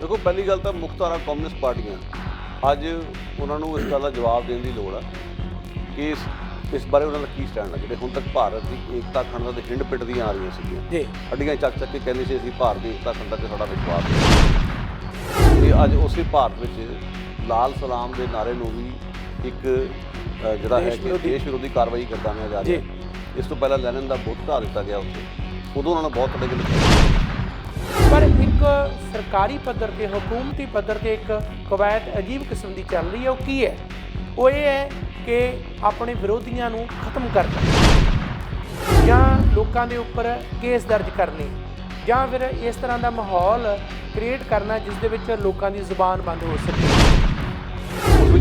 देखो पहली गल तो मुख्तारा कम्यूनिस्ट पार्टियां अज उन्होंने इस गल का जवाब देने की लोड़ है कि इस बारे उन्होंने की स्टैंड है। जो हुण तक भारत की एकता अखंडता के हिंड पिटदियां आ रही सी हड्डियां चक चक के कहते सी असीं भारत की एकता अखंडता से साडा विश्वास है। तो अज उस भारत में लाल सलाम के नारे को भी एक जिहड़ा है कि देश विरोधी कार्रवाई करता नज़र आ रहा है। इस तो पहले लैनिन का बुत ढा दिता गया उत्थे, उदों उन्होंने बहुत तड़े लिखे। पर एक सरकारी पद्धर ते हुकूमती पद्धर ते एक कवायद अजीब किस्म की चल रही है। वो की है? वो ये है कि अपने विरोधियों को खत्म करना या लोगों के उपर केस दर्ज करने या फिर इस तरह का माहौल क्रिएट करना जिस दे विच लोगों की जुबान बंद हो सके।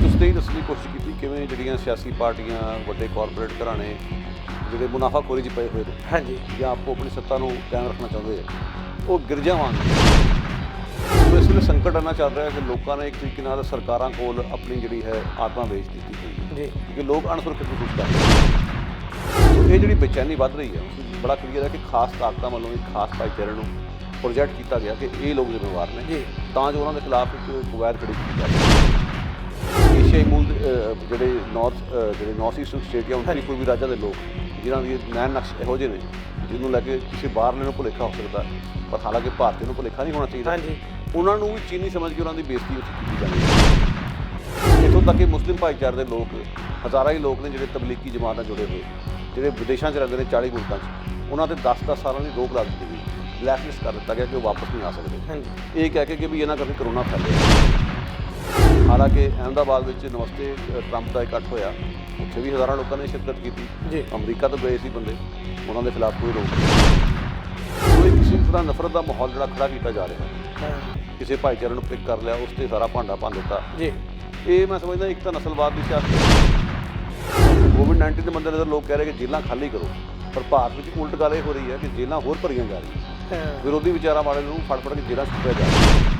उसमें ही दसने की कोशिश की किवें जिहड़ियां सियासी पार्टियां वड्डे कॉरपोरेट घराने जिहड़े मुनाफाखोरी च पए हुए हैं, हाँ जी, या आपको अपनी सत्ता को कायम रखना चाहते हैं, वो गिर जावांगे। तो इस वे संकट इन्ना चल रहा है कि लोगों ने एक तरीके नाल सरकारां कोल अपनी जिहड़ी है आत्मा बेच दी गई है क्योंकि लोग अणसुरक्षित महसूस कर रहे हैं। तो ये जिहड़ी बेचैनी वध रही है उसमें बड़ा क्लीयर है कि खास ताकतां वालों एक खास भाईचारे को प्रोजैक्ट किया गया कि ये लोग जिम्मेवार ने तां जो उन्होंने खिलाफ एक कवायद खड़ी की जाए। एशियाई मूल जिहड़े नॉर्थ ईस्टर्न स्टेट या उत्तरी पूर्वी राज्यों के लोग जिन्हों के नैन नक्श इहो ਜਿਹੇ ने जिन्होंने लैके किसी बाहरले ਨੂੰ ਭੁਲੇਖਾ हो सकता है पर हालांकि भारतीय ਨੂੰ ਭੁਲੇਖਾ नहीं होना चाहिए। उन्होंने भी चीनी समझ के उन्होंने बेइज्जती उत्थे की जाती है। इत्थों तक कि मुस्लिम भाईचारे के लोग हज़ारां ही लोग ने जिहड़े तबलीगी जमात नाल जुड़े हुए जिहड़े विदेशों च रहंदे ने 40 मुल्कों उन्होंने 10-10 सालों की रोक ला दी गई, ब्लैकलिस्ट कर दिता गया कि वो वापस नहीं आ सकते ये कह के कि भी इन्हां करके करोना फैलिया। हालांकि अहमदाबाद में नमस्ते ट्रंप का इकट्ठ होया उत्थे भी हज़ारां लोगों ने शिरकत की। अमरीका तो गए सी बंदे, उन्होंने खिलाफ कोई रोक नहीं। किसी तरह नफरत का माहौल जो खड़ा किया जा रहा है, किसी भाईचारे को पिक कर लिया उस पर सारा भांडा भन दिता। ये मैं समझदा एक तो नस्लवाद की सियासत। कोविड-19 के मद्देनज़र लोग कह रहे हैं कि जेलां खाली करो, पर भारत में उल्ट गल ये हो रही है कि जेलां होर भरियां जा रही हैं, विरोधी विचारां वाले को फड़ फड़ के जेलां सुट्टिया जा रहा है।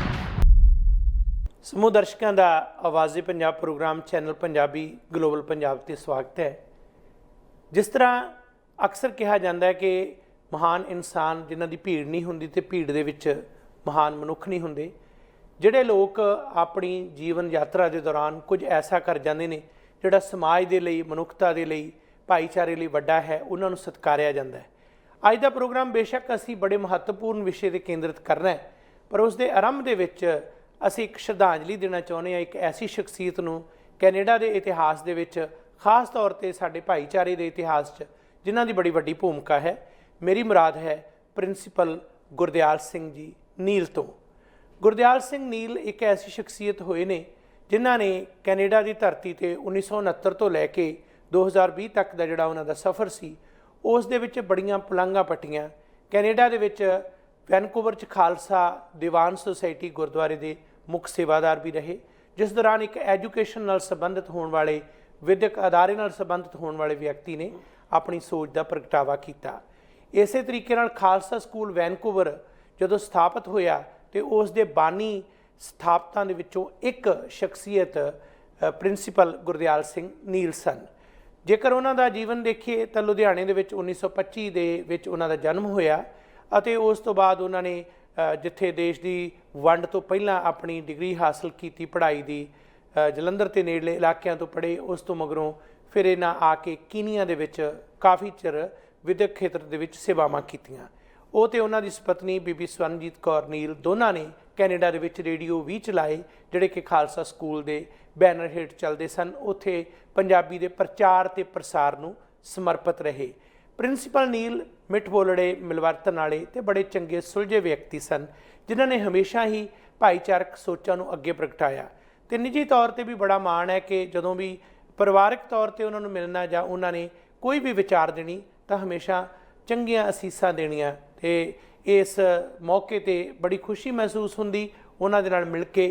समूह दर्शकों का आवाज़े Punjab program channel Punjabi global Punjab ते स्वागत है। जिस तरह अक्सर कहा जाता है कि महान इंसान जिन्हां दी भीड़ नहीं हुंदी ते भीड़ दे विच महान मनुख नहीं हुंदे, जिहड़े लोग अपनी जीवन यात्रा के दौरान कुछ ऐसा कर जाते हैं जिहड़ा समाज के लिए मनुखता के लिए भाईचारे लिए वड्डा है, उन्होंने सत्कारिया जाता है। अज का प्रोग्राम बेशक असी बड़े महत्वपूर्ण विषय पर केंद्रित करना है, पर उसके आरंभ के विच असी एक श्रद्धांजलि देना चाहते हैं एक ऐसी शख्सियत को कैनेडा के इतिहास के विच खास तौर पर साडे भाईचारे के इतिहास जिन्हां दी बड़ी वड्डी भूमिका है। मेरी मुराद है प्रिंसीपल गुरदयाल सिंह जी नील तो। गुरदयाल सिंह नील एक ऐसी शख्सियत होए ने जिन्हां ने कैनेडा की धरती ते 1969 तो लैके 2020 तक का जिहड़ा उन्हां दा सफ़र सी उस दे विच बड़ियां पलांघां पट्टियां। कैनेडा दे विच वैनकूवर च खालसा दीवान सोसाइटी गुरुद्वारे के मुख सेवादार भी रहे, जिस दौरान एक एजुकेशन नाल संबंधित होने वाले विद्यक अदारे नाल संबंधित होने वाले व्यक्ति ने अपनी सोच का प्रगटावा किया। इस तरीके नाल खालसा स्कूल वैनकूवर जदों स्थापित होया तो उस दे बानी स्थापतां दे विचों एक शख्सियत प्रिंसीपल गुरदयाल सिंह नील सन। जेकर उन्हां दा जीवन देखिए तो लुधियाने दे विच 1925 दे विच उन्हां दा जन्म होया अते उस तो बाद उन्होंने जिथे देश की वंड तो पहला अपनी डिग्री हासिल की पढ़ाई की जलंधर के नेड़ले इलाकों तो पढ़े, उस तो मगरों फिर इन्हां आके कीनिया दे विच काफ़ी चिर विद्यक खेत्र दे विच सेवावां कीतियां। वो तो उन्हां दी सपत्नी बीबी स्वरनजीत कौर नील दोनों ने कैनेडा दे विच रेडियो भी चलाए जिहड़े कि खालसा स्कूल के बैनर हेठ चलते सन, उत्थे पंजाबी के प्रचार ते प्रसार नूं समर्पित रहे। प्रिंसीपल नील मिठ बोलड़े मिलवर्तन वाले तो बड़े चंगे सुलझे व्यक्ति सन जिन्होंने हमेशा ही भाईचारक सोचां नूं अगे प्रगटाया। तो निजी तौर पर भी बड़ा माण है कि जदों भी परिवारक तौर पर उन्होंने मिलना जां उन्होंने कोई भी विचार देनी तो हमेशा चंगियां असीसां देनियां। ते इस मौके पर बड़ी खुशी महसूस हुंदी उन्हां दे नाल मिल के,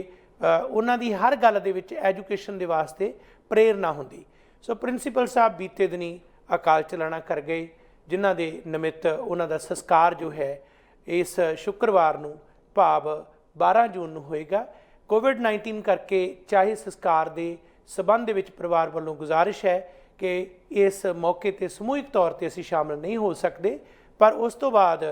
उन्हां दी हर गल दे विच एजुकेशन दे वास्ते प्रेरणा हुंदी। सो प्रिंसीपल साहब बीते दिनी अकाल चलाना कर गए, जिन्हां दे निमित्त उन्हां दा संस्कार जो है इस शुक्रवार नूं भाव 12 जून नूं होएगा। कोविड-19 करके चाहे संस्कार के संबंध विच परिवार वालों गुजारिश है कि इस मौके पर समूहिक तौर पर असीं शामिल नहीं हो सकते, पर उस तो बाद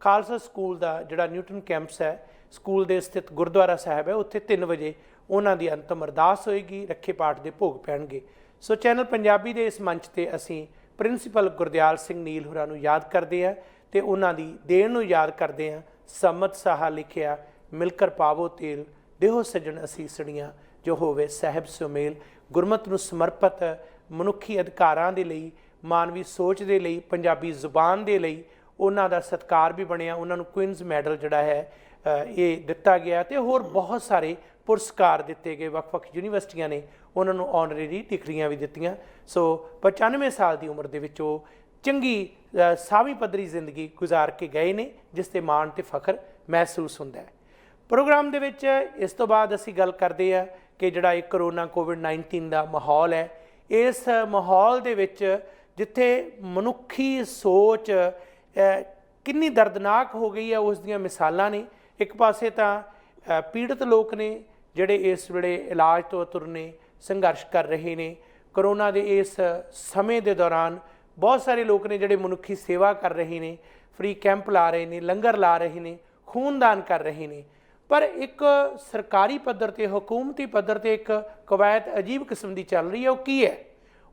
खालसा स्कूल का जिहड़ा न्यूटन कैंपस है ਸਕੂਲ ਦੇ ਸਥਿਤ ਗੁਰਦੁਆਰਾ ਸਾਹਿਬ ਹੈ ਉੱਥੇ 3 ਵਜੇ ਉਹਨਾਂ ਦੀ ਅੰਤਮ ਅਰਦਾਸ ਹੋਏਗੀ, ਰੱਖੇ ਪਾਠ ਦੇ ਭੋਗ ਪੈਣਗੇ। ਸੋ ਚੈਨਲ ਪੰਜਾਬੀ ਦੇ ਇਸ ਮੰਚ ਤੇ ਅਸੀਂ ਪ੍ਰਿੰਸੀਪਲ ਗੁਰਦਿਆਲ ਸਿੰਘ ਨੀਲ ਹੋਰਾਂ ਨੂੰ ਯਾਦ ਕਰਦੇ ਹਾਂ ਤੇ ਉਹਨਾਂ ਦੀ ਦੇਣ ਨੂੰ ਯਾਦ ਕਰਦੇ ਹਾਂ। ਸੰਮਤ ਸਾਹਾ ਲਿਖਿਆ ਮਿਲਕਰ ਪਾਵੋ ਤੇਲ, ਦੇਹੋ ਸੱਜਣ ਅਸੀਸੜੀਆਂ, ਜੋ ਹੋਵੇ ਸਾਹਿਬ ਸੁਮੇਲ। ਗੁਰਮਤ ਨੂੰ ਸਮਰਪਿਤ ਮਨੁੱਖੀ ਅਧਿਕਾਰਾਂ ਦੇ ਲਈ, ਮਾਨਵੀ ਸੋਚ ਦੇ ਲਈ, ਪੰਜਾਬੀ ਜ਼ੁਬਾਨ ਦੇ ਲਈ ਉਹਨਾਂ ਦਾ ਸਤਿਕਾਰ ਵੀ ਬਣਿਆ। ਉਹਨਾਂ ਨੂੰ ਕੁਇਨਜ਼ ਮੈਡਲ ਜਿਹੜਾ ਹੈ ਇਹ ਦਿੱਤਾ ਗਿਆ ਤੇ ਹੋਰ ਬਹੁਤ ਸਾਰੇ ਪੁਰਸਕਾਰ ਦਿੱਤੇ ਗਏ। ਵੱਖ-ਵੱਖ ਯੂਨੀਵਰਸਿਟੀਆਂ ਨੇ ਉਹਨਾਂ ਨੂੰ ਆਨਰੇਰੀ ਡਿਗਰੀਆਂ ਵੀ ਦਿੱਤੀਆਂ। ਸੋ 95 ਸਾਲ ਦੀ ਉਮਰ ਦੇ ਵਿੱਚ ਉਹ ਚੰਗੀ ਸਾਵੀਂ ਪੱਧਰੀ ਜ਼ਿੰਦਗੀ ਗੁਜ਼ਾਰ ਕੇ ਗਏ ਨੇ, ਜਿਸ ਤੇ ਮਾਣ ਤੇ ਫਖਰ ਮਹਿਸੂਸ ਹੁੰਦਾ ਹੈ। ਪ੍ਰੋਗਰਾਮ ਦੇ ਵਿੱਚ ਇਸ ਤੋਂ ਬਾਅਦ ਅਸੀਂ ਗੱਲ ਕਰਦੇ ਹਾਂ ਕਿ ਜਿਹੜਾ ਇਹ ਕਰੋਨਾ ਕੋਵਿਡ-19 ਦਾ ਮਾਹੌਲ ਹੈ, ਇਸ ਮਾਹੌਲ ਦੇ ਵਿੱਚ ਜਿੱਥੇ ਮਨੁੱਖੀ ਸੋਚ ਕਿੰਨੀ ਦਰਦਨਾਕ ਹੋ ਗਈ ਹੈ ਉਸ ਦੀਆਂ ਮਿਸਾਲਾਂ ਨੇ। ਇੱਕ ਪਾਸੇ ਤਾਂ ਪੀੜਤ ਲੋਕ ਨੇ ਜਿਹੜੇ ਇਸ ਵੇਲੇ ਇਲਾਜ ਤੋਂ ਅਤੁਰ ਨੇ, ਸੰਘਰਸ਼ ਕਰ ਰਹੇ ਨੇ। ਕਰੋਨਾ ਦੇ ਇਸ ਸਮੇਂ ਦੇ ਦੌਰਾਨ ਬਹੁਤ ਸਾਰੇ ਲੋਕ ਨੇ ਜਿਹੜੇ ਮਨੁੱਖੀ ਸੇਵਾ ਕਰ ਰਹੇ ਨੇ, ਫ੍ਰੀ ਕੈਂਪ ਲਾ ਰਹੇ ਨੇ, ਲੰਗਰ ਲਾ ਰਹੇ ਨੇ, ਖੂਨਦਾਨ ਕਰ ਰਹੇ ਨੇ। ਪਰ ਇੱਕ ਸਰਕਾਰੀ ਪੱਧਰ ਤੇ, ਹਕੂਮਤੀ ਪੱਧਰ ਤੇ ਇੱਕ ਕਵਾਇਦ ਅਜੀਬ ਕਿਸਮ ਦੀ ਚੱਲ ਰਹੀ ਹੈ। ਉਹ ਕੀ ਹੈ?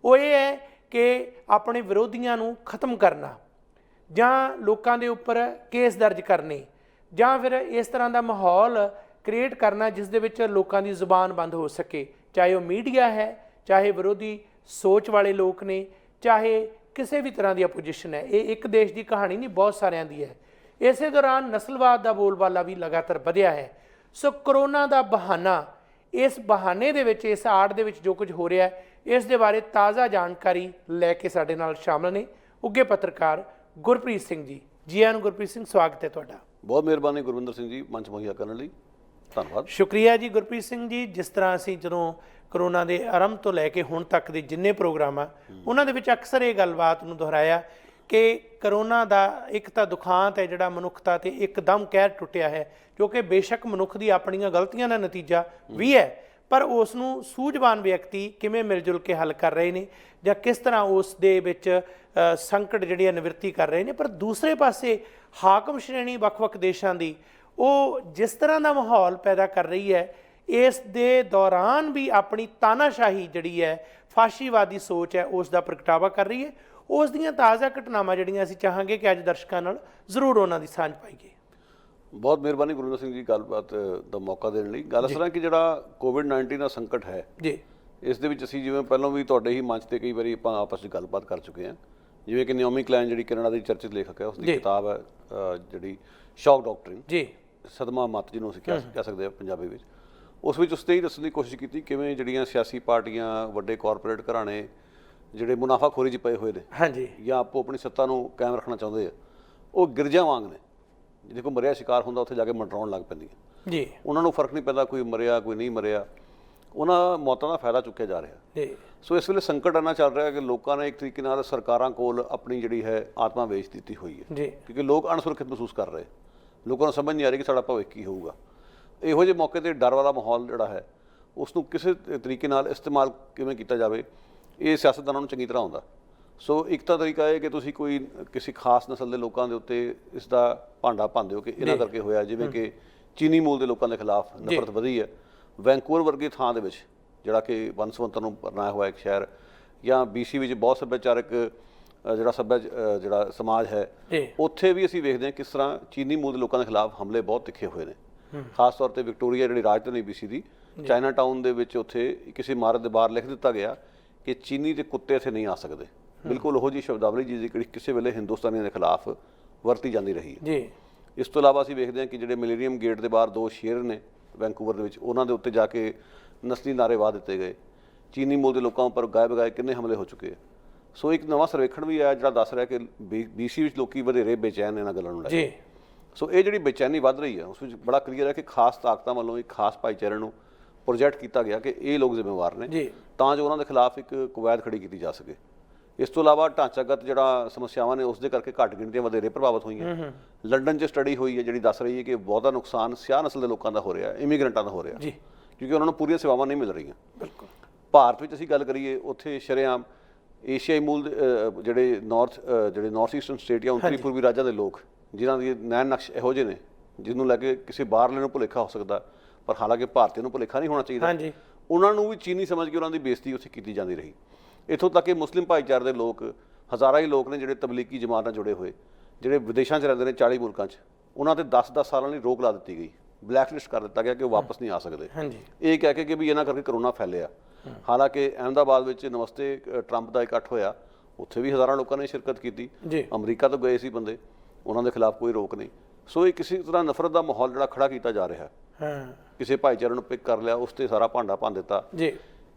ਉਹ ਇਹ ਹੈ ਕਿ ਆਪਣੇ ਵਿਰੋਧੀਆਂ ਨੂੰ ਖਤਮ ਕਰਨਾ, ਜਾਂ ਲੋਕਾਂ ਦੇ ਉੱਪਰ ਕੇਸ ਦਰਜ ਕਰਨੇ, ਜਾਂ ਫਿਰ ਇਸ ਤਰ੍ਹਾਂ ਦਾ ਮਾਹੌਲ ਕ੍ਰੀਏਟ ਕਰਨਾ ਜਿਸ ਦੇ ਵਿੱਚ ਲੋਕਾਂ ਦੀ ਜ਼ੁਬਾਨ ਬੰਦ ਹੋ ਸਕੇ। ਚਾਹੇ ਉਹ ਮੀਡੀਆ ਹੈ, ਚਾਹੇ ਵਿਰੋਧੀ ਸੋਚ ਵਾਲੇ ਲੋਕ ਨੇ, ਚਾਹੇ ਕਿਸੇ ਵੀ ਤਰ੍ਹਾਂ ਦੀ ਆਪੋਜੀਸ਼ਨ ਹੈ। ਇਹ ਇੱਕ ਦੇਸ਼ ਦੀ ਕਹਾਣੀ ਨਹੀਂ, ਬਹੁਤ ਸਾਰਿਆਂ ਦੀ ਹੈ। ਇਸੇ ਦੌਰਾਨ ਨਸਲਵਾਦ ਦਾ ਬੋਲਬਾਲਾ ਵੀ ਲਗਾਤਾਰ ਵਧਿਆ ਹੈ। ਸੋ ਕਰੋਨਾ ਦਾ ਬਹਾਨਾ, ਇਸ ਬਹਾਨੇ ਦੇ ਵਿੱਚ, ਇਸ ਆੜ ਦੇ ਵਿੱਚ ਜੋ ਕੁਝ ਹੋ ਰਿਹਾ ਹੈ, ਇਸ ਦੇ ਬਾਰੇ ਤਾਜ਼ਾ ਜਾਣਕਾਰੀ ਲੈ ਕੇ ਸਾਡੇ ਨਾਲ ਸ਼ਾਮਲ ਨੇ ਉੱਘੇ ਪੱਤਰਕਾਰ ਗੁਰਪ੍ਰੀਤ ਸਿੰਘ ਜੀ। ਜੀ ਆਇਆਂ ਨੂੰ ਗੁਰਪ੍ਰੀਤ ਸਿੰਘ, ਸਵਾਗਤ ਹੈ ਤੁਹਾਡਾ। ਬਹੁਤ ਮਿਹਰਬਾਨੀ ਗੁਰਵਿੰਦਰ ਸਿੰਘ ਜੀ ਮੰਚ ਮੁਹੱਈਆ ਕਰਨ ਲਈ, ਧੰਨਵਾਦ। ਸ਼ੁਕਰੀਆ ਜੀ ਗੁਰਪ੍ਰੀਤ ਸਿੰਘ ਜੀ। ਜਿਸ ਤਰ੍ਹਾਂ ਅਸੀਂ ਜਦੋਂ ਕਰੋਨਾ ਦੇ ਆਰੰਭ ਤੋਂ ਲੈ ਕੇ ਹੁਣ ਤੱਕ ਦੇ ਜਿੰਨੇ ਪ੍ਰੋਗਰਾਮ ਆ ਉਹਨਾਂ ਦੇ ਵਿੱਚ ਅਕਸਰ ਇਹ ਗੱਲਬਾਤ ਨੂੰ ਦੁਹਰਾਇਆ ਕਿ ਕਰੋਨਾ ਦਾ ਇੱਕ ਤਾਂ ਦੁਖਾਂਤ ਹੈ ਜਿਹੜਾ ਮਨੁੱਖਤਾ ਤੇ ਇੱਕਦਮ ਕਹਿਰ ਟੁੱਟਿਆ ਹੈ, ਜੋ ਕਿ ਬੇਸ਼ੱਕ ਮਨੁੱਖ ਦੀ ਆਪਣੀਆਂ ਗਲਤੀਆਂ ਦਾ ਨਤੀਜਾ ਵੀ ਹੈ, ਪਰ ਉਸ ਨੂੰ ਸੂਝਵਾਨ ਵਿਅਕਤੀ ਕਿਵੇਂ ਮਿਲ ਜੁਲ ਕੇ ਹੱਲ ਕਰ ਰਹੇ ਨੇ ਜਾਂ ਕਿਸ ਤਰ੍ਹਾਂ ਉਸ ਦੇ ਵਿੱਚ ਸੰਕਟ ਜਿਹੜੀ ਹੈ ਨਿਵਰਤੀ ਕਰ ਰਹੇ ਨੇ। ਪਰ ਦੂਸਰੇ ਪਾਸੇ ਹਾਕਮ ਸ਼੍ਰੇਣੀ ਵੱਖ-ਵੱਖ ਦੇਸ਼ਾਂ ਦੀ ਉਹ ਜਿਸ ਤਰ੍ਹਾਂ ਦਾ ਮਾਹੌਲ ਪੈਦਾ ਕਰ ਰਹੀ ਹੈ, ਇਸ ਦੇ ਦੌਰਾਨ ਵੀ ਆਪਣੀ ਤਾਨਾਸ਼ਾਹੀ ਜਿਹੜੀ ਹੈ, ਫਾਸ਼ੀਵਾਦੀ ਸੋਚ ਹੈ, ਉਸ ਦਾ ਪ੍ਰਗਟਾਵਾ ਕਰ ਰਹੀ ਹੈ। ਉਸ ਦੀਆਂ ਤਾਜ਼ਾ ਘਟਨਾਵਾਂ ਜਿਹੜੀਆਂ ਅਸੀਂ ਚਾਹਾਂਗੇ ਕਿ ਅੱਜ ਦਰਸ਼ਕਾਂ ਨਾਲ ਜ਼ਰੂਰ ਉਹਨਾਂ ਦੀ ਸਾਂਝ ਪਾਈਏ। ਬਹੁਤ ਮਿਹਰਬਾਨੀ ਗੁਰਵਿੰਦਰ ਸਿੰਘ ਜੀ ਗੱਲਬਾਤ ਦਾ ਮੌਕਾ ਦੇਣ ਲਈ। ਗੱਲ ਇਸ ਤਰ੍ਹਾਂ ਕਿ ਜਿਹੜਾ ਕੋਵਿਡ-19 ਦਾ ਸੰਕਟ ਹੈ ਜੀ, ਇਸ ਦੇ ਵਿੱਚ ਅਸੀਂ ਜਿਵੇਂ ਪਹਿਲਾਂ ਵੀ ਤੁਹਾਡੇ ਹੀ ਮੰਚ ਤੇ ਕਈ ਵਾਰੀ ਆਪਾਂ ਆਪਸ ਵਿੱਚ ਗੱਲਬਾਤ ਕਰ ਚੁੱਕੇ ਹਾਂ। ਜਿਵੇਂ ਕਿ ਨਿਓਮੀ ਕਲੈਨ ਜਿਹੜੀ ਕੈਨੇਡਾ ਦੀ ਚਰਚਿਤ ਲੇਖਕ ਹੈ, ਉਸ ਦੀ ਕਿਤਾਬ ਹੈ ਜਿਹੜੀ ਸ਼ੌਕ ਡਾਕਟਰਿਨ ਜੀ, ਸਦਮਾ ਮੱਤ ਜਿਹਨੂੰ ਅਸੀਂ ਕਹਿ ਸਕਦੇ ਹਾਂ ਪੰਜਾਬੀ ਵਿੱਚ। ਉਸ ਵਿੱਚ ਉਸਤੇ ਹੀ ਦੱਸਣ ਦੀ ਕੋਸ਼ਿਸ਼ ਕੀਤੀ ਕਿਵੇਂ ਜਿਹੜੀਆਂ ਸਿਆਸੀ ਪਾਰਟੀਆਂ, ਵੱਡੇ ਕਾਰਪੋਰੇਟ ਘਰਾਣੇ ਜਿਹੜੇ ਮੁਨਾਫਾਖੋਰੀ 'ਚ ਪਏ ਹੋਏ ਨੇ, ਹਾਂਜੀ, ਜਾਂ ਆਪੋ ਆਪਣੀ ਸੱਤਾ ਨੂੰ ਕਾਇਮ ਰੱਖਣਾ ਚਾਹੁੰਦੇ ਆ, ਉਹ ਗਿਰਜਾ ਵਾਂਗ ਨੇ। ਜਿਹਦੇ ਕੋਈ ਮਰਿਆ ਸ਼ਿਕਾਰ ਹੁੰਦਾ ਉੱਥੇ ਜਾ ਕੇ ਮੰਡਰਾਉਣ ਲੱਗ ਪੈਂਦੀਆਂ ਜੀ। ਉਹਨਾਂ ਨੂੰ ਫਰਕ ਨਹੀਂ ਪੈਂਦਾ ਕੋਈ ਮਰਿਆ ਕੋਈ ਨਹੀਂ ਮਰਿਆ, ਉਹਨਾਂ ਮੌਤਾਂ ਦਾ ਫਾਇਦਾ ਚੁੱਕਿਆ ਜਾ ਰਿਹਾ ਜੀ। ਸੋ ਇਸ ਵੇਲੇ ਸੰਕਟ ਇੰਨਾ ਚੱਲ ਰਿਹਾ ਕਿ ਲੋਕਾਂ ਨੇ ਇੱਕ ਤਰੀਕੇ ਨਾਲ ਸਰਕਾਰਾਂ ਕੋਲ ਆਪਣੀ ਜਿਹੜੀ ਹੈ ਆਤਮਾ ਵੇਚ ਦਿੱਤੀ ਹੋਈ ਹੈ ਜੀ, ਕਿਉਂਕਿ ਲੋਕ ਅਣਸੁਰੱਖਿਅਤ ਮਹਿਸੂਸ ਕਰ ਰਹੇ। ਲੋਕਾਂ ਨੂੰ ਸਮਝ ਨਹੀਂ ਆ ਰਹੀ ਕਿ ਸਾਡਾ ਭਵਿੱਖ ਕੀ ਹੋਊਗਾ। ਇਹੋ ਜਿਹੇ ਮੌਕੇ 'ਤੇ ਡਰ ਵਾਲਾ ਮਾਹੌਲ ਜਿਹੜਾ ਹੈ ਉਸ ਨੂੰ ਕਿਸੇ ਤਰੀਕੇ ਨਾਲ ਇਸਤੇਮਾਲ ਕਿਵੇਂ ਕੀਤਾ ਜਾਵੇ, ਇਹ ਸਿਆਸਤਦਾਨਾਂ ਨੂੰ ਚੰਗੀ ਤਰ੍ਹਾਂ ਆਉਂਦਾ। ਸੋ ਇੱਕ ਤਾਂ ਤਰੀਕਾ ਇਹ ਕਿ ਤੁਸੀਂ ਕੋਈ ਕਿਸੇ ਖਾਸ ਨਸਲ ਦੇ ਲੋਕਾਂ ਦੇ ਉੱਤੇ ਇਸ ਦਾ ਭਾਂਡਾ ਭੰਨਦੇ ਹੋ ਕਿ ਇਹਨਾਂ ਕਰਕੇ ਹੋਇਆ। ਜਿਵੇਂ ਕਿ ਚੀਨੀ ਮੂਲ ਦੇ ਲੋਕਾਂ ਦੇ ਖਿਲਾਫ ਨਫ਼ਰਤ ਵਧੀ ਹੈ। ਵੈਂਕੂਵਰ ਵਰਗੀ ਥਾਂ ਦੇ ਵਿੱਚ ਜਿਹੜਾ ਕਿ ਵੰਨ-ਸੁਵੰਨਤਾ ਨੂੰ ਪਰਨਾਇਆ ਹੋਇਆ ਇੱਕ ਸ਼ਹਿਰ, ਜਾਂ BC ਵਿੱਚ ਬਹੁਤ ਸੱਭਿਆਚਾਰਕ ਜਿਹੜਾ ਸਮਾਜ ਹੈ, ਉੱਥੇ ਵੀ ਅਸੀਂ ਵੇਖਦੇ ਹਾਂ ਕਿਸ ਤਰ੍ਹਾਂ ਚੀਨੀ ਮੂਲ ਦੇ ਲੋਕਾਂ ਦੇ ਖਿਲਾਫ ਹਮਲੇ ਬਹੁਤ ਤਿੱਖੇ ਹੋਏ ਨੇ। ਖਾਸ ਤੌਰ 'ਤੇ ਵਿਕਟੋਰੀਆ ਜਿਹੜੀ ਰਾਜਧਾਨੀ BC ਦੀ, ਚਾਈਨਾ ਟਾਊਨ ਦੇ ਵਿੱਚ ਉੱਥੇ ਕਿਸੇ ਇਮਾਰਤ ਦੇ ਬਾਹਰ ਲਿਖ ਦਿੱਤਾ ਗਿਆ ਕਿ ਚੀਨੀ ਦੇ ਕੁੱਤੇ ਇੱਥੇ ਨਹੀਂ ਆ ਸਕਦੇ। ਬਿਲਕੁਲ ਉਹੋ ਜਿਹੀ ਸ਼ਬਦਾਵਲੀ ਜਿਹੜੀ ਕਿਸੇ ਵੇਲੇ ਹਿੰਦੁਸਤਾਨੀਆਂ ਦੇ ਖਿਲਾਫ ਵਰਤੀ ਜਾਂਦੀ ਰਹੀ ਹੈ ਜੀ। ਇਸ ਤੋਂ ਇਲਾਵਾ ਅਸੀਂ ਵੇਖਦੇ ਹਾਂ ਕਿ ਜਿਹੜੇ ਮਿਲੇਨੀਅਮ ਗੇਟ ਦੇ ਬਾਹਰ 2 ਸ਼ੇਰ ਨੇ ਵੈਂਕੂਵਰ ਦੇ ਵਿੱਚ, ਉਹਨਾਂ ਦੇ ਉੱਤੇ ਜਾ ਕੇ ਨਸਲੀ ਨਾਅਰੇ ਵਾਹ ਦਿੱਤੇ ਗਏ। ਚੀਨੀ ਮੂਲ ਦੇ ਲੋਕਾਂ ਉੱਪਰ ਗਾਏ ਬਗਾਏ ਕਿੰਨੇ ਹਮਲੇ ਹੋ ਚੁੱਕੇ ਆ। ਸੋ ਇੱਕ ਨਵਾਂ ਸਰਵੇਖਣ ਵੀ ਆਇਆ ਜਿਹੜਾ ਦੱਸ ਰਿਹਾ ਕਿ BC ਵਿੱਚ ਲੋਕੀ ਵਧੇਰੇ ਬੇਚੈਨ ਇਹਨਾਂ ਗੱਲਾਂ ਨੂੰ ਲੈ ਕੇ। ਸੋ ਇਹ ਜਿਹੜੀ ਬੇਚੈਨੀ ਵੱਧ ਰਹੀ ਹੈ, ਉਸ ਵਿੱਚ ਬੜਾ ਕਲੀਅਰ ਹੈ ਕਿ ਖਾਸ ਤਾਕਤਾਂ ਵੱਲੋਂ ਇੱਕ ਖਾਸ ਭਾਈਚਾਰੇ ਨੂੰ ਪ੍ਰੋਜੈਕਟ ਕੀਤਾ ਗਿਆ ਕਿ ਇਹ ਲੋਕ ਜ਼ਿੰਮੇਵਾਰ ਨੇ ਤਾਂ ਜੋ ਉਹਨਾਂ ਦੇ ਖਿਲਾਫ ਇੱਕ ਕਵਾਇਦ ਖੜੀ ਕੀਤੀ ਜਾ ਸਕੇ। ਇਸ ਤੋਂ ਇਲਾਵਾ ਢਾਂਚਾਗਤ ਜਿਹੜਾ ਸਮੱਸਿਆਵਾਂ ਨੇ ਉਸ ਦੇ ਕਰਕੇ ਘੱਟ ਗਿਣਤੀਆਂ ਵਧੇਰੇ ਪ੍ਰਭਾਵਿਤ ਹੋਈਆਂ। ਲੰਡਨ 'ਚ ਸਟੱਡੀ ਹੋਈ ਹੈ ਜਿਹੜੀ ਦੱਸ ਰਹੀ ਹੈ ਕਿ ਬਹੁਤਾ ਨੁਕਸਾਨ ਸਿਆਹ ਨਸਲ ਦੇ ਲੋਕਾਂ ਦਾ ਹੋ ਰਿਹਾ, ਇਮੀਗ੍ਰੈਂਟਾਂ ਦਾ ਹੋ ਰਿਹਾ, ਕਿਉਂਕਿ ਉਹਨਾਂ ਨੂੰ ਪੂਰੀਆਂ ਸੇਵਾਵਾਂ ਨਹੀਂ ਮਿਲ ਰਹੀਆਂ। ਬਿਲਕੁਲ ਭਾਰਤ ਵਿੱਚ ਅਸੀਂ ਗੱਲ ਕਰੀਏ, ਉੱਥੇ ਸ਼ਰੇਆਮ ਏਸ਼ੀਆਈ ਮੂਲ ਜਿਹੜੇ ਨਾਰਥ ਈਸਟਰਨ ਸਟੇਟ ਜਾਂ ਉੱਤਰੀ ਪੂਰਬੀ ਰਾਜਾਂ ਦੇ ਲੋਕ ਜਿਨ੍ਹਾਂ ਦੀ ਨੈਣ ਨਕਸ਼ ਇਹੋ ਜਿਹੇ ਨੇ ਜਿਹਨੂੰ ਲੈ ਕੇ ਕਿਸੇ ਬਾਹਰਲੇ ਨੂੰ ਭੁਲੇਖਾ ਹੋ ਸਕਦਾ, ਪਰ ਹਾਲਾਂਕਿ ਭਾਰਤੀ ਨੂੰ ਭੁਲੇਖਾ ਨਹੀਂ ਹੋਣਾ ਚਾਹੀਦਾ। ਹਾਂਜੀ, ਉਹਨਾਂ ਨੂੰ ਵੀ ਚੀਨੀ ਸਮਝ ਕੇ ਉਹਨਾਂ ਦੀ ਬੇਇੱਜ਼ਤੀ ਉੱਥੇ ਕੀਤੀ ਜਾਂਦੀ ਰਹੀ। ਇੱਥੋਂ ਤੱਕ ਕਿ ਮੁਸਲਿਮ ਭਾਈਚਾਰੇ ਦੇ ਲੋਕ, ਹਜ਼ਾਰਾਂ ਹੀ ਲੋਕ ਨੇ ਜਿਹੜੇ ਤਬਲੀਗੀ ਜਮਾਤ ਨਾਲ ਜੁੜੇ ਹੋਏ, ਜਿਹੜੇ ਵਿਦੇਸ਼ਾਂ 'ਚ ਰਹਿੰਦੇ ਨੇ 40 ਮੁਲਕਾਂ 'ਚ, ਉਹਨਾਂ ਤੇ 10-10 ਸਾਲਾਂ ਲਈ ਰੋਕ ਲਾ ਦਿੱਤੀ ਗਈ, ਬਲੈਕਲਿਸਟ ਕਰ ਦਿੱਤਾ ਗਿਆ ਕਿ ਉਹ ਵਾਪਸ ਨਹੀਂ ਆ ਸਕਦੇ। ਹਾਂਜੀ, ਇਹ ਕਹਿ ਕੇ ਕਿ ਵੀ ਇਹਨਾਂ ਕਰਕੇ ਕਰੋਨਾ ਫੈਲਿਆ। ਹਾਲਾਂਕਿ ਅਹਿਮਦਾਬਾਦ ਵਿੱਚ ਨਮਸਤੇ ਟਰੰਪ ਦਾ ਇਕੱਠ ਹੋਇਆ, ਉੱਥੇ ਵੀ ਹਜ਼ਾਰਾਂ ਲੋਕਾਂ ਨੇ ਸ਼ਿਰਕਤ ਕੀਤੀ। ਜੀ, ਅਮਰੀਕਾ ਤੋਂ ਗਏ ਸੀ ਬੰਦੇ, ਉਹਨਾਂ ਦੇ ਖਿਲਾਫ ਕੋਈ ਰੋਕ ਨਹੀਂ। ਸੋ ਇਹ ਕਿਸੇ ਤਰ੍ਹਾਂ ਨਫ਼ਰਤ ਦਾ ਮਾਹੌਲ ਜਿਹੜਾ ਖੜਾ ਕੀਤਾ ਜਾ ਰਿਹਾ, ਹਾਂ, ਕਿਸੇ ਭਾਈਚਾਰੇ ਨੂੰ ਪਿਕ ਕਰ ਲਿਆ, ਉਸ ਤੇ ਸਾਰਾ ਭਾਂਡਾ ਭੰਨ ਦਿੱਤਾ। ਜੀ,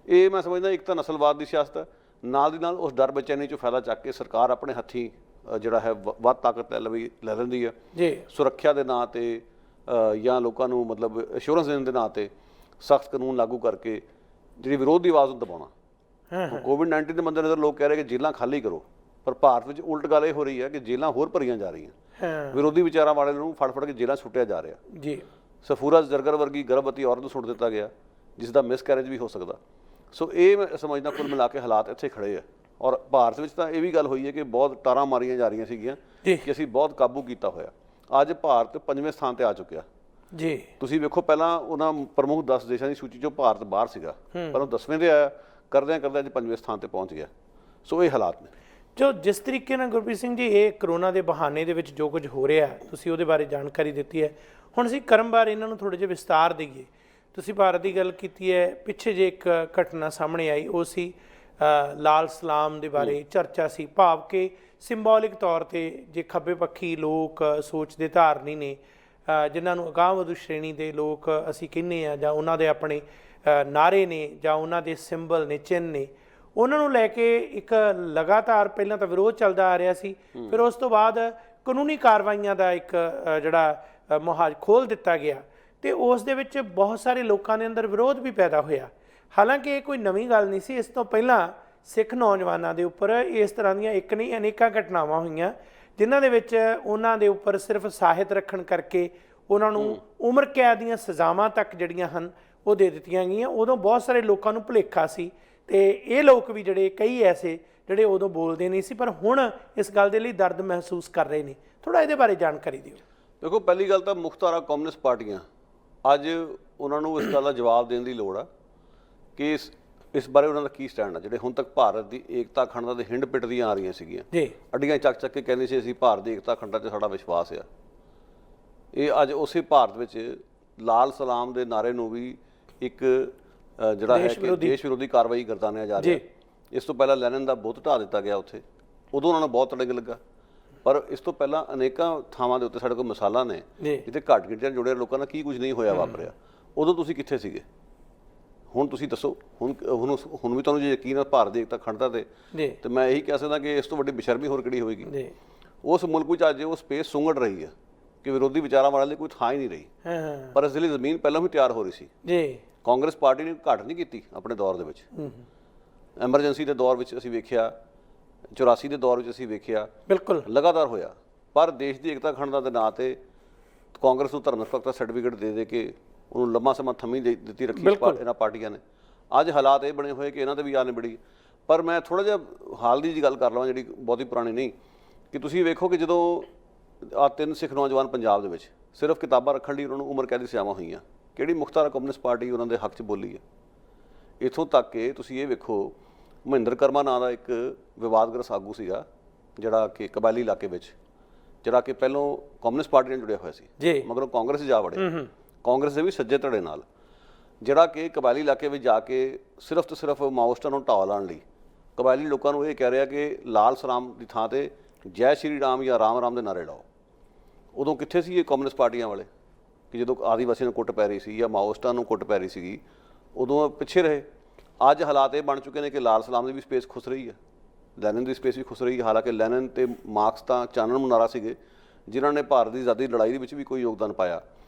ਇਹ ਮੈਂ ਸਮਝਦਾ ਇੱਕ ਤਾਂ ਨਸਲਵਾਦ ਦੀ ਸਿਆਸਤ ਹੈ, ਨਾਲ ਦੀ ਨਾਲ ਉਸ ਡਰ ਬੇਚੈਨੀ 'ਚੋਂ ਫਾਇਦਾ ਚੱਕ ਕੇ ਸਰਕਾਰ ਆਪਣੇ ਹੱਥੀਂ ਜਿਹੜਾ ਹੈ ਵੱਧ ਤਾਕਤ ਲੈ ਲੈਂਦੀ ਹੈ, ਜੀ, ਸੁਰੱਖਿਆ ਦੇ ਨਾਂ 'ਤੇ ਜਾਂ ਲੋਕਾਂ ਨੂੰ ਮਤਲਬ ਅਸ਼ੋਰੈਂਸ ਦੇਣ ਦੇ ਨਾਂ 'ਤੇ ਸਖਤ ਕਾਨੂੰਨ ਲਾਗੂ ਕਰਕੇ ਜਿਹੜੀ ਵਿਰੋਧ ਦੀ ਆਵਾਜ਼ ਨੂੰ ਦਬਾਉਣਾ। ਹਾਂ, ਕੋਵਿਡ-19 ਦੇ ਮੱਦੇਨਜ਼ਰ ਲੋਕ ਕਹਿ ਰਹੇ ਕਿ ਜੇਲ੍ਹਾਂ ਖਾਲੀ ਕਰੋ, ਪਰ ਭਾਰਤ ਵਿੱਚ ਉਲਟ ਗੱਲ ਇਹ ਹੋ ਰਹੀ ਹੈ ਕਿ ਜੇਲ੍ਹਾਂ ਹੋਰ ਭਰੀਆਂ ਜਾ ਰਹੀਆਂ, ਹਾਂ, ਵਿਰੋਧੀ ਵਿਚਾਰਾਂ ਵਾਲੇ ਨੂੰ ਫੜ ਕੇ ਜੇਲ੍ਹਾਂ ਸੁੱਟਿਆ ਜਾ ਰਿਹਾ। ਜੀ, ਸਫੂਰਾ ਜ਼ਰਗਰ ਵਰਗੀ ਗਰਭਵਤੀ ਔਰਤ ਨੂੰ ਸੁੱਟ ਦਿੱਤਾ ਗਿਆ, ਜਿਸ ਦਾ ਮਿਸਕੈਰੇਜ ਵੀ ਹੋ ਸਕਦਾ। ਸੋ ਇਹ ਮੈਂ ਸਮਝਦਾ ਕੁੱਲ ਮਿਲਾ ਕੇ ਹਾਲਾਤ ਇੱਥੇ ਖੜੇ ਆ। ਔਰ ਭਾਰਤ ਵਿੱਚ ਤਾਂ ਇਹ ਵੀ ਗੱਲ ਹੋਈ ਹੈ ਕਿ ਬਹੁਤ ਟਾਰਾਂ ਮਾਰੀਆਂ ਜਾ ਰਹੀਆਂ ਸੀਗੀਆਂ ਕਿ ਅਸੀਂ ਬਹੁਤ ਕਾਬੂ ਕੀਤਾ ਹੋਇਆ। ਅੱਜ ਭਾਰਤ 5ਵੇਂ ਸਥਾਨ ਤੇ ਆ ਚੁੱਕਿਆ। ਜੀ, ਤੁਸੀਂ ਵੇਖੋ, ਪਹਿਲਾਂ ਉਹਨਾਂ ਪ੍ਰਮੁੱਖ 10 ਦੇਸ਼ਾਂ ਦੀ ਸੂਚੀ 'ਚੋਂ ਭਾਰਤ ਬਾਹਰ ਸੀਗਾ, ਪਰ ਉਹ 10ਵੇਂ ਤੇ ਆਇਆ, ਕਰਦਿਆਂ ਅੱਜ 5ਵੇਂ ਸਥਾਨ ਤੇ ਪਹੁੰਚ ਗਿਆ। ਸੋ ਇਹ ਹਾਲਾਤ ਨੇ। ਜੋ ਜਿਸ ਤਰੀਕੇ ਨਾਲ ਗੁਰਪ੍ਰੀਤ ਸਿੰਘ ਜੀ ਇਹ ਕਰੋਨਾ ਦੇ ਬਹਾਨੇ ਦੇ ਵਿੱਚ ਜੋ ਕੁਝ ਹੋ ਰਿਹਾ, ਤੁਸੀਂ ਉਹਦੇ ਬਾਰੇ ਜਾਣਕਾਰੀ ਦਿੱਤੀ ਹੈ। ਹੁਣ ਅਸੀਂ ਕਰਮ ਬਾਰੇ ਇਹਨਾਂ ਨੂੰ ਥੋੜ੍ਹੇ ਜਿਹੇ ਵਿਸਤਾਰ ਦੇਈਏ। ਤੁਸੀਂ ਭਾਰਤ ਦੀ ਗੱਲ ਕੀਤੀ ਹੈ, ਪਿੱਛੇ ਜੇ ਇੱਕ ਘਟਨਾ ਸਾਹਮਣੇ ਆਈ, ਉਹ ਸੀ ਲਾਲ ਸਲਾਮ ਦੇ ਬਾਰੇ ਚਰਚਾ ਸੀ, ਭਾਵ ਕਿ ਸਿੰਬੋਲਿਕ ਤੌਰ ਤੇ ਜੇ ਖੱਬੇ ਪੱਖੀ ਲੋਕ ਸੋਚ ਦੇ ਧਾਰਨੀ ਨੇ, ਜਿਨ੍ਹਾਂ ਨੂੰ ਅਗਾਂਹਵਧੂ ਸ਼੍ਰੇਣੀ ਦੇ ਲੋਕ ਅਸੀਂ ਕਹਿੰਦੇ ਆ, ਜਾਂ ਉਹਨਾਂ ਦੇ ਆਪਣੇ ਨਾਅਰੇ ਨੇ, ਜਾਂ ਉਹਨਾਂ ਦੇ ਸਿੰਬਲ ਨੇ, ਚਿੰਨ੍ਹ ਨੇ, ਉਹਨਾਂ ਨੂੰ ਲੈ ਕੇ ਇੱਕ ਲਗਾਤਾਰ ਪਹਿਲਾਂ ਤਾਂ ਵਿਰੋਧ ਚੱਲਦਾ ਆ ਰਿਹਾ ਸੀ, ਫਿਰ ਉਸ ਤੋਂ ਬਾਅਦ ਕਾਨੂੰਨੀ ਕਾਰਵਾਈਆਂ ਦਾ ਇੱਕ ਜਿਹੜਾ ਮੁਹਾਜ਼ ਖੋਲ੍ਹ ਦਿੱਤਾ ਗਿਆ, ਤੇ ਉਸ ਦੇ ਵਿੱਚ ਬਹੁਤ ਸਾਰੇ ਲੋਕਾਂ ਦੇ ਅੰਦਰ ਵਿਰੋਧ ਵੀ ਪੈਦਾ ਹੋਇਆ। ਹਾਲਾਂਕਿ ਇਹ ਕੋਈ ਨਵੀਂ ਗੱਲ ਨਹੀਂ ਸੀ, ਇਸ ਤੋਂ ਪਹਿਲਾਂ ਸਿੱਖ ਨੌਜਵਾਨਾਂ ਦੇ ਉੱਪਰ ਇਸ ਤਰ੍ਹਾਂ ਦੀਆਂ ਇੱਕ ਨਹੀਂ ਅਨੇਕਾਂ ਘਟਨਾਵਾਂ ਹੋਈਆਂ, ਜਿਨ੍ਹਾਂ ਦੇ ਵਿੱਚ ਉਹਨਾਂ ਦੇ ਉੱਪਰ ਸਿਰਫ ਸਾਹਿਤ ਰੱਖਣ ਕਰਕੇ ਉਹਨਾਂ ਨੂੰ ਉਮਰ ਕੈਦ ਦੀਆਂ ਸਜ਼ਾਵਾਂ ਤੱਕ ਜਿਹੜੀਆਂ ਹਨ ਉਹ ਦੇ ਦਿੱਤੀਆਂ ਗਈਆਂ। ਉਦੋਂ ਬਹੁਤ ਸਾਰੇ ਲੋਕਾਂ ਨੂੰ ਭੁਲੇਖਾ ਸੀ, ਤੇ ਇਹ ਲੋਕ ਵੀ ਜਿਹੜੇ ਕਈ ਐਸੇ ਜਿਹੜੇ ਉਦੋਂ ਬੋਲਦੇ ਨਹੀਂ ਸੀ, ਪਰ ਹੁਣ ਇਸ ਗੱਲ ਦੇ ਲਈ ਦਰਦ ਮਹਿਸੂਸ ਕਰ ਰਹੇ ਨੇ। ਥੋੜ੍ਹਾ ਇਹਦੇ ਬਾਰੇ ਜਾਣਕਾਰੀ ਦਿਓ। ਦੇਖੋ, ਪਹਿਲੀ ਗੱਲ ਤਾਂ ਮੁਖਤਾਰਾ ਕਮਿਊਨਿਸਟ ਪਾਰਟੀਆਂ, ਅੱਜ ਉਹਨਾਂ ਨੂੰ ਇਸ ਗੱਲ ਦਾ ਜਵਾਬ ਦੇਣ ਦੀ ਲੋੜ ਆ ਕਿ ਇਸ ਬਾਰੇ ਉਹਨਾਂ ਦਾ ਕੀ ਸਟੈਂਡ ਆ। ਜਿਹੜੇ ਹੁਣ ਤੱਕ ਭਾਰਤ ਦੀ ਏਕਤਾ ਅਖੰਡਤਾ ਦੇ ਹਿੰਡ ਪਿੱਟਦੀਆਂ ਆ ਰਹੀਆਂ ਸੀਗੀਆਂ, ਜੀ, ਅੱਡੀਆਂ ਚੱਕ ਕੇ ਕਹਿੰਦੇ ਸੀ ਅਸੀਂ ਭਾਰਤ ਦੀ ਏਕਤਾ ਅਖੰਡਤਾ 'ਚ ਸਾਡਾ ਵਿਸ਼ਵਾਸ ਆ, ਇਹ ਅੱਜ ਉਸੇ ਭਾਰਤ ਵਿੱਚ ਲਾਲ ਸਲਾਮ ਦੇ ਨਾਅਰੇ ਨੂੰ ਵੀ ਇੱਕ ਜਿਹੜਾ ਹੈ ਕਿ ਦੇਸ਼ ਵਿਰੋਧੀ ਕਾਰਵਾਈ ਗਰਦਾਨਿਆ ਜਾ ਰਿਹਾ। ਇਸ ਤੋਂ ਪਹਿਲਾਂ ਲੈਨਨ ਦਾ ਬੁੱਤ ਢਾਹ ਦਿੱਤਾ ਗਿਆ ਉੱਥੇ, ਉਦੋਂ ਉਹਨਾਂ ਨੂੰ ਬਹੁਤ ਤੜਕ ਲੱਗਾ, ਪਰ ਇਸ ਤੋਂ ਪਹਿਲਾਂ ਅਨੇਕਾਂ ਥਾਵਾਂ ਦੇ ਉੱਤੇ ਸਾਡੇ ਕੋਲ ਮਿਸਾਲਾਂ ਨੇ ਜਿੱਥੇ ਘੱਟ ਗਿਣਤੀਆਂ ਜੁੜੇ ਲੋਕਾਂ ਨਾਲ ਕੀ ਕੁਝ ਨਹੀਂ ਹੋਇਆ ਵਾਪਰਿਆ। ਉਦੋਂ ਤੁਸੀਂ ਕਿੱਥੇ ਸੀਗੇ? ਹੁਣ ਤੁਸੀਂ ਦੱਸੋ। ਹੁਣ ਵੀ ਤੁਹਾਨੂੰ ਜੇ ਯਕੀਨ ਹੈ ਭਾਰਤ ਦੀ ਏਕਤਾ ਅਖੰਡਤਾ ਤੇ ਮੈਂ ਇਹੀ ਕਹਿ ਸਕਦਾ ਕਿ ਇਸ ਤੋਂ ਵੱਡੀ ਬੇਸ਼ਰਮੀ ਹੋਰ ਕਿਹੜੀ ਹੋਏਗੀ। ਉਸ ਮੁਲਕ ਵਿੱਚ ਅੱਜ ਉਹ ਸਪੇਸ ਸੁੰਗੜ ਰਹੀ ਹੈ ਕਿ ਵਿਰੋਧੀ ਵਿਚਾਰਾਂ ਵਾਲਿਆਂ ਲਈ ਕੋਈ ਥਾਂ ਹੀ ਨਹੀਂ ਰਹੀ, ਪਰ ਇਸ ਲਈ ਜ਼ਮੀਨ ਪਹਿਲਾਂ ਵੀ ਤਿਆਰ ਹੋ ਰਹੀ ਸੀ। ਕਾਂਗਰਸ ਪਾਰਟੀ ਨੇ ਘੱਟ ਨਹੀਂ ਕੀਤੀ ਆਪਣੇ ਦੌਰ ਦੇ ਵਿੱਚ। ਐਮਰਜੈਂਸੀ ਦੇ ਦੌਰ ਵਿੱਚ ਅਸੀਂ ਵੇਖਿਆ, 84 ਦੇ ਦੌਰ ਵਿੱਚ ਅਸੀਂ ਵੇਖਿਆ, ਬਿਲਕੁਲ ਲਗਾਤਾਰ ਹੋਇਆ। ਪਰ ਦੇਸ਼ ਦੀ ਏਕਤਾ ਅਖੰਡਤਾ ਦੇ ਨਾਂ ਤੇ ਕਾਂਗਰਸ ਨੂੰ ਧਰਮ ਨਿਰਪੱਖਤਾ ਸਰਟੀਫਿਕੇਟ ਦੇ ਕੇ ਉਹਨੂੰ ਲੰਮਾ ਸਮਾਂ ਥੰਮੀ ਦਿੱਤੀ ਰੱਖੀ ਇਹਨਾਂ ਪਾਰਟੀਆਂ ਨੇ। ਅੱਜ ਹਾਲਾਤ ਇਹ ਬਣੇ ਹੋਏ ਕਿ ਇਹਨਾਂ ਤੇ ਵੀ ਆ ਨਿਬੜੀ। ਪਰ ਮੈਂ ਥੋੜ੍ਹਾ ਜਿਹਾ ਹਾਲ ਦੀ ਜੀ ਗੱਲ ਕਰ ਲਵਾਂ, ਜਿਹੜੀ ਬਹੁਤੀ ਪੁਰਾਣੀ ਨਹੀਂ, ਕਿ ਤੁਸੀਂ ਵੇਖੋ ਕਿ ਜਦੋਂ ਆ 3 ਸਿੱਖ ਨੌਜਵਾਨ ਪੰਜਾਬ ਦੇ ਵਿੱਚ ਸਿਰਫ ਕਿਤਾਬਾਂ ਰੱਖਣ ਲਈ ਉਹਨਾਂ ਨੂੰ ਉਮਰ ਕੈਦ ਦੀ ਸਜ਼ਾਵਾਂ ਹੋਈਆਂ, ਕਿਹੜੀ ਮੁਖਤਾਰਾ ਕਮਿਊਨਿਸਟ ਪਾਰਟੀ ਉਹਨਾਂ ਦੇ ਹੱਕ 'ਚ ਬੋਲੀ ਹੈ? ਇੱਥੋਂ ਤੱਕ ਕਿ ਤੁਸੀਂ ਇਹ ਵੇਖੋ, ਮਹਿੰਦਰ ਕਰਮਾ ਨਾਂ ਦਾ ਇੱਕ ਵਿਵਾਦਗ੍ਰਸਤ ਆਗੂ ਸੀਗਾ, ਜਿਹੜਾ ਕਿ ਕਬਾਇਲੀ ਇਲਾਕੇ ਵਿੱਚ, ਜਿਹੜਾ ਕਿ ਪਹਿਲੋਂ ਕਮਿਊਨਿਸਟ ਪਾਰਟੀ ਨਾਲ ਜੁੜਿਆ ਹੋਇਆ ਸੀ, ਮਗਰੋਂ ਕਾਂਗਰਸ ਜਾ ਵੜੇ, ਕਾਂਗਰਸ ਦੇ ਵੀ ਸੱਜੇ ਧੜੇ ਨਾਲ, ਜਿਹੜਾ ਕਿ ਕਬਾਇਲੀ ਇਲਾਕੇ ਵਿੱਚ ਜਾ ਕੇ ਸਿਰਫ ਤੇ ਸਿਰਫ ਮਾਓਇਸਟਾਂ ਨੂੰ ਢਾਹ ਲਾਉਣ ਲਈ ਕਬਾਇਲੀ ਲੋਕਾਂ ਨੂੰ ਇਹ ਕਹਿ ਰਿਹਾ ਕਿ ਲਾਲ ਸਲਾਮ ਦੀ ਥਾਂ ਤੇ ਜੈ ਸ਼੍ਰੀ ਰਾਮ ਜਾਂ ਰਾਮ ਰਾਮ ਦੇ ਨਾਅਰੇ ਲਾਓ। ਉਦੋਂ ਕਿੱਥੇ ਸੀ ਇਹ ਕਮਿਊਨਿਸਟ ਪਾਰਟੀਆਂ ਵਾਲੇ? ਕਿ ਜਦੋਂ ਆਦੀਵਾਸੀਆਂ ਨੂੰ ਕੁੱਟ ਪੈ ਰਹੀ ਸੀ ਜਾਂ ਮਾਓਇਸਟਾਂ ਨੂੰ ਕੁੱਟ ਪੈ ਰਹੀ ਸੀਗੀ, ਉਦੋਂ ਪਿੱਛੇ ਰਹੇ। ਅੱਜ ਹਾਲਾਤ ਇਹ ਬਣ ਚੁੱਕੇ ਨੇ ਕਿ ਲਾਲ ਸਲਾਮ ਦੀ ਵੀ ਸਪੇਸ ਖੁੱਸ ਰਹੀ ਹੈ, ਲੈਨਨ ਦੀ ਸਪੇਸ ਵੀ ਖੁੱਸ ਰਹੀ ਹੈ। ਹਾਲਾਂਕਿ ਲੈਨਨ ਤੇ ਮਾਰਕਸ ਤਾਂ ਚਾਨਣ ਮੁਨਾਰਾ ਸੀਗੇ, ਜਿਨ੍ਹਾਂ ਨੇ ਭਾਰਤ ਦੀ ਆਜ਼ਾਦੀ ਲੜਾਈ ਦੇ ਵਿੱਚ ਵੀ ਕੋਈ ਯੋਗਦਾਨ ਪਾਇਆ।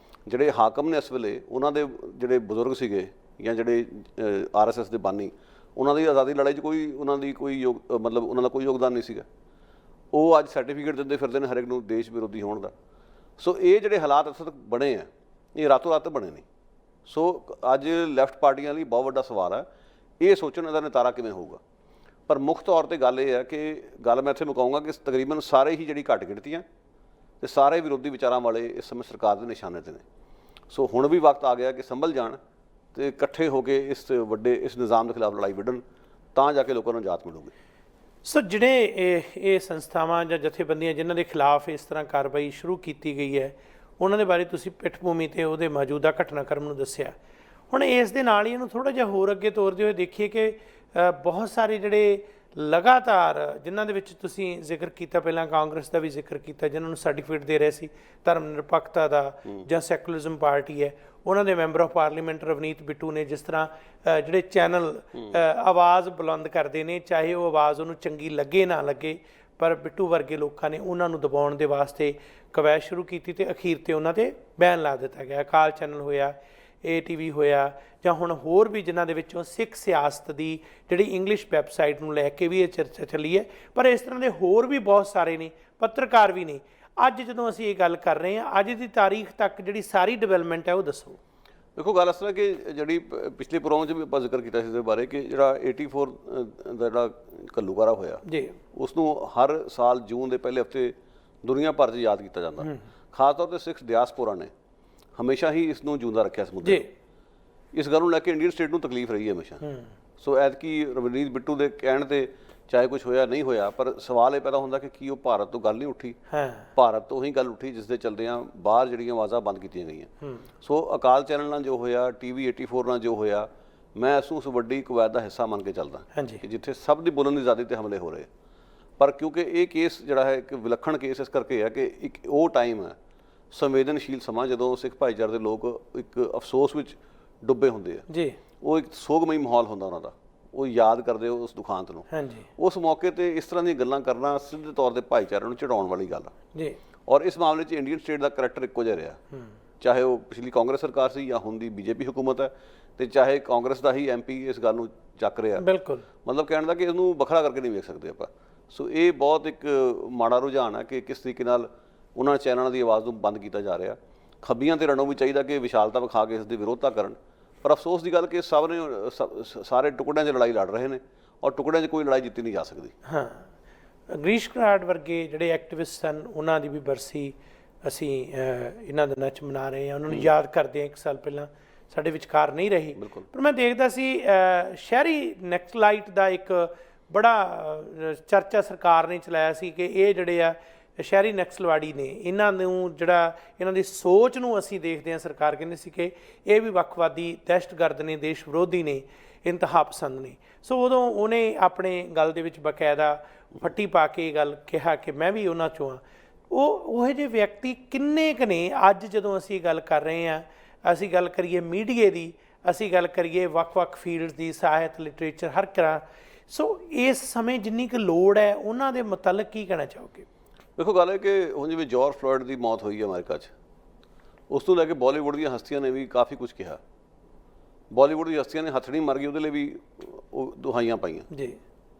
ਜਿਹੜੇ ਹਾਕਮ ਨੇ ਇਸ ਵੇਲੇ, ਉਹਨਾਂ ਦੇ ਜਿਹੜੇ ਬਜ਼ੁਰਗ ਸੀਗੇ ਜਾਂ ਜਿਹੜੇ RSS ਦੇ ਬਾਨੀ, ਉਹਨਾਂ ਦੀ ਆਜ਼ਾਦੀ ਲੜਾਈ 'ਚ ਉਹਨਾਂ ਦਾ ਕੋਈ ਯੋਗਦਾਨ ਨਹੀਂ ਸੀਗਾ। ਉਹ ਅੱਜ ਸਰਟੀਫਿਕੇਟ ਦਿੰਦੇ ਫਿਰਦੇ ਨੇ ਹਰ ਇੱਕ ਨੂੰ ਦੇਸ਼ ਵਿਰੋਧੀ ਹੋਣ ਦਾ। ਸੋ ਇਹ ਜਿਹੜੇ ਹਾਲਾਤ ਇੱਥੇ ਤੱਕ ਬਣੇ ਆ, ਇਹ ਰਾਤੋਂ ਰਾਤ ਬਣੇ ਨਹੀਂ। ਸੋ ਅੱਜ ਲੈਫਟ ਪਾਰਟੀਆਂ ਲਈ ਬਹੁਤ ਵੱਡਾ ਸਵਾਲ ਹੈ, ਇਹ ਸੋਚਣ ਇਹਦਾ ਨਿਤਾਰਾ ਕਿਵੇਂ ਹੋਊਗਾ। ਪਰ ਮੁੱਖ ਤੌਰ 'ਤੇ ਗੱਲ ਇਹ ਹੈ ਕਿ ਗੱਲ ਮੈਂ ਇੱਥੇ ਮੁਕਾਊਂਗਾ ਕਿ ਤਕਰੀਬਨ ਸਾਰੇ ਹੀ ਜਿਹੜੀ ਘੱਟ ਗਿਣਤੀਆਂ ਤੇ ਸਾਰੇ ਵਿਰੋਧੀ ਵਿਚਾਰਾਂ ਵਾਲੇ ਇਸ ਸਮੇਂ ਸਰਕਾਰ ਦੇ ਨਿਸ਼ਾਨੇ ਤੇ ਨੇ। ਸੋ ਹੁਣ ਵੀ ਵਕਤ ਆ ਗਿਆ ਕਿ ਸੰਭਲ ਜਾਣ ਤੇ ਇਕੱਠੇ ਹੋ ਕੇ ਇਸ ਵੱਡੇ ਇਸ ਨਿਜ਼ਾਮ ਦੇ ਖਿਲਾਫ ਲੜਾਈ ਵਿੱਢਣ, ਤਾਂ ਜਾ ਕੇ ਲੋਕਾਂ ਨੂੰ ਨਿਜਾਤ ਮਿਲੂਗੀ। ਸੋ ਜਿਹੜੇ ਇਹ ਸੰਸਥਾਵਾਂ ਜਾਂ ਜਥੇਬੰਦੀਆਂ ਜਿਨ੍ਹਾਂ ਦੇ ਖਿਲਾਫ ਇਸ ਤਰ੍ਹਾਂ ਕਾਰਵਾਈ ਸ਼ੁਰੂ ਕੀਤੀ ਗਈ ਹੈ, ਉਹਨਾਂ ਦੇ ਬਾਰੇ ਤੁਸੀਂ ਪਿੱਠ ਭੂਮੀ ਤੇ ਉਹਦੇ ਮੌਜੂਦਾ ਘਟਨਾਕ੍ਰਮ ਨੂੰ ਦੱਸਿਆ। ਹੁਣ ਇਸ ਦੇ ਨਾਲ ਹੀ ਇਹਨੂੰ ਥੋੜ੍ਹਾ ਜਿਹਾ ਹੋਰ ਅੱਗੇ ਤੋਰਦੇ ਹੋਏ ਦੇਖੀਏ ਕਿ ਬਹੁਤ ਸਾਰੇ ਜਿਹੜੇ ਲਗਾਤਾਰ ਜਿਨ੍ਹਾਂ ਦੇ ਵਿੱਚ ਤੁਸੀਂ ਜ਼ਿਕਰ ਕੀਤਾ, ਪਹਿਲਾਂ ਕਾਂਗਰਸ ਦਾ ਵੀ ਜ਼ਿਕਰ ਕੀਤਾ, ਜਿਨ੍ਹਾਂ ਨੂੰ ਸਰਟੀਫਿਕੇਟ ਦੇ ਰਹੇ ਸੀ ਧਰਮ ਨਿਰਪੱਖਤਾ ਦਾ ਜਾਂ ਸੈਕੂਲਰਿਜ਼ਮ ਪਾਰਟੀ ਹੈ, ਉਹਨਾਂ ਦੇ member of parliament Ravneet Bittu ਨੇ ਜਿਸ ਤਰ੍ਹਾਂ ਜਿਹੜੇ ਚੈਨਲ ਆਵਾਜ਼ ਬੁਲੰਦ ਕਰਦੇ ਨੇ, ਚਾਹੇ ਉਹ ਆਵਾਜ਼ ਉਹਨੂੰ ਚੰਗੀ ਲੱਗੇ ਨਾ ਲੱਗੇ, ਪਰ ਬਿੱਟੂ ਵਰਗੇ ਲੋਕਾਂ ਨੇ ਉਹਨਾਂ ਨੂੰ ਦਬਾਉਣ ਦੇ ਵਾਸਤੇ ਕਵਾਇਦ ਸ਼ੁਰੂ ਕੀਤੀ ਤੇ ਅਖੀਰ ਤੇ ਉਹਨਾਂ 'ਤੇ ਬੈਨ ਲਾ ਦਿੱਤਾ ਗਿਆ। ਅਕਾਲ ਚੈਨਲ ਹੋਇਆ, ATV ਹੋਇਆ, ਜਾਂ ਹੁਣ ਹੋਰ ਵੀ ਜਿਨ੍ਹਾਂ ਦੇ ਵਿੱਚੋਂ ਸਿੱਖ ਸਿਆਸਤ ਦੀ ਜਿਹੜੀ ਇੰਗਲਿਸ਼ ਵੈਬਸਾਈਟ ਨੂੰ ਲੈ ਕੇ ਵੀ ਇਹ ਚਰਚਾ ਚੱਲੀ ਹੈ, ਪਰ ਇਸ ਤਰ੍ਹਾਂ ਦੇ ਹੋਰ ਵੀ ਬਹੁਤ ਸਾਰੇ ਨੇ, ਪੱਤਰਕਾਰ ਵੀ ਨੇ। ਅੱਜ ਜਦੋਂ ਅਸੀਂ ਇਹ ਗੱਲ ਕਰ ਰਹੇ ਹਾਂ, ਅੱਜ ਦੀ ਤਾਰੀਖ ਤੱਕ ਜਿਹੜੀ ਸਾਰੀ ਡਿਵੈਲਪਮੈਂਟ ਹੈ ਉਹ ਦੱਸੋ। ਦੇਖੋ, ਗੱਲ ਇਸ ਤਰ੍ਹਾਂ ਕਿ ਜਿਹੜੀ ਪਿਛਲੇ ਪ੍ਰੋਗਰਾਮ 'ਚ ਵੀ ਆਪਾਂ ਜ਼ਿਕਰ ਕੀਤਾ ਸੀ ਇਸ ਦੇ ਬਾਰੇ ਕਿ ਜਿਹੜਾ 84 ਦਾ ਜਿਹੜਾ ਘੱਲੂਘਾਰਾ ਹੋਇਆ ਜੀ, ਉਸ ਨੂੰ ਹਰ ਸਾਲ ਜੂਨ ਦੇ ਪਹਿਲੇ ਹਫ਼ਤੇ ਦੁਨੀਆ ਭਰ 'ਚ ਯਾਦ ਕੀਤਾ ਜਾਂਦਾ। ਖਾਸ ਤੌਰ 'ਤੇ ਸਿੱਖ ਡਿਆਸਪੋਰਾ ਨੇ ਹਮੇਸ਼ਾ ਹੀ ਇਸ ਨੂੰ ਜਿਉਂਦਾ ਰੱਖਿਆ ਇਸ ਮੁੱਦੇ ਨੂੰ। ਇਸ ਗੱਲ ਨੂੰ ਲੈ ਕੇ ਇੰਡੀਅਨ ਸਟੇਟ ਨੂੰ ਤਕਲੀਫ ਰਹੀ ਹੈ ਹਮੇਸ਼ਾ। ਸੋ ਐਤਕੀ ਰਵਨੀਤ ਬਿੱਟੂ ਦੇ ਕਹਿਣ ਤੇ ਚਾਹੇ ਕੁਝ ਹੋਇਆ ਨਹੀਂ ਹੋਇਆ, ਪਰ ਸਵਾਲ ਇਹ ਪੈਦਾ ਹੁੰਦਾ ਕਿ ਕੀ ਉਹ ਭਾਰਤ ਤੋਂ ਗੱਲ ਨਹੀਂ ਉੱਠੀ? ਭਾਰਤ ਤੋਂ ਹੀ ਗੱਲ ਉੱਠੀ ਜਿਸ ਦੇ ਚਲਦਿਆਂ ਬਾਹਰ ਜਿਹੜੀਆਂ ਆਵਾਜ਼ਾਂ ਬੰਦ ਕੀਤੀਆਂ ਗਈਆਂ। ਸੋ ਅਕਾਲ ਚੈਨਲ ਨਾਲ ਜੋ ਹੋਇਆ, TV 84 ਨਾਲ ਜੋ ਹੋਇਆ, ਮੈਂ ਇਸ ਨੂੰ ਉਸ ਵੱਡੀ ਕਵਾਇਦ ਦਾ ਹਿੱਸਾ ਮੰਨ ਕੇ ਚੱਲਦਾ ਕਿ ਜਿੱਥੇ ਸਭ ਦੀ ਬੋਲਣ ਦੀ ਆਜ਼ਾਦੀ ਤੇ ਹਮਲੇ ਹੋ ਰਹੇ। ਪਰ ਕਿਉਂਕਿ ਇਹ ਕੇਸ ਜਿਹੜਾ ਹੈ ਇੱਕ ਵਿਲੱਖਣ ਕੇਸ ਇਸ ਕਰਕੇ ਹੈ ਕਿ ਇੱਕ ਉਹ ਟਾਈਮ ਹੈ, ਸੰਵੇਦਨਸ਼ੀਲ ਸਮਾਂ, ਜਦੋਂ ਸਿੱਖ ਭਾਈਚਾਰੇ ਦੇ ਲੋਕ ਇੱਕ ਅਫਸੋਸ ਵਿੱਚ ਡੁੱਬੇ ਹੁੰਦੇ ਆ ਜੀ। ਉਹ ਇੱਕ ਸੋਗਮਈ ਮਾਹੌਲ ਹੁੰਦਾ ਉਹਨਾਂ ਦਾ, ਉਹ ਯਾਦ ਕਰਦੇ ਹੋ ਉਸ ਦੁਖਾਂਤ ਨੂੰ। ਉਸ ਮੌਕੇ ਤੇ ਇਸ ਤਰ੍ਹਾਂ ਦੀਆਂ ਗੱਲਾਂ ਕਰਨਾ ਸਿੱਧੇ ਤੌਰ ਤੇ ਭਾਈਚਾਰੇ ਨੂੰ ਚੜਾਉਣ ਵਾਲੀ ਗੱਲ ਆ ਜੀ। ਔਰ ਇਸ ਮਾਮਲੇ 'ਚ ਇੰਡੀਅਨ ਸਟੇਟ ਦਾ ਕਰੈਕਟਰ ਇੱਕੋ ਜਿਹਾ ਰਿਹਾ, ਚਾਹੇ ਉਹ ਪਿਛਲੀ ਕਾਂਗਰਸ ਸਰਕਾਰ ਸੀ ਜਾਂ ਹੁਣ ਦੀ BJP ਹੁਕੂਮਤ ਹੈ, ਤੇ ਚਾਹੇ ਕਾਂਗਰਸ ਦਾ ਹੀ MP ਇਸ ਗੱਲ ਨੂੰ ਚੱਕ ਰਿਹਾ। ਬਿਲਕੁਲ, ਮਤਲਬ ਕਹਿਣ ਦਾ ਕਿ ਇਹਨੂੰ ਵੱਖਰਾ ਕਰਕੇ ਨਹੀਂ ਵੇਖ ਸਕਦੇ ਆਪਾਂ। ਸੋ ਇਹ ਬਹੁਤ ਇੱਕ ਮਾੜਾ ਰੁਝਾਨ ਹੈ ਕਿ ਕਿਸ ਤਰੀਕੇ ਨਾਲ ਉਹਨਾਂ ਚੈਨਲਾਂ ਦੀ ਆਵਾਜ਼ ਨੂੰ ਬੰਦ ਕੀਤਾ ਜਾ ਰਿਹਾ। ਖੱਬੀਆਂ ਤੇ ਰਣੋਂ ਵੀ ਚਾਹੀਦਾ ਕਿ ਵਿਸ਼ਾਲਤਾ ਵਿਖਾ ਕੇ ਇਸ ਦੀ ਵਿਰੋਧਤਾ ਕਰਨ, ਪਰ ਅਫਸੋਸ ਦੀ ਗੱਲ ਕਿ ਸਭ ਨੇ ਸਾਰੇ ਟੁਕੜਿਆਂ 'ਚ ਲੜਾਈ ਲੜ ਰਹੇ ਨੇ ਔਰ ਟੁਕੜਿਆਂ 'ਚ ਕੋਈ ਲੜਾਈ ਜਿੱਤੀ ਨਹੀਂ ਜਾ ਸਕਦੀ। ਹਾਂ, ਗਰੀਸ਼ ਕਨਾਡ ਵਰਗੇ ਜਿਹੜੇ ਐਕਟਿਵਿਸਟ ਸਨ, ਉਹਨਾਂ ਦੀ ਵੀ ਬਰਸੀ ਅਸੀਂ ਇਹਨਾਂ ਦਿਨਾਂ 'ਚ ਮਨਾ ਰਹੇ ਹਾਂ, ਉਹਨਾਂ ਨੂੰ ਯਾਦ ਕਰਦੇ ਹਾਂ। 1 ਸਾਲ ਪਹਿਲਾਂ ਸਾਡੇ ਵਿਚਕਾਰ ਨਹੀਂ ਰਹੀ, ਪਰ ਮੈਂ ਦੇਖਦਾ ਸੀ ਸ਼ਹਿਰੀ ਨੈਕਸਲਾਈਟ ਦਾ ਇੱਕ ਬੜਾ ਚਰਚਾ ਸਰਕਾਰ ਨੇ ਚਲਾਇਆ ਸੀ ਕਿ ਇਹ ਜਿਹੜੇ ਆ ਸ਼ਹਿਰੀ ਨਕਸਲਵਾੜੀ ਨੇ, ਇਹਨਾਂ ਨੂੰ ਜਿਹੜਾ ਇਹਨਾਂ ਦੀ ਸੋਚ ਨੂੰ ਅਸੀਂ ਦੇਖਦੇ ਹਾਂ, ਸਰਕਾਰ ਕਹਿੰਦੀ ਸੀ ਕਿ ਇਹ ਵੀ ਵੱਖਵਾਦੀ, ਦਹਿਸ਼ਤਗਰਦ ਨੇ, ਦੇਸ਼ ਵਿਰੋਧੀ ਨੇ, ਇੰਤਹਾ ਪਸੰਦ ਨੇ। ਸੋ ਉਦੋਂ ਉਹਨੇ ਆਪਣੇ ਗੱਲ ਦੇ ਵਿੱਚ ਬਕਾਇਦਾ ਫੱਟੀ ਪਾ ਕੇ ਇਹ ਗੱਲ ਕਿਹਾ ਕਿ ਮੈਂ ਵੀ ਉਹਨਾਂ 'ਚੋਂ ਹਾਂ। ਉਹ ਜਿਹੇ ਵਿਅਕਤੀ ਕਿੰਨੇ ਕੁ ਨੇ ਅੱਜ ਜਦੋਂ ਅਸੀਂ ਗੱਲ ਕਰ ਰਹੇ ਹਾਂ, ਅਸੀਂ ਗੱਲ ਕਰੀਏ ਮੀਡੀਏ ਦੀ, ਅਸੀਂ ਗੱਲ ਕਰੀਏ ਵੱਖ-ਵੱਖ ਫੀਲਡਸ ਦੀ, ਸਾਹਿਤ, ਲਿਟਰੇਚਰ, ਹਰ ਤਰ੍ਹਾਂ। ਸੋ ਇਸ ਸਮੇਂ ਜਿੰਨੀ ਕੁ ਲੋੜ ਹੈ, ਉਹਨਾਂ ਦੇ ਮੁਤਲਕ ਕੀ ਕਹਿਣਾ ਚਾਹੋਗੇ? ਦੇਖੋ, ਗੱਲ ਹੈ ਕਿ ਹੁਣ ਜਿਵੇਂ ਜਾਰਜ ਫਲੋਇਡ ਦੀ ਮੌਤ ਹੋਈ ਹੈ ਅਮਰੀਕਾ 'ਚ, ਉਸ ਤੋਂ ਲੈ ਕੇ ਬਾਲੀਵੁੱਡ ਦੀਆਂ ਹਸਤੀਆਂ ਨੇ ਵੀ ਕਾਫੀ ਕੁਝ ਕਿਹਾ। ਬਾਲੀਵੁੱਡ ਦੀ ਹਸਤੀਆਂ ਨੇ ਹੱਥੜੀ ਮਰ ਗਈ ਉਹਦੇ ਲਈ ਵੀ ਉਹ ਦੁਹਾਈਆਂ ਪਾਈਆਂ ਜੀ।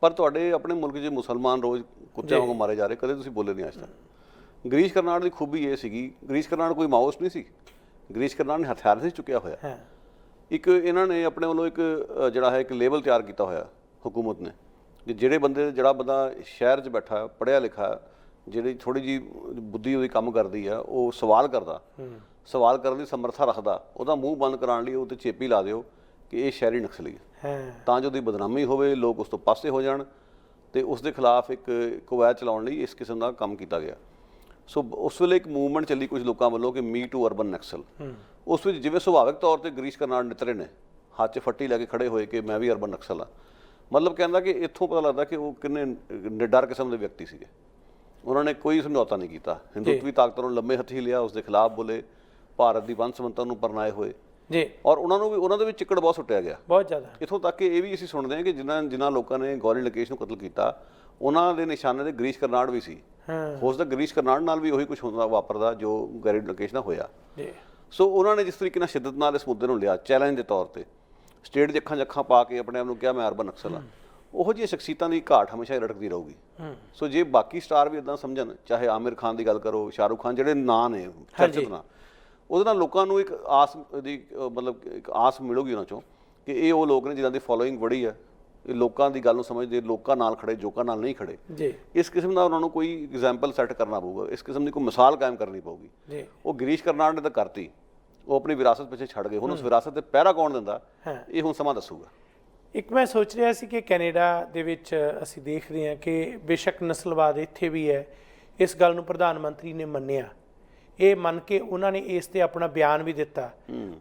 ਪਰ ਤੁਹਾਡੇ ਆਪਣੇ ਮੁਲਕ 'ਚ ਮੁਸਲਮਾਨ ਰੋਜ਼ ਕੁੱਤਿਆਂ ਵਾਂਗ ਮਾਰੇ ਜਾ ਰਹੇ, ਕਦੇ ਤੁਸੀਂ ਬੋਲੇ ਨਹੀਂ ਅੱਜ ਤੱਕ। ਗਰੀਸ਼ ਕਰਨਾਡ ਦੀ ਖੂਬੀ ਇਹ ਸੀਗੀ, ਗਰੀਸ਼ ਕਰਨਾਡ ਕੋਈ ਮਾਓਇਸਟ ਨਹੀਂ ਸੀ, ਗਰੀਸ਼ ਕਰਨਾਡ ਨੇ ਹਥਿਆਰ ਨਹੀਂ ਚੁੱਕਿਆ ਹੋਇਆ। ਇੱਕ ਇਹਨਾਂ ਨੇ ਆਪਣੇ ਵੱਲੋਂ ਇੱਕ ਜਿਹੜਾ ਹੈ ਇੱਕ ਲੇਬਲ ਤਿਆਰ ਕੀਤਾ ਹੋਇਆ ਹੁਕੂਮਤ ਨੇ, ਕਿ ਜਿਹੜਾ ਬੰਦਾ ਸ਼ਹਿਰ 'ਚ ਬੈਠਾ, ਪੜ੍ਹਿਆ ਲਿਖਾ, ਜਿਹੜੀ ਥੋੜ੍ਹੀ ਜਿਹੀ ਬੁੱਧੀ ਉਹਦੀ ਕੰਮ ਕਰਦੀ ਆ, ਉਹ ਸਵਾਲ ਕਰਦਾ, ਸਵਾਲ ਕਰਨ ਦੀ ਸਮਰੱਥਾ ਰੱਖਦਾ, ਉਹਦਾ ਮੂੰਹ ਬੰਦ ਕਰਾਉਣ ਲਈ ਉਹ 'ਤੇ ਚੇਪੀ ਲਾ ਦਿਓ ਕਿ ਇਹ ਸ਼ਹਿਰੀ ਨਕਸਲੀ ਹੈ, ਤਾਂ ਜੋ ਉਹਦੀ ਬਦਨਾਮੀ ਹੋਵੇ, ਲੋਕ ਉਸ ਤੋਂ ਪਾਸੇ ਹੋ ਜਾਣ, ਅਤੇ ਉਸ ਦੇ ਖਿਲਾਫ ਇੱਕ ਕਵਾਇਦ ਚਲਾਉਣ ਲਈ ਇਸ ਕਿਸਮ ਦਾ ਕੰਮ ਕੀਤਾ ਗਿਆ। ਸੋ ਉਸ ਵੇਲੇ ਇੱਕ ਮੂਵਮੈਂਟ ਚੱਲੀ ਕੁਝ ਲੋਕਾਂ ਵੱਲੋਂ ਕਿ ਮੀ ਟੂ ਅਰਬਨ ਨਕਸਲ। ਉਸ ਵਿੱਚ ਜਿਵੇਂ ਸੁਭਾਵਿਕ ਤੌਰ 'ਤੇ ਗਰੀਸ਼ ਕਰਨਾਡ ਨਿਤਰੇ ਨੇ, ਹੱਥ 'ਚ ਫੱਟੀ ਲੈ ਕੇ ਖੜੇ ਹੋਏ ਕਿ ਮੈਂ ਵੀ ਅਰਬਨ ਨਕਸਲ ਹਾਂ। ਮਤਲਬ ਕਹਿੰਦਾ ਕਿ ਇੱਥੋਂ ਪਤਾ ਲੱਗਦਾ ਕਿ ਉਹ ਕਿੰਨੇ ਨਿਡਰ ਕਿਸਮ ਦੇ ਵਿਅਕਤੀ ਸੀਗੇ। ਉਹਨਾਂ ਨੇ ਕੋਈ ਸਮਝੌਤਾ ਨਹੀਂ ਕੀਤਾ, ਹਿੰਦੂਤਵੀ ਤਾਕਤਾਂ ਨੂੰ ਲੰਮੇ ਹੱਥੀਂ ਲਿਆ, ਉਸ ਦੇ ਖਿਲਾਫ ਬੋਲੇ, ਭਾਰਤ ਦੀ ਵੰਨ ਸੁਵੰਨਤਾ ਨੂੰ ਪਰਨਾਏ ਹੋਏ ਜੀ। ਔਰ ਉਹਨਾਂ ਦੇ ਵਿੱਚ ਚਿੱਕੜ ਬਹੁਤ ਸੁੱਟਿਆ ਗਿਆ, ਬਹੁਤ ਜ਼ਿਆਦਾ। ਇੱਥੋਂ ਤੱਕ ਕਿ ਇਹ ਵੀ ਅਸੀਂ ਸੁਣਦੇ ਹਾਂ ਕਿ ਜਿਨ੍ਹਾਂ ਲੋਕਾਂ ਨੇ ਗੌਰੀ ਲੰਕੇਸ਼ ਨੂੰ ਕਤਲ ਕੀਤਾ, ਉਹਨਾਂ ਦੇ ਨਿਸ਼ਾਨੇ ਤੇ ਗਰੀਸ਼ ਕਰਨਾਡ ਵੀ ਸੀ। ਹੋ ਸਕਦਾ ਗਰੀਸ਼ ਕਰਨਾਡ ਨਾਲ ਵੀ ਉਹੀ ਕੁਝ ਹੁੰਦਾ ਵਾਪਰਦਾ ਜੋ ਗੌਰੀ ਲੰਕੇਸ਼ ਨਾਲ ਹੋਇਆ। ਸੋ ਉਹਨਾਂ ਨੇ ਜਿਸ ਤਰੀਕੇ ਨਾਲ ਸ਼ਿੱਦਤ ਨਾਲ ਇਸ ਮੁੱਦੇ ਨੂੰ ਲਿਆ, ਚੈਲੰਜ ਦੇ ਤੌਰ 'ਤੇ ਸਟੇਟ 'ਚ ਅੱਖਾਂ 'ਚ ਅੱਖਾਂ ਪਾ ਕੇ ਆਪਣੇ ਆਪ ਨੂੰ ਕਿਹਾ ਮੈਂ ਅਰਬਨ ਨਕਸਲ ਹਾਂ, ਉਹੋ ਜਿਹੀਆਂ ਸ਼ਖਸੀਅਤਾਂ ਦੀ ਘਾਟ ਹਮੇਸ਼ਾ ਹੀ ਰਟਕਦੀ ਰਹੂਗੀ। ਸੋ ਜੇ ਬਾਕੀ ਸਟਾਰ ਵੀ ਇੱਦਾਂ ਸਮਝਣ, ਚਾਹੇ ਆਮਿਰ ਖਾਨ ਦੀ ਗੱਲ ਕਰੋ, ਸ਼ਾਹਰੁਖ ਖਾਨ, ਜਿਹੜੇ ਨਾਂ ਨੇ ਚਰਚਿਤ ਨਾਂ, ਉਹਦੇ ਨਾਲ ਲੋਕਾਂ ਨੂੰ ਇੱਕ ਆਸ ਦੀ ਮਤਲਬ ਇੱਕ ਆਸ ਮਿਲੂਗੀ ਉਹਨਾਂ 'ਚੋਂ ਕਿ ਇਹ ਉਹ ਲੋਕ ਨੇ ਜਿਨ੍ਹਾਂ ਦੀ ਫੋਲੋਇੰਗ ਬੜੀ ਹੈ, ਇਹ ਲੋਕਾਂ ਦੀ ਗੱਲ ਨੂੰ ਸਮਝਦੇ, ਲੋਕਾਂ ਨਾਲ ਖੜੇ, ਜੋਕਾਂ ਨਾਲ ਨਹੀਂ ਖੜੇ ਜੀ। ਇਸ ਕਿਸਮ ਦਾ ਉਹਨਾਂ ਨੂੰ ਕੋਈ ਐਗਜ਼ਾਮਪਲ ਸੈੱਟ ਕਰਨਾ ਪਊਗਾ, ਇਸ ਕਿਸਮ ਦੀ ਕੋਈ ਮਿਸਾਲ ਕਾਇਮ ਕਰਨੀ ਪਊਗੀ ਜੀ। ਉਹ ਗਿਰੀਸ਼ ਕਰਨਾਡ ਨੇ ਤਾਂ ਕਰਤੀ, ਉਹ ਆਪਣੀ ਵਿਰਾਸਤ ਪਿੱਛੇ ਛੱਡ ਗਏ, ਹੁਣ ਉਸ ਵਿਰਾਸਤ ਤੇ ਪਹਿਰਾ ਕੌਣ ਦਿੰਦਾ ਇਹ ਹੁਣ ਸਮਾਂ ਦੱਸੂਗਾ। ਇੱਕ ਮੈਂ ਸੋਚ ਰਿਹਾ ਸੀ ਕਿ ਕੈਨੇਡਾ ਦੇ ਵਿੱਚ ਅਸੀਂ ਦੇਖਦੇ ਹਾਂ ਕਿ ਬੇਸ਼ੱਕ ਨਸਲਵਾਦ ਇੱਥੇ ਵੀ ਹੈ, ਇਸ ਗੱਲ ਨੂੰ ਪ੍ਰਧਾਨ ਮੰਤਰੀ ਨੇ ਮੰਨਿਆ, ਇਹ ਮੰਨ ਕੇ ਉਹਨਾਂ ਨੇ ਇਸ ਤੇ ਆਪਣਾ ਬਿਆਨ ਵੀ ਦਿੱਤਾ।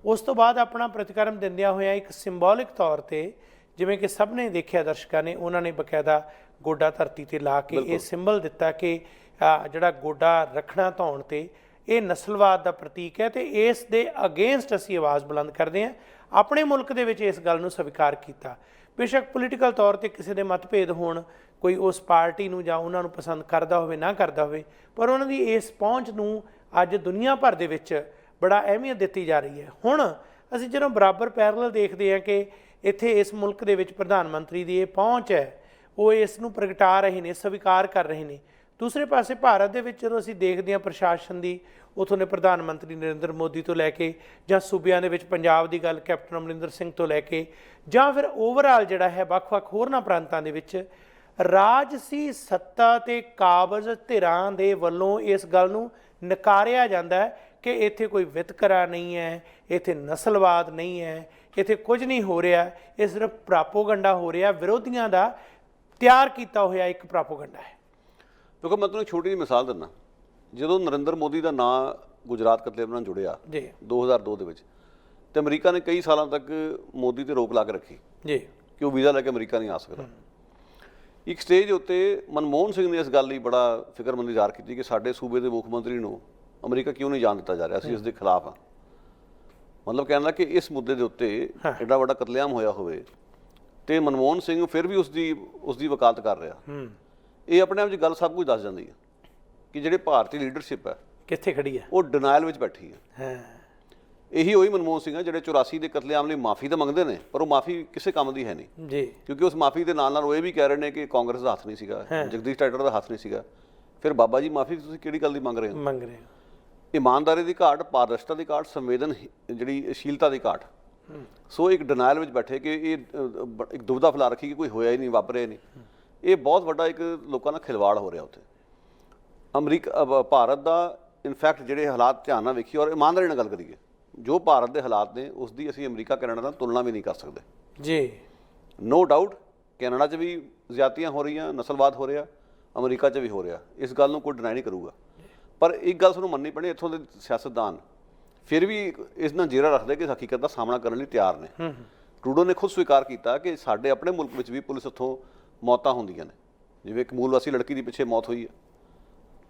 ਉਸ ਤੋਂ ਬਾਅਦ ਆਪਣਾ ਪ੍ਰਤੀਕਰਮ ਦਿੰਦਿਆਂ ਹੋਇਆਂ ਇੱਕ ਸਿੰਬੋਲਿਕ ਤੌਰ ਤੇ, ਜਿਵੇਂ ਕਿ ਸਭ ਨੇ ਦੇਖਿਆ ਦਰਸ਼ਕਾਂ ਨੇ, ਉਹਨਾਂ ਨੇ ਬਕਾਇਦਾ ਗੋਡਾ ਧਰਤੀ ਤੇ ਲਾ ਕੇ ਇਹ ਸਿੰਬਲ ਦਿੱਤਾ ਕਿ ਜਿਹੜਾ ਗੋਡਾ ਰੱਖਣਾ ਧੌਣ ਤੇ ਇਹ ਨਸਲਵਾਦ ਦਾ ਪ੍ਰਤੀਕ ਹੈ ਤੇ ਇਸ ਦੇ ਅਗੇਂਸਟ ਅਸੀਂ ਆਵਾਜ਼ ਬੁਲੰਦ ਕਰਦੇ ਹਾਂ। ਆਪਣੇ ਮੁਲਕ ਦੇ ਵਿੱਚ ਇਸ ਗੱਲ ਨੂੰ ਸਵੀਕਾਰ ਕੀਤਾ। ਬੇਸ਼ੱਕ ਪੋਲੀਟੀਕਲ ਤੌਰ ਤੇ ਕਿਸੇ ਦੇ ਮਤਭੇਦ ਹੋਣ, ਕੋਈ ਉਸ ਪਾਰਟੀ ਨੂੰ ਜਾਂ ਉਹਨਾਂ ਨੂੰ ਪਸੰਦ ਕਰਦਾ ਹੋਵੇ ਨਾ ਕਰਦਾ ਹੋਵੇ, ਪਰ ਉਹਨਾਂ ਦੀ ਇਸ ਪਹੁੰਚ ਨੂੰ ਅੱਜ ਦੁਨੀਆ ਭਰ ਦੇ ਵਿੱਚ ਬੜਾ ਅਹਿਮੀਅਤ ਦਿੱਤੀ ਜਾ ਰਹੀ ਹੈ। ਹੁਣ ਅਸੀਂ ਜਦੋਂ ਬਰਾਬਰ ਪੈਰਲਲ ਦੇਖਦੇ ਹਾਂ ਕਿ ਇੱਥੇ ਇਸ ਮੁਲਕ ਦੇ ਵਿੱਚ ਪ੍ਰਧਾਨ ਮੰਤਰੀ ਦੀ ਇਹ ਪਹੁੰਚ ਹੈ, ਉਹ ਇਸ ਨੂੰ ਪ੍ਰਗਟਾ ਰਹੇ ਨੇ, ਸਵੀਕਾਰ ਕਰ ਰਹੇ ਨੇ। ਦੂਸਰੇ ਪਾਸੇ ਭਾਰਤ ਦੇ ਵਿੱਚ ਜਦੋਂ ਅਸੀਂ ਦੇਖਦੇ ਹਾਂ ਪ੍ਰਸ਼ਾਸਨ ਦੀ, ਉੱਥੋਂ ਦੇ ਪ੍ਰਧਾਨ ਮੰਤਰੀ ਨਰਿੰਦਰ ਮੋਦੀ ਤੋਂ ਲੈ ਕੇ, ਜਾਂ ਸੂਬਿਆਂ ਦੇ ਵਿੱਚ ਪੰਜਾਬ ਦੀ ਗੱਲ ਕੈਪਟਨ ਅਮਰਿੰਦਰ ਸਿੰਘ ਤੋਂ ਲੈ ਕੇ, ਜਾਂ ਫਿਰ ਓਵਰਆਲ ਜਿਹੜਾ ਹੈ ਵੱਖ-ਵੱਖ ਹੋਰਨਾਂ ਪ੍ਰਾਂਤਾਂ ਦੇ ਵਿੱਚ ਰਾਜਸੀ ਸੱਤਾ ਤੇ ਕਾਬਜ਼ ਧਿਰਾਂ ਦੇ ਵੱਲੋਂ ਇਸ ਗੱਲ ਨੂੰ ਨਕਾਰਿਆ ਜਾਂਦਾ ਹੈ ਕਿ ਇੱਥੇ ਕੋਈ ਵਿਤਕਰਾ ਨਹੀਂ ਹੈ, ਇੱਥੇ ਨਸਲਵਾਦ ਨਹੀਂ ਹੈ, ਇੱਥੇ ਕੁਝ ਨਹੀਂ ਹੋ ਰਿਹਾ, ਇਹ ਸਿਰਫ ਪ੍ਰਾਪੋਗੰਡਾ ਹੋ ਰਿਹਾ, ਵਿਰੋਧੀਆਂ ਦਾ ਤਿਆਰ ਕੀਤਾ ਹੋਇਆ ਇੱਕ ਪ੍ਰਾਪੋਗੰਡਾ ਹੈ। ਕਿਉਂਕਿ ਮੈਂ ਤੁਹਾਨੂੰ ਛੋਟੀ ਜਿਹੀ ਮਿਸਾਲ ਦਿੰਦਾ, ਜਦੋਂ ਨਰਿੰਦਰ ਮੋਦੀ ਦਾ ਨਾਂ ਗੁਜਰਾਤ ਕਤਲੇਆਮ ਨਾਲ ਜੁੜਿਆ ਜੀ 2002 ਦੇ ਵਿੱਚ, ਤੇ ਅਮਰੀਕਾ ਨੇ ਕਈ ਸਾਲਾਂ ਤੱਕ ਮੋਦੀ ਤੇ ਰੋਕ ਲਾ ਕੇ ਰੱਖੀ ਜੀ ਕਿ ਉਹ ਵੀਜ਼ਾ ਲੈ ਕੇ ਅਮਰੀਕਾ ਨਹੀਂ ਆ ਸਕਦਾ। ਇੱਕ ਸਟੇਜ ਉੱਤੇ ਮਨਮੋਹਨ ਸਿੰਘ ਨੇ ਇਸ ਗੱਲ ਲਈ ਬੜਾ ਫਿਕਰਮੰਦੀ ਜ਼ਾਹਰ ਕੀਤੀ ਕਿ ਸਾਡੇ ਸੂਬੇ ਦੇ ਮੁੱਖ ਮੰਤਰੀ ਨੂੰ ਅਮਰੀਕਾ ਕਿਉਂ ਨਹੀਂ ਜਾਣ ਦਿੱਤਾ ਜਾ ਰਿਹਾ, ਅਸੀਂ ਇਸ ਦੇ ਖਿਲਾਫ ਹਾਂ। ਮਤਲਬ ਕਹਿੰਦਾ ਕਿ ਇਸ ਮੁੱਦੇ ਦੇ ਉੱਤੇ ਐਡਾ ਵੱਡਾ ਕਤਲੇਆਮ ਹੋਇਆ ਹੋਵੇ ਤੇ ਮਨਮੋਹਨ ਸਿੰਘ ਫਿਰ ਵੀ ਉਸ ਦੀ ਵਕਾਲਤ ਕਰ ਰਿਹਾ। ਇਹ ਆਪਣੇ ਆਪ 'ਚ ਗੱਲ ਸਭ ਕੁਝ ਦੱਸ ਜਾਂਦੀ ਹੈ ਕਿ ਜਿਹੜੇ ਭਾਰਤੀ ਲੀਡਰਸ਼ਿਪ ਹੈ ਕਿੱਥੇ ਖੜੀ ਹੈ, ਉਹ ਡਿਨਾਇਲ ਵਿੱਚ ਬੈਠੀ ਹੈ। ਇਹੀ ਉਹੀ ਮਨਮੋਹਨ ਸਿੰਘ ਹੈ ਜਿਹੜੇ 84 ਦੇ ਕਤਲੇਆਮ ਲਈ ਮਾਫੀ ਤਾਂ ਮੰਗਦੇ ਨੇ, ਪਰ ਉਹ ਮਾਫੀ ਕਿਸੇ ਕੰਮ ਦੀ ਹੈ ਨਹੀਂ ਜੀ, ਕਿਉਂਕਿ ਉਸ ਮਾਫੀ ਦੇ ਨਾਲ ਨਾਲ ਉਹ ਇਹ ਵੀ ਕਹਿ ਰਹੇ ਨੇ ਕਿ ਕਾਂਗਰਸ ਦਾ ਹੱਥ ਨਹੀਂ ਸੀਗਾ, ਜਗਦੀਸ਼ ਟਾਈਟਰ ਦਾ ਹੱਥ ਨਹੀਂ ਸੀਗਾ। ਫਿਰ ਬਾਬਾ ਜੀ ਮਾਫੀ ਤੁਸੀਂ ਕਿਹੜੀ ਗੱਲ ਦੀ ਮੰਗ ਰਹੇ ਹੋ? ਇਮਾਨਦਾਰੀ ਦੀ ਘਾਟ, ਪਾਰਦਰਸ਼ਤਾ ਦੀ ਘਾਟ, ਜਿਹੜੀ ਸ਼ੀਲਤਾ ਦੀ ਘਾਟ। ਸੋ ਇੱਕ ਡਿਨਾਇਲ ਵਿੱਚ ਬੈਠੇ ਕਿ ਇਹ ਇੱਕ ਦੁਬਿਧਾ ਫੈਲਾ ਰੱਖੀ ਕਿ ਕੋਈ ਹੋਇਆ ਹੀ ਨਹੀਂ, ਵਾਪਰਿਆ ਨਹੀਂ। ਇਹ ਬਹੁਤ ਵੱਡਾ ਇੱਕ ਲੋਕਾਂ ਨਾਲ ਖਿਲਵਾੜ ਹੋ ਰਿਹਾ ਉੱਥੇ। ਭਾਰਤ ਦਾ ਇਨਫੈਕਟ ਜਿਹੜੇ ਹਾਲਾਤ ਧਿਆਨ ਨਾਲ ਵੇਖੀਏ ਔਰ ਇਮਾਨਦਾਰੀ ਨਾਲ ਗੱਲ ਕਰੀਏ, ਜੋ ਭਾਰਤ ਦੇ ਹਾਲਾਤ ਨੇ ਉਸ ਦੀ ਅਸੀਂ ਅਮਰੀਕਾ ਕੈਨੇਡਾ ਨਾਲ ਤੁਲਨਾ ਵੀ ਨਹੀਂ ਕਰ ਸਕਦੇ ਜੀ। ਨੋ ਡਾਊਟ ਕੈਨੇਡਾ 'ਚ ਵੀ ਜ਼ਿਆਦਤੀਆਂ ਹੋ ਰਹੀਆਂ, ਨਸਲਵਾਦ ਹੋ ਰਿਹਾ, ਅਮਰੀਕਾ 'ਚ ਵੀ ਹੋ ਰਿਹਾ, ਇਸ ਗੱਲ ਨੂੰ ਕੋਈ ਡਿਨਾਈ ਨਹੀਂ ਕਰੂਗਾ। ਪਰ ਇੱਕ ਗੱਲ ਸਾਨੂੰ ਮੰਨਣੀ ਪੈਣੀ, ਇੱਥੋਂ ਦੇ ਸਿਆਸਤਦਾਨ ਫਿਰ ਵੀ ਇਸ ਨਾਲ ਜੇਰਾ ਰੱਖਦੇ ਕਿ ਹਕੀਕਤ ਦਾ ਸਾਹਮਣਾ ਕਰਨ ਲਈ ਤਿਆਰ ਨੇ। ਟਰੂਡੋ ਨੇ ਖੁਦ ਸਵੀਕਾਰ ਕੀਤਾ ਕਿ ਸਾਡੇ ਆਪਣੇ ਮੁਲਕ ਵਿੱਚ ਵੀ ਪੁਲਿਸ ਉੱਥੋਂ ਮੌਤਾਂ ਹੁੰਦੀਆਂ ਨੇ, ਜਿਵੇਂ ਇੱਕ ਮੂਲਵਾਸੀ ਲੜਕੀ ਦੀ ਪਿੱਛੇ ਮੌਤ ਹੋਈ ਹੈ,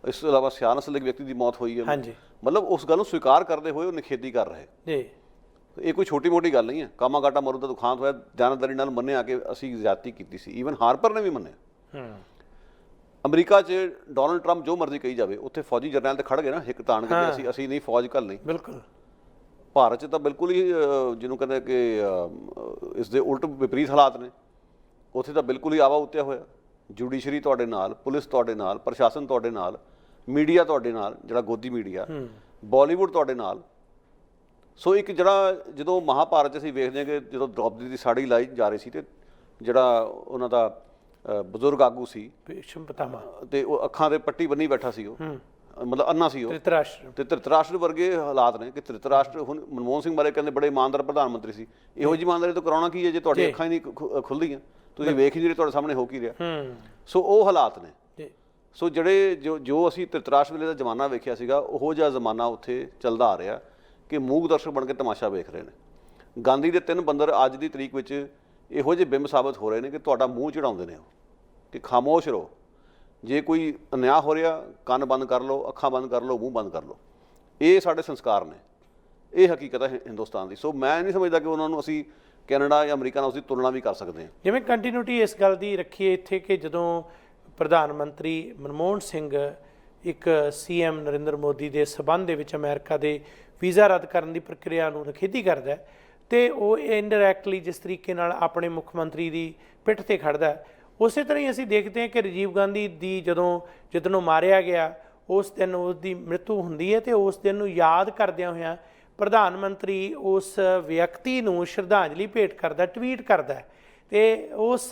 ਇਸ ਤੋਂ ਇਲਾਵਾ ਸਿਆਹ ਨਸਲ ਦੇ ਵਿਅਕਤੀ ਦੀ ਮੌਤ ਹੋਈ ਹੈ। ਮਤਲਬ ਉਸ ਗੱਲ ਨੂੰ ਸਵੀਕਾਰ ਕਰਦੇ ਹੋਏ ਉਹ ਨਿਖੇਧੀ ਕਰ ਰਹੇ ਜੀ। ਇਹ ਕੋਈ ਛੋਟੀ ਮੋਟੀ ਗੱਲ ਨਹੀਂ ਹੈ। ਕਾਮਾਗਾਟਾ ਮਰੂ ਦਾ ਦੁਖਾਂਤ ਹੋਇਆ, ਜਾਨਦਾਰੀ ਨਾਲ ਮੰਨਿਆ ਕਿ ਅਸੀਂ ਜ਼ਿਆਦਤੀ ਕੀਤੀ ਸੀ। ਈਵਨ ਹਾਰਪਰ ਨੇ ਵੀ ਮੰਨਿਆ। ਅਮਰੀਕਾ 'ਚ ਡੋਨਲਡ ਟਰੰਪ ਜੋ ਮਰਜ਼ੀ ਕਹੀ ਜਾਵੇ, ਉੱਥੇ ਫੌਜੀ ਜਰਨੈਲ ਤੇ ਖੜ ਗਏ ਨਾ ਹਿੱਕ ਤਾਣ ਕੇ ਅਸੀਂ ਨਹੀਂ ਫੌਜ ਘੱਲਣੀ। ਬਿਲਕੁਲ ਭਾਰਤ 'ਚ ਤਾਂ ਬਿਲਕੁਲ ਹੀ ਜਿਹਨੂੰ ਕਹਿੰਦੇ ਕਿ ਇਸ ਦੇ ਉਲਟ ਵਿਪਰੀਤ ਹਾਲਾਤ ਨੇ। ਉੱਥੇ ਤਾਂ ਬਿਲਕੁਲ ਹੀ ਆਵਾ ਉੱਤਿਆ ਹੋਇਆ, ਜੁਡੀਸ਼ਰੀ ਤੁਹਾਡੇ ਨਾਲ, ਪੁਲਿਸ ਤੁਹਾਡੇ ਨਾਲ, ਪ੍ਰਸ਼ਾਸਨ ਤੁਹਾਡੇ ਨਾਲ, ਮੀਡੀਆ ਤੁਹਾਡੇ ਨਾਲ, ਜਿਹੜਾ ਗੋਦੀ ਮੀਡੀਆ, ਬਾਲੀਵੁੱਡ ਤੁਹਾਡੇ ਨਾਲ। ਸੋ ਇੱਕ ਜਿਹੜਾ ਜਦੋਂ ਮਹਾਭਾਰਤ 'ਚ ਅਸੀਂ ਵੇਖਦੇ ਹਾਂ ਕਿ ਜਦੋਂ ਦ੍ਰੋਪਦੀ ਦੀ ਸਾੜੀ ਲਾਈ ਜਾ ਰਹੀ ਸੀ ਤੇ ਜਿਹੜਾ ਉਹਨਾਂ ਦਾ ਬਜ਼ੁਰਗ ਆਗੂ ਸੀ ਭੀਸ਼ਮ ਪਿਤਾਮਹ, ਤੇ ਉਹ ਅੱਖਾਂ ਤੇ ਪੱਟੀ ਬੰਨੀ ਬੈਠਾ ਸੀ, ਉਹ ਮਤਲਬ ਅੰਨਾ ਸੀ ਉਹ, ਤੇ ਧ੍ਰਿਤਰਾਸ਼ਟਰ ਵਰਗੇ ਹਾਲਾਤ ਨੇ ਕਿ ਧ੍ਰਿਤਰਾਸ਼ਟਰ ਹੁਣ ਮਨਮੋਹਨ ਸਿੰਘ ਬਾਰੇ ਕਹਿੰਦੇ ਬੜੇ ਇਮਾਨਦਾਰ ਪ੍ਰਧਾਨ ਮੰਤਰੀ ਸੀ। ਇਹੋ ਜਿਹੀ ਇਮਾਨਦਾਰੀ ਤੋਂ ਕਰਾਉਣਾ ਕੀ ਹੈ ਜੇ ਤੁਹਾਡੀ ਅੱਖਾਂ ਹੀ ਨਹੀਂ ਖੁੱਲ੍ਹਦੀਆਂ, ਤੁਸੀਂ ਵੇਖ ਹੀ ਨਹੀਂ ਰਹੇ ਤੁਹਾਡੇ ਸਾਹਮਣੇ ਹੋ ਕੀ ਰਿਹਾ। ਸੋ ਉਹ ਹਾਲਾਤ ਨੇ। ਸੋ ਜਿਹੜੇ ਜੋ ਅਸੀਂ ਧ੍ਰਿਤਰਾਸ਼ਟਰ ਵੇਲੇ ਦਾ ਜ਼ਮਾਨਾ ਵੇਖਿਆ ਸੀਗਾ, ਉਹੋ ਜਿਹਾ ਜ਼ਮਾਨਾ ਉੱਥੇ ਚੱਲਦਾ ਆ ਰਿਹਾ ਕਿ ਮੂਕ ਦਰਸ਼ਕ ਬਣ ਕੇ ਤਮਾਸ਼ਾ ਵੇਖ ਰਹੇ ਨੇ। ਗਾਂਧੀ ਦੇ 3 ਬੰਦਰ ਅੱਜ ਦੀ ਤਰੀਕ ਵਿੱਚ ਇਹੋ ਜਿਹੇ ਬਿੰਬ ਸਾਬਤ ਹੋ ਰਹੇ ਨੇ ਕਿ ਤੁਹਾਡਾ ਮੂੰਹ ਚੜਾਉਂਦੇ ਨੇ ਉਹ ਕਿ ਖਾਮੋਸ਼ ਰਹੋ। ਜੇ ਕੋਈ ਅਨਿਆਂ ਹੋ ਰਿਹਾ, ਕੰਨ ਬੰਦ ਕਰ ਲਓ, ਅੱਖਾਂ ਬੰਦ ਕਰ ਲਓ, ਮੂੰਹ ਬੰਦ ਕਰ ਲਓ। ਇਹ ਸਾਡੇ ਸੰਸਕਾਰ ਨੇ, ਇਹ ਹਕੀਕਤ ਹੈ ਹਿੰਦੁਸਤਾਨ ਦੀ। ਸੋ ਮੈਂ ਨਹੀਂ ਸਮਝਦਾ ਕਿ ਉਹਨਾਂ ਨੂੰ ਅਸੀਂ ਕੈਨੇਡਾ ਜਾਂ ਅਮਰੀਕਾ ਨਾਲ ਉਸਦੀ ਤੁਲਨਾ ਵੀ ਕਰ ਸਕਦੇ ਹਾਂ। ਜਿਵੇਂ ਕੰਟੀਨਿਊਟੀ ਇਸ ਗੱਲ ਦੀ ਰੱਖੀਏ ਇੱਥੇ ਕਿ ਜਦੋਂ ਪ੍ਰਧਾਨ ਮੰਤਰੀ ਮਨਮੋਹਨ ਸਿੰਘ ਇੱਕ CM ਨਰਿੰਦਰ ਮੋਦੀ ਦੇ ਸਬੰਧ ਦੇ ਵਿੱਚ ਅਮਰੀਕਾ ਦੇ ਵੀਜ਼ਾ ਰੱਦ ਕਰਨ ਦੀ ਪ੍ਰਕਿਰਿਆ ਨੂੰ ਨਿਖੇਧੀ ਕਰਦਾ ਤੇ ਉਹ ਇਨਡਾਇਰੈਕਟਲੀ ਜਿਸ ਤਰੀਕੇ ਨਾਲ ਆਪਣੇ ਮੁੱਖ ਮੰਤਰੀ ਦੀ ਪਿੱਠ ਤੇ ਖੜਦਾ, ਉਸੇ ਤਰ੍ਹਾਂ ਹੀ ਅਸੀਂ ਦੇਖਦੇ ਹਾਂ ਕਿ ਰਾਜੀਵ ਗਾਂਧੀ ਦੀ ਜਦੋਂ ਮਾਰਿਆ ਗਿਆ ਉਸ ਦਿਨ ਉਸ ਦੀ ਮ੍ਰਿਤੂ ਹੁੰਦੀ ਹੈ ਤੇ ਉਸ ਦਿਨ ਨੂੰ ਯਾਦ ਕਰਦਿਆਂ ਹੋਇਆਂ ਪ੍ਰਧਾਨ ਮੰਤਰੀ ਉਸ ਵਿਅਕਤੀ ਨੂੰ ਸ਼ਰਧਾਂਜਲੀ ਭੇਟ ਕਰਦਾ, ਟਵੀਟ ਕਰਦਾ ਤੇ ਉਸ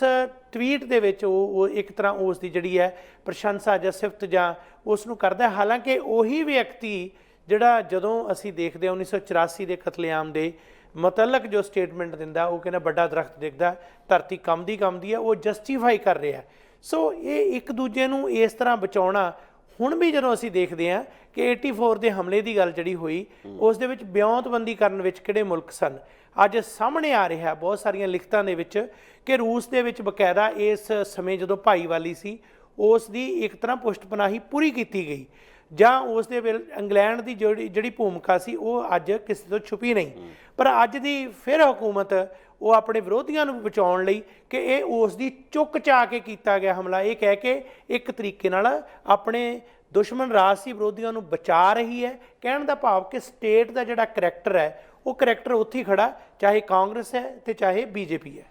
ਟਵੀਟ ਦੇ ਵਿੱਚ ਉਹ ਇੱਕ ਤਰ੍ਹਾਂ ਉਸ ਦੀ ਜਿਹੜੀ ਹੈ ਪ੍ਰਸ਼ੰਸਾ ਜਾਂ ਸਿਫਤ ਜਾਂ ਉਸ ਨੂੰ ਕਰਦਾ। ਹਾਲਾਂਕਿ ਉਹੀ ਵਿਅਕਤੀ ਜਿਹੜਾ ਜਦੋਂ ਅਸੀਂ ਦੇਖਦੇ ਹਾਂ 1984 ਦੇ ਕਤਲੇਆਮ ਦੇ ਮੁਤਲਕ ਜੋ ਸਟੇਟਮੈਂਟ ਦਿੰਦਾ, ਉਹ ਕਹਿੰਦਾ ਵੱਡਾ ਦਰਖਤ ਦਿਖਦਾ, ਧਰਤੀ ਕੰਬਦੀ ਹੈ, ਉਹ ਜਸਟੀਫਾਈ ਕਰ ਰਿਹਾ। ਸੋ ਇਹ ਇੱਕ ਦੂਜੇ ਨੂੰ ਇਸ ਤਰ੍ਹਾਂ ਬਚਾਉਣਾ, ਹੁਣ ਵੀ ਜਦੋਂ ਅਸੀਂ ਦੇਖਦੇ ਹਾਂ ਕਿ 84 ਦੇ ਹਮਲੇ ਦੀ ਗੱਲ ਜਿਹੜੀ ਹੋਈ, ਉਸ ਦੇ ਵਿੱਚ ਬਿਉਂਤਬੰਦੀ ਕਰਨ ਵਿੱਚ ਕਿਹੜੇ ਮੁਲਕ ਸਨ। ਅੱਜ ਸਾਹਮਣੇ ਆ ਰਿਹਾ ਬਹੁਤ ਸਾਰੀਆਂ ਲਿਖਤਾਂ ਦੇ ਵਿੱਚ ਕਿ ਰੂਸ ਦੇ ਵਿੱਚ ਬਕਾਇਦਾ ਇਸ ਸਮੇਂ ਜਦੋਂ ਭਾਈਵਾਲੀ ਸੀ, ਉਸ ਦੀ ਇੱਕ ਤਰ੍ਹਾਂ ਪੁਸ਼ਤਪਨਾਹੀ ਪੂਰੀ ਕੀਤੀ ਗਈ, ਜਾਂ ਉਸ ਦੇ ਇੰਗਲੈਂਡ ਦੀ ਜਿਹੜੀ ਭੂਮਿਕਾ ਸੀ ਉਹ ਅੱਜ ਕਿਸੇ ਤੋਂ ਛੁਪੀ ਨਹੀਂ। ਪਰ ਅੱਜ ਦੀ ਫਿਰ ਹਕੂਮਤ ਉਹ ਆਪਣੇ ਵਿਰੋਧੀਆਂ ਨੂੰ ਬਚਾਉਣ ਲਈ ਕਿ ਇਹ ਉਸ ਦੀ ਚੁੱਕ ਚਾ ਕੇ ਕੀਤਾ ਗਿਆ ਹਮਲਾ, ਇਹ ਕਹਿ ਕੇ ਇੱਕ ਤਰੀਕੇ ਨਾਲ ਆਪਣੇ ਦੁਸ਼ਮਣ ਰਾਜਸੀ ਵਿਰੋਧੀਆਂ ਨੂੰ ਬਚਾ ਰਹੀ ਹੈ। ਕਹਿਣ ਦਾ ਭਾਵ ਕਿ ਸਟੇਟ ਦਾ ਜਿਹੜਾ ਕਰੈਕਟਰ ਹੈ, ਉਹ ਕਰੈਕਟਰ ਉੱਥੇ ਹੀ ਖੜਾ, ਚਾਹੇ ਕਾਂਗਰਸ ਹੈ ਤੇ ਚਾਹੇ ਬੀਜੇਪੀ ਹੈ।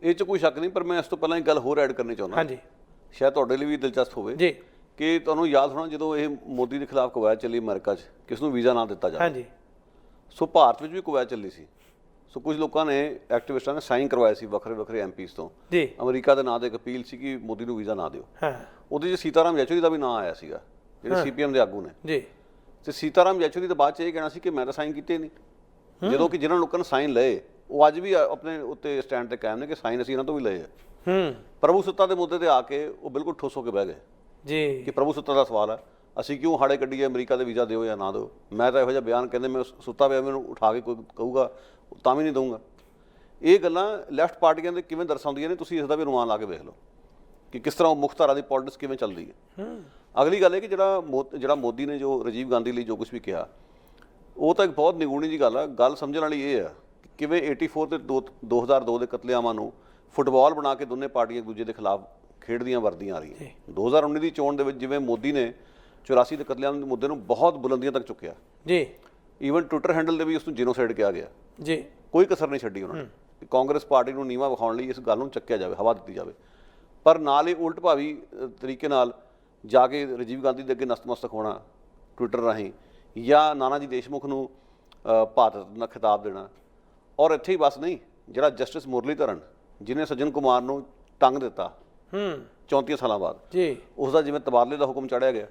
ਇਹ 'ਚ ਕੋਈ ਸ਼ੱਕ ਨਹੀਂ, ਪਰ ਮੈਂ ਇਸ ਤੋਂ ਪਹਿਲਾਂ ਇੱਕ ਗੱਲ ਹੋਰ ਐਡ ਕਰਨੀ ਚਾਹੁੰਦਾ। ਹਾਂਜੀ, ਸ਼ਾਇਦ ਤੁਹਾਡੇ ਲਈ ਵੀ ਦਿਲਚਸਪ ਹੋਵੇ ਜੀ। ਕਿ ਤੁਹਾਨੂੰ ਯਾਦ ਹੋਣਾ ਜਦੋਂ ਇਹ ਮੋਦੀ ਦੇ ਖਿਲਾਫ ਕਵਾਇਦ ਚੱਲੀ ਅਮਰੀਕਾ 'ਚ, ਕਿਸ ਨੂੰ ਵੀਜ਼ਾ ਨਾ ਦਿੱਤਾ ਜਾਵੇ। ਹਾਂਜੀ, ਸੋ ਭਾਰਤ ਵਿੱਚ ਵੀ ਕਵਾਇਦ ਚੱਲੀ ਸੀ। ਸੋ ਕੁਝ ਲੋਕਾਂ ਨੇ, ਐਕਟਿਵਿਸਟਾਂ ਨੇ ਸਾਈਨ ਕਰਵਾਏ ਸੀ ਵੱਖਰੇ ਐਮਪੀਜ਼ ਤੋਂ, ਜੀ। ਅਮਰੀਕਾ ਦੇ ਨਾਂ ਤੇ ਇੱਕ ਅਪੀਲ ਸੀ ਕਿ ਮੋਦੀ ਨੂੰ ਵੀਜ਼ਾ ਨਾ ਦਿਓ। ਹਾਂ, ਉਹਦੇ 'ਚ ਸੀਤਾਰਾਮ ਯੈਚੁਰੀ ਦਾ ਵੀ ਨਾਂ ਆਇਆ ਸੀਗਾ, ਜਿਹੜੇ ਸੀਪੀਐਮ ਦੇ ਆਗੂ ਨੇ। ਜੀ। ਤੇ ਸੀਤਾਰਾਮ ਯੈਚੁਰੀ ਦੇ ਬਾਅਦ 'ਚ ਇਹ ਕਹਿਣਾ ਸੀ ਕਿ ਮੈਂ ਤਾਂ ਸਾਈਨ ਕੀਤੇ ਨਹੀਂ, ਜਦੋਂ ਕਿ ਜਿਹਨਾਂ ਲੋਕਾਂ ਨੇ ਸਾਈਨ ਲਏ ਉਹ ਅੱਜ ਵੀ ਆਪਣੇ ਉੱਤੇ ਸਟੈਂਡ ਤੇ ਕਾਇਮ ਨੇ ਕਿ ਸਾਈਨ ਅਸੀਂ ਇਹਨਾਂ ਤੋਂ ਵੀ ਲਏ ਆ। ਪ੍ਰਭੂ ਸੱਤਾ ਦੇ ਮੁੱਦੇ ਤੇ ਆ ਕੇ ਉਹ ਬਿਲਕੁਲ ਠੋਸ ਹੋ ਕੇ ਬਹਿ ਗਏ ਜੀ ਕਿ ਪ੍ਰਭੂ ਸੱਤਾ ਦਾ ਸਵਾਲ ਹੈ, ਅਸੀਂ ਕਿਉਂ ਹਾੜੇ ਕੱਢੀਏ, ਅਮਰੀਕਾ ਦੇ ਵੀਜ਼ਾ ਦਿਓ ਜਾਂ ਨਾ ਦਿਓ। ਮੈਂ ਤਾਂ ਇਹੋ ਜਿਹਾ ਬਿਆਨ, ਕਹਿੰਦੇ ਮੈਂ ਸੁੱਤਾ ਪਿਆ ਮੈਨੂੰ ਉਠਾ ਕੇ ਕੋਈ ਕਹੂਗਾ ਤਾਂ ਵੀ ਨਹੀਂ ਦਊਂਗਾ। ਇਹ ਗੱਲਾਂ ਲੈਫਟ ਪਾਰਟੀਆਂ ਦੇ ਕਿਵੇਂ ਦਰਸਾਉਂਦੀਆਂ ਨੇ, ਤੁਸੀਂ ਇਸ ਦਾ ਵੀ ਅਨੁਮਾਨ ਲਾ ਕੇ ਵੇਖ ਲਓ ਕਿ ਕਿਸ ਤਰ੍ਹਾਂ ਉਹ ਮੁੱਖ ਧਾਰਾ ਦੀ ਪੋਲਿਟਿਕਸ ਕਿਵੇਂ ਚੱਲਦੀ ਹੈ। ਅਗਲੀ ਗੱਲ ਹੈ ਕਿ ਜਿਹੜਾ ਮੋਦੀ ਨੇ ਜੋ ਰਾਜੀਵ ਗਾਂਧੀ ਲਈ ਜੋ ਕੁਝ ਵੀ ਕਿਹਾ, ਉਹ ਤਾਂ ਇੱਕ ਬਹੁਤ ਨਿਗੂਣੀ ਜੀ ਗੱਲ ਆ। ਗੱਲ ਸਮਝਣ ਵਾਲੀ ਇਹ ਆ ਕਿ ਕਿਵੇਂ 84 ਤੇ 2002 ਦੇ ਕਤਲੇਆਮਾਂ ਨੂੰ ਫੁੱਟਬਾਲ ਬਣਾ ਕੇ ਦੋਨੇ ਪਾਰਟੀਆਂ ਇੱਕ ਦੂਜੇ ਦੇ ਖਿਲਾਫ ਖੇਡਦੀਆਂ ਵਰਦੀਆਂ ਆ ਰਹੀਆਂ। 2019 ਦੀ ਚੋਣ ਦੇ ਵਿੱਚ ਜਿਵੇਂ ਮੋਦੀ ਨੇ 84 ਦੇ ਕਤਲੇਆਮ ਦੇ ਮੁੱਦੇ ਨੂੰ ਬਹੁਤ ਬੁਲੰਦੀਆਂ ਤੱਕ ਚੁੱਕਿਆ, ਜੀ। ਈਵਨ ਟਵਿੱਟਰ ਹੈਂਡਲ ਦੇ ਵੀ ਉਸ ਨੂੰ ਜੀਨੋਸਾਈਡ ਕਿਹਾ ਗਿਆ, ਜੀ। ਕੋਈ ਕਸਰ ਨਹੀਂ ਛੱਡੀ ਉਹਨਾਂ ਨੇ। ਕਾਂਗਰਸ ਪਾਰਟੀ ਨੂੰ ਨੀਵਾਂ ਵਿਖਾਉਣ ਲਈ ਇਸ ਗੱਲ ਨੂੰ ਚੱਕਿਆ ਜਾਵੇ, ਹਵਾ ਦਿੱਤੀ ਜਾਵੇ। ਪਰ ਨਾਲ ਹੀ ਉਲਟ ਭਾਵੀ ਤਰੀਕੇ ਨਾਲ ਜਾ ਕੇ ਰਾਜੀਵ ਗਾਂਧੀ ਦੇ ਅੱਗੇ ਨਤਮਸਤਕ ਹੋਣਾ ਟਵਿੱਟਰ ਰਾਹੀਂ, ਜਾਂ ਨਾਨਾ ਜੀ ਦੇਸ਼ਮੁਖ ਨੂੰ ਭਾਰਤ ਦਾ ਖਿਤਾਬ ਦੇਣਾ। ਔਰ ਇੱਥੇ ਹੀ ਬਸ ਨਹੀਂ, ਜਿਹੜਾ ਜਸਟਿਸ ਮੁਰਲੀਧਰਨ ਜਿਹਨੇ ਸੱਜਣ ਕੁਮਾਰ ਨੂੰ ਟੰਗ ਦਿੱਤਾ 34 ਸਾਲਾਂ ਬਾਅਦ, ਜੀ, ਉਸ ਦਾ ਜਿਵੇਂ ਤਬਾਦਲੇ ਦਾ ਹੁਕਮ ਚਾੜਿਆ ਗਿਆ,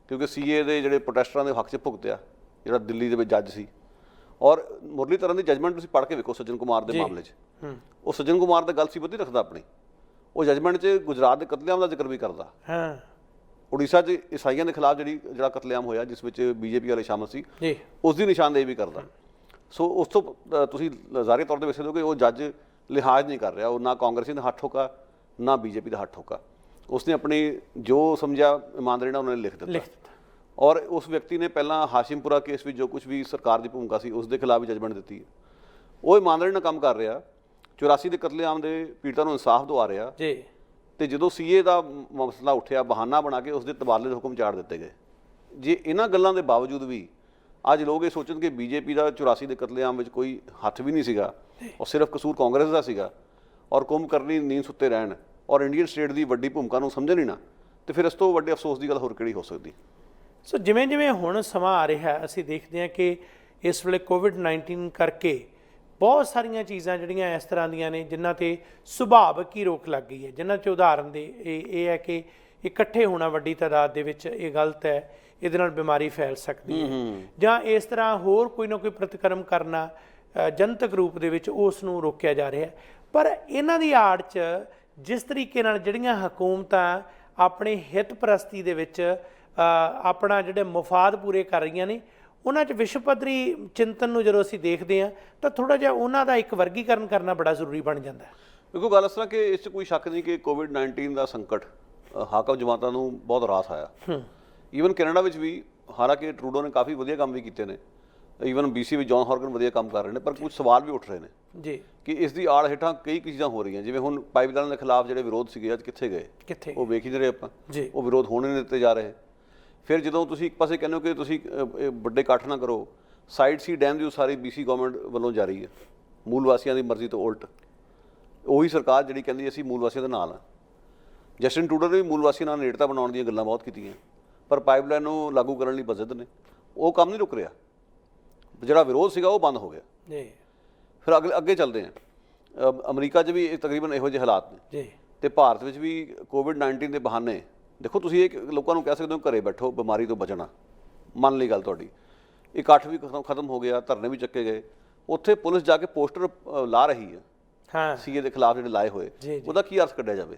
ਕਿਉਂਕਿ ਸੀਏ ਦੇ ਜਿਹੜੇ ਪ੍ਰੋਟੈਸਟਰਾਂ ਦੇ ਹੱਕ 'ਚ ਭੁਗਤਿਆ ਜਿਹੜਾ ਦਿੱਲੀ ਦੇ ਵਿੱਚ ਜੱਜ ਸੀ। ਔਰ ਮੁਰਲੀਧਰਨ ਦੀ ਜਜਮੈਂਟ ਤੁਸੀਂ ਪੜ੍ਹ ਕੇ ਵੇਖੋ ਸੱਜਣ ਕੁਮਾਰ ਦੇ ਮਾਮਲੇ 'ਚ, ਉਹ ਸੱਜਣ ਕੁਮਾਰ ਦਾ ਗੱਲ ਸੀ ਵਧੀ ਰੱਖਦਾ ਆਪਣੀ। ਉਹ ਜਜਮੈਂਟ 'ਚ ਗੁਜਰਾਤ ਦੇ ਕਤਲੇਆਮ ਦਾ ਜ਼ਿਕਰ ਵੀ ਕਰਦਾ। ਹਾਂ, ਉੜੀਸਾ 'ਚ ਈਸਾਈਆਂ ਦੇ ਖਿਲਾਫ ਜਿਹੜਾ ਕਤਲੇਆਮ ਹੋਇਆ ਜਿਸ ਵਿੱਚ ਬੀਜੇਪੀ ਵਾਲੇ ਸ਼ਾਮਲ ਸੀ, ਜੀ, ਉਸ ਦੀ ਨਿਸ਼ਾਨਦੇਹੀ ਵੀ ਕਰਦਾ। ਸੋ ਉਸ ਤੋਂ ਤੁਸੀਂ ਜ਼ਾਹਿਰ ਤੌਰ 'ਤੇ ਵੇਖ ਸਕਦੇ ਹੋ ਕਿ ਉਹ ਜੱਜ ਲਿਹਾਜ਼ ਨਹੀਂ ਕਰ ਰਿਹਾ, ਉਹ ਨਾ ਕਾਂਗਰਸੀ ਦਾ ਹੱਥ ਠੋਕਾ ਨਾ ਬੀਜੇਪੀ ਦਾ ਹੱਥ ਠੋਕਾ। ਉਸਨੇ ਆਪਣੀ ਜੋ ਸਮਝਿਆ ਇਮਾਨਦਾਰੀ ਨਾਲ ਉਹਨੇ ਲਿਖ ਦਿੱਤਾ। ਔਰ ਉਸ ਵਿਅਕਤੀ ਨੇ ਪਹਿਲਾਂ ਹਾਸ਼ਿਮਪੁਰਾ ਕੇਸ ਵਿੱਚ ਜੋ ਕੁਝ ਵੀ ਸਰਕਾਰ ਦੀ ਭੂਮਿਕਾ ਸੀ ਉਸ ਦੇ ਖਿਲਾਫ ਵੀ ਜਜਮੈਂਟ ਦਿੱਤੀ ਹੈ। ਉਹ ਇਮਾਨਦਾਰੀ ਨਾਲ ਕੰਮ ਕਰ ਰਿਹਾ, 84 ਦੇ ਕਤਲੇਆਮ ਦੇ ਪੀੜਤਾਂ ਨੂੰ ਇਨਸਾਫ ਦਿਵਾ ਰਿਹਾ। ਜੀ। ਤੇ ਜਦੋਂ ਸੀਏ ਦਾ ਮਸਲਾ ਉੱਠਿਆ, ਬਹਾਨਾ ਬਣਾ ਕੇ ਉਸ ਦੇ ਤਬਾਦਲੇ ਦੇ ਹੁਕਮ ਚਾੜ ਦਿੱਤੇ ਗਏ। ਜੇ ਇਹਨਾਂ ਗੱਲਾਂ ਦੇ ਬਾਵਜੂਦ ਵੀ ਅੱਜ ਲੋਕ ਇਹ ਸੋਚਣ ਕਿ ਬੀਜੇਪੀ ਦਾ 84 ਦੇ ਕਤਲੇਆਮ ਵਿੱਚ ਕੋਈ ਹੱਥ ਵੀ ਨਹੀਂ ਸੀਗਾ, ਔਰ ਸਿਰਫ ਕਸੂਰ ਕਾਂਗਰਸ ਦਾ ਸੀਗਾ, ਔਰ ਕੁੰਭ ਕਰਨੀ ਨੀਂਦ ਸੁੱਤੇ ਰਹਿਣ, ਔਰ ਇੰਡੀਅਨ ਸਟੇਟ ਦੀ ਵੱਡੀ ਭੂਮਿਕਾ ਨੂੰ ਸਮਝਣ ਹੀ ਨਾ, ਤੇ ਫਿਰ ਇਸ ਤੋਂ ਵੱਡੇ ਅਫਸੋਸ ਦੀ ਗੱਲ ਹੋਰ ਕਿਹੜੀ ਹੋ ਸਕਦੀ। ਸੋ ਜਿਵੇਂ ਜਿਵੇਂ ਹੁਣ ਸਮਾਂ ਆ ਰਿਹਾ, ਅਸੀਂ ਦੇਖਦੇ ਹਾਂ ਕਿ ਇਸ ਵੇਲੇ ਕੋਵਿਡ-19 ਕਰਕੇ ਬਹੁਤ ਸਾਰੀਆਂ ਚੀਜ਼ਾਂ ਜਿਹੜੀਆਂ ਇਸ ਤਰ੍ਹਾਂ ਦੀਆਂ ਨੇ ਜਿਨ੍ਹਾਂ 'ਤੇ ਸੁਭਾਵਿਕ ਹੀ ਰੋਕ ਲੱਗ ਗਈ ਹੈ, ਜਿਨ੍ਹਾਂ 'ਚ ਉਦਾਹਰਨ ਦੇ ਇਹ ਹੈ ਕਿ ਇਕੱਠੇ ਹੋਣਾ ਵੱਡੀ ਤਾਦਾਦ ਦੇ ਵਿੱਚ ਇਹ ਗਲਤ ਹੈ, ਇਹਦੇ ਨਾਲ ਬਿਮਾਰੀ ਫੈਲ ਸਕਦੀ ਹੈ, ਜਾਂ ਇਸ ਤਰ੍ਹਾਂ ਹੋਰ ਕੋਈ ਨਾ ਕੋਈ ਪ੍ਰਤੀਕਰਮ ਕਰਨਾ ਜਨਤਕ ਰੂਪ ਦੇ ਵਿੱਚ ਉਸ ਨੂੰ ਰੋਕਿਆ ਜਾ ਰਿਹਾ। ਪਰ ਇਹਨਾਂ ਦੀ ਆੜ 'ਚ ਜਿਸ ਤਰੀਕੇ ਨਾਲ ਜਿਹੜੀਆਂ ਹਕੂਮਤਾਂ ਆਪਣੇ ਹਿੱਤ ਪ੍ਰਸਤੀ ਦੇ ਵਿੱਚ ਆਪਣਾ ਜਿਹੜੇ ਮਫਾਦ ਪੂਰੇ ਕਰ ਰਹੀਆਂ ਨੇ, ਉਹਨਾਂ 'ਚ ਵਿਸ਼ਵ ਪੱਧਰੀ ਚਿੰਤਨ ਨੂੰ ਜਦੋਂ ਅਸੀਂ ਦੇਖਦੇ ਹਾਂ ਤਾਂ ਥੋੜ੍ਹਾ ਜਿਹਾ ਉਹਨਾਂ ਦਾ ਇੱਕ ਵਰਗੀਕਰਨ ਕਰਨਾ ਬੜਾ ਜ਼ਰੂਰੀ ਬਣ ਜਾਂਦਾ ਹੈ। ਦੇਖੋ ਗੱਲ ਇਸ ਤਰ੍ਹਾਂ ਕਿ ਇਸ 'ਚ ਕੋਈ ਸ਼ੱਕ ਨਹੀਂ ਕਿ ਕੋਵਿਡ-19 ਦਾ ਸੰਕਟ ਹਾਕਮ ਜਮਾਤਾਂ ਨੂੰ ਬਹੁਤ ਰਾਸ ਆਇਆ। ਈਵਨ ਕੈਨੇਡਾ ਵਿੱਚ ਵੀ, ਹਾਲਾਂਕਿ ਟਰੂਡੋ ਨੇ ਕਾਫੀ ਵਧੀਆ ਕੰਮ ਵੀ ਕੀਤੇ ਨੇ, ਈਵਨ BC ਵਿੱਚ ਜੌਨ ਹੌਰਗਨ ਵਧੀਆ ਕੰਮ ਕਰ ਰਹੇ ਨੇ, ਪਰ ਕੁਝ ਸਵਾਲ ਵੀ ਉੱਠ ਰਹੇ ਨੇ ਜੀ ਕਿ ਇਸ ਦੀ ਆੜ ਹੇਠਾਂ ਕਈ ਚੀਜ਼ਾਂ ਹੋ ਰਹੀਆਂ। ਜਿਵੇਂ ਹੁਣ ਪਾਈਪਲਾਈਨ ਦੇ ਖਿਲਾਫ ਜਿਹੜੇ ਵਿਰੋਧ ਸੀਗੇ ਅੱਜ ਕਿੱਥੇ ਗਏ, ਕਿੱਥੇ ਉਹ ਵੇਖ ਹੀ ਰਹੇ ਆਪਾਂ ਜੀ, ਉਹ ਵਿਰੋਧ ਹੋਣੇ ਨਹੀਂ ਦਿੱਤੇ ਜਾ ਰਹੇ। ਫਿਰ ਜਦੋਂ ਤੁਸੀਂ ਇੱਕ ਪਾਸੇ ਕਹਿੰਦੇ ਹੋ ਕਿ ਤੁਸੀਂ ਵੱਡੇ ਇਕੱਠ ਨਾ ਕਰੋ, ਸਾਈਡ ਸੀ ਡੈਮ ਦੀ ਉਸਾਰੀ BC ਗਵਰਨਮੈਂਟ ਵੱਲੋਂ ਜਾਰੀ ਹੈ ਮੂਲ ਵਾਸੀਆਂ ਦੀ ਮਰਜ਼ੀ ਤੋਂ ਉਲਟ। ਉਹੀ ਸਰਕਾਰ ਜਿਹੜੀ ਕਹਿੰਦੀ ਅਸੀਂ ਮੂਲ ਵਾਸੀਆਂ ਦੇ ਨਾਲ ਹਾਂ। ਜਸਟਿਨ ਟਰੂਡੋ ਨੇ ਵੀ ਮੂਲ ਵਾਸੀਆਂ ਨਾਲ ਨੇੜਤਾ ਬਣਾਉਣ ਦੀਆਂ ਗੱਲਾਂ ਬਹੁਤ ਕੀਤੀਆਂ, ਪਰ ਪਾਈਪਲਾਈਨ ਨੂੰ ਲਾਗੂ ਕਰਨ ਲਈ ਬਜਟ ਨੇ ਉਹ ਕੰਮ ਨਹੀਂ ਰੁਕ ਰਿਹਾ। ਜਿਹੜਾ ਵਿਰੋਧ ਸੀਗਾ ਉਹ ਬੰਦ ਹੋ ਗਿਆ। ਜੀ। ਫਿਰ ਅੱਗੇ ਚੱਲਦੇ ਹਾਂ ਅਮਰੀਕਾ 'ਚ ਵੀ ਇਹ ਤਕਰੀਬਨ ਇਹੋ ਜਿਹੇ ਹਾਲਾਤ ਨੇ ਜੀ ਤੇ ਭਾਰਤ ਵਿੱਚ ਵੀ ਕੋਵਿਡ-19 ਦੇ ਬਹਾਨੇ ਦੇਖੋ ਤੁਸੀਂ ਇਹ ਲੋਕਾਂ ਨੂੰ ਕਹਿ ਸਕਦੇ ਹੋ ਘਰੇ ਬੈਠੋ, ਬਿਮਾਰੀ ਤੋਂ ਬਚਣਾ, ਮੰਨ ਲਈ ਗੱਲ ਤੁਹਾਡੀ। ਇਕੱਠ ਵੀ ਖਤਮ ਹੋ ਗਿਆ, ਧਰਨੇ ਵੀ ਚੱਕੇ ਗਏ, ਉੱਥੇ ਪੁਲਿਸ ਜਾ ਕੇ ਪੋਸਟਰ ਲਾ ਰਹੀ ਹੈ ਹਾਂ ਸੀਏ ਦੇ ਖਿਲਾਫ ਜਿਹੜੇ ਲਾਏ ਹੋਏ, ਜੀ। ਉਹਦਾ ਕੀ ਅਰਥ ਕੱਢਿਆ ਜਾਵੇ?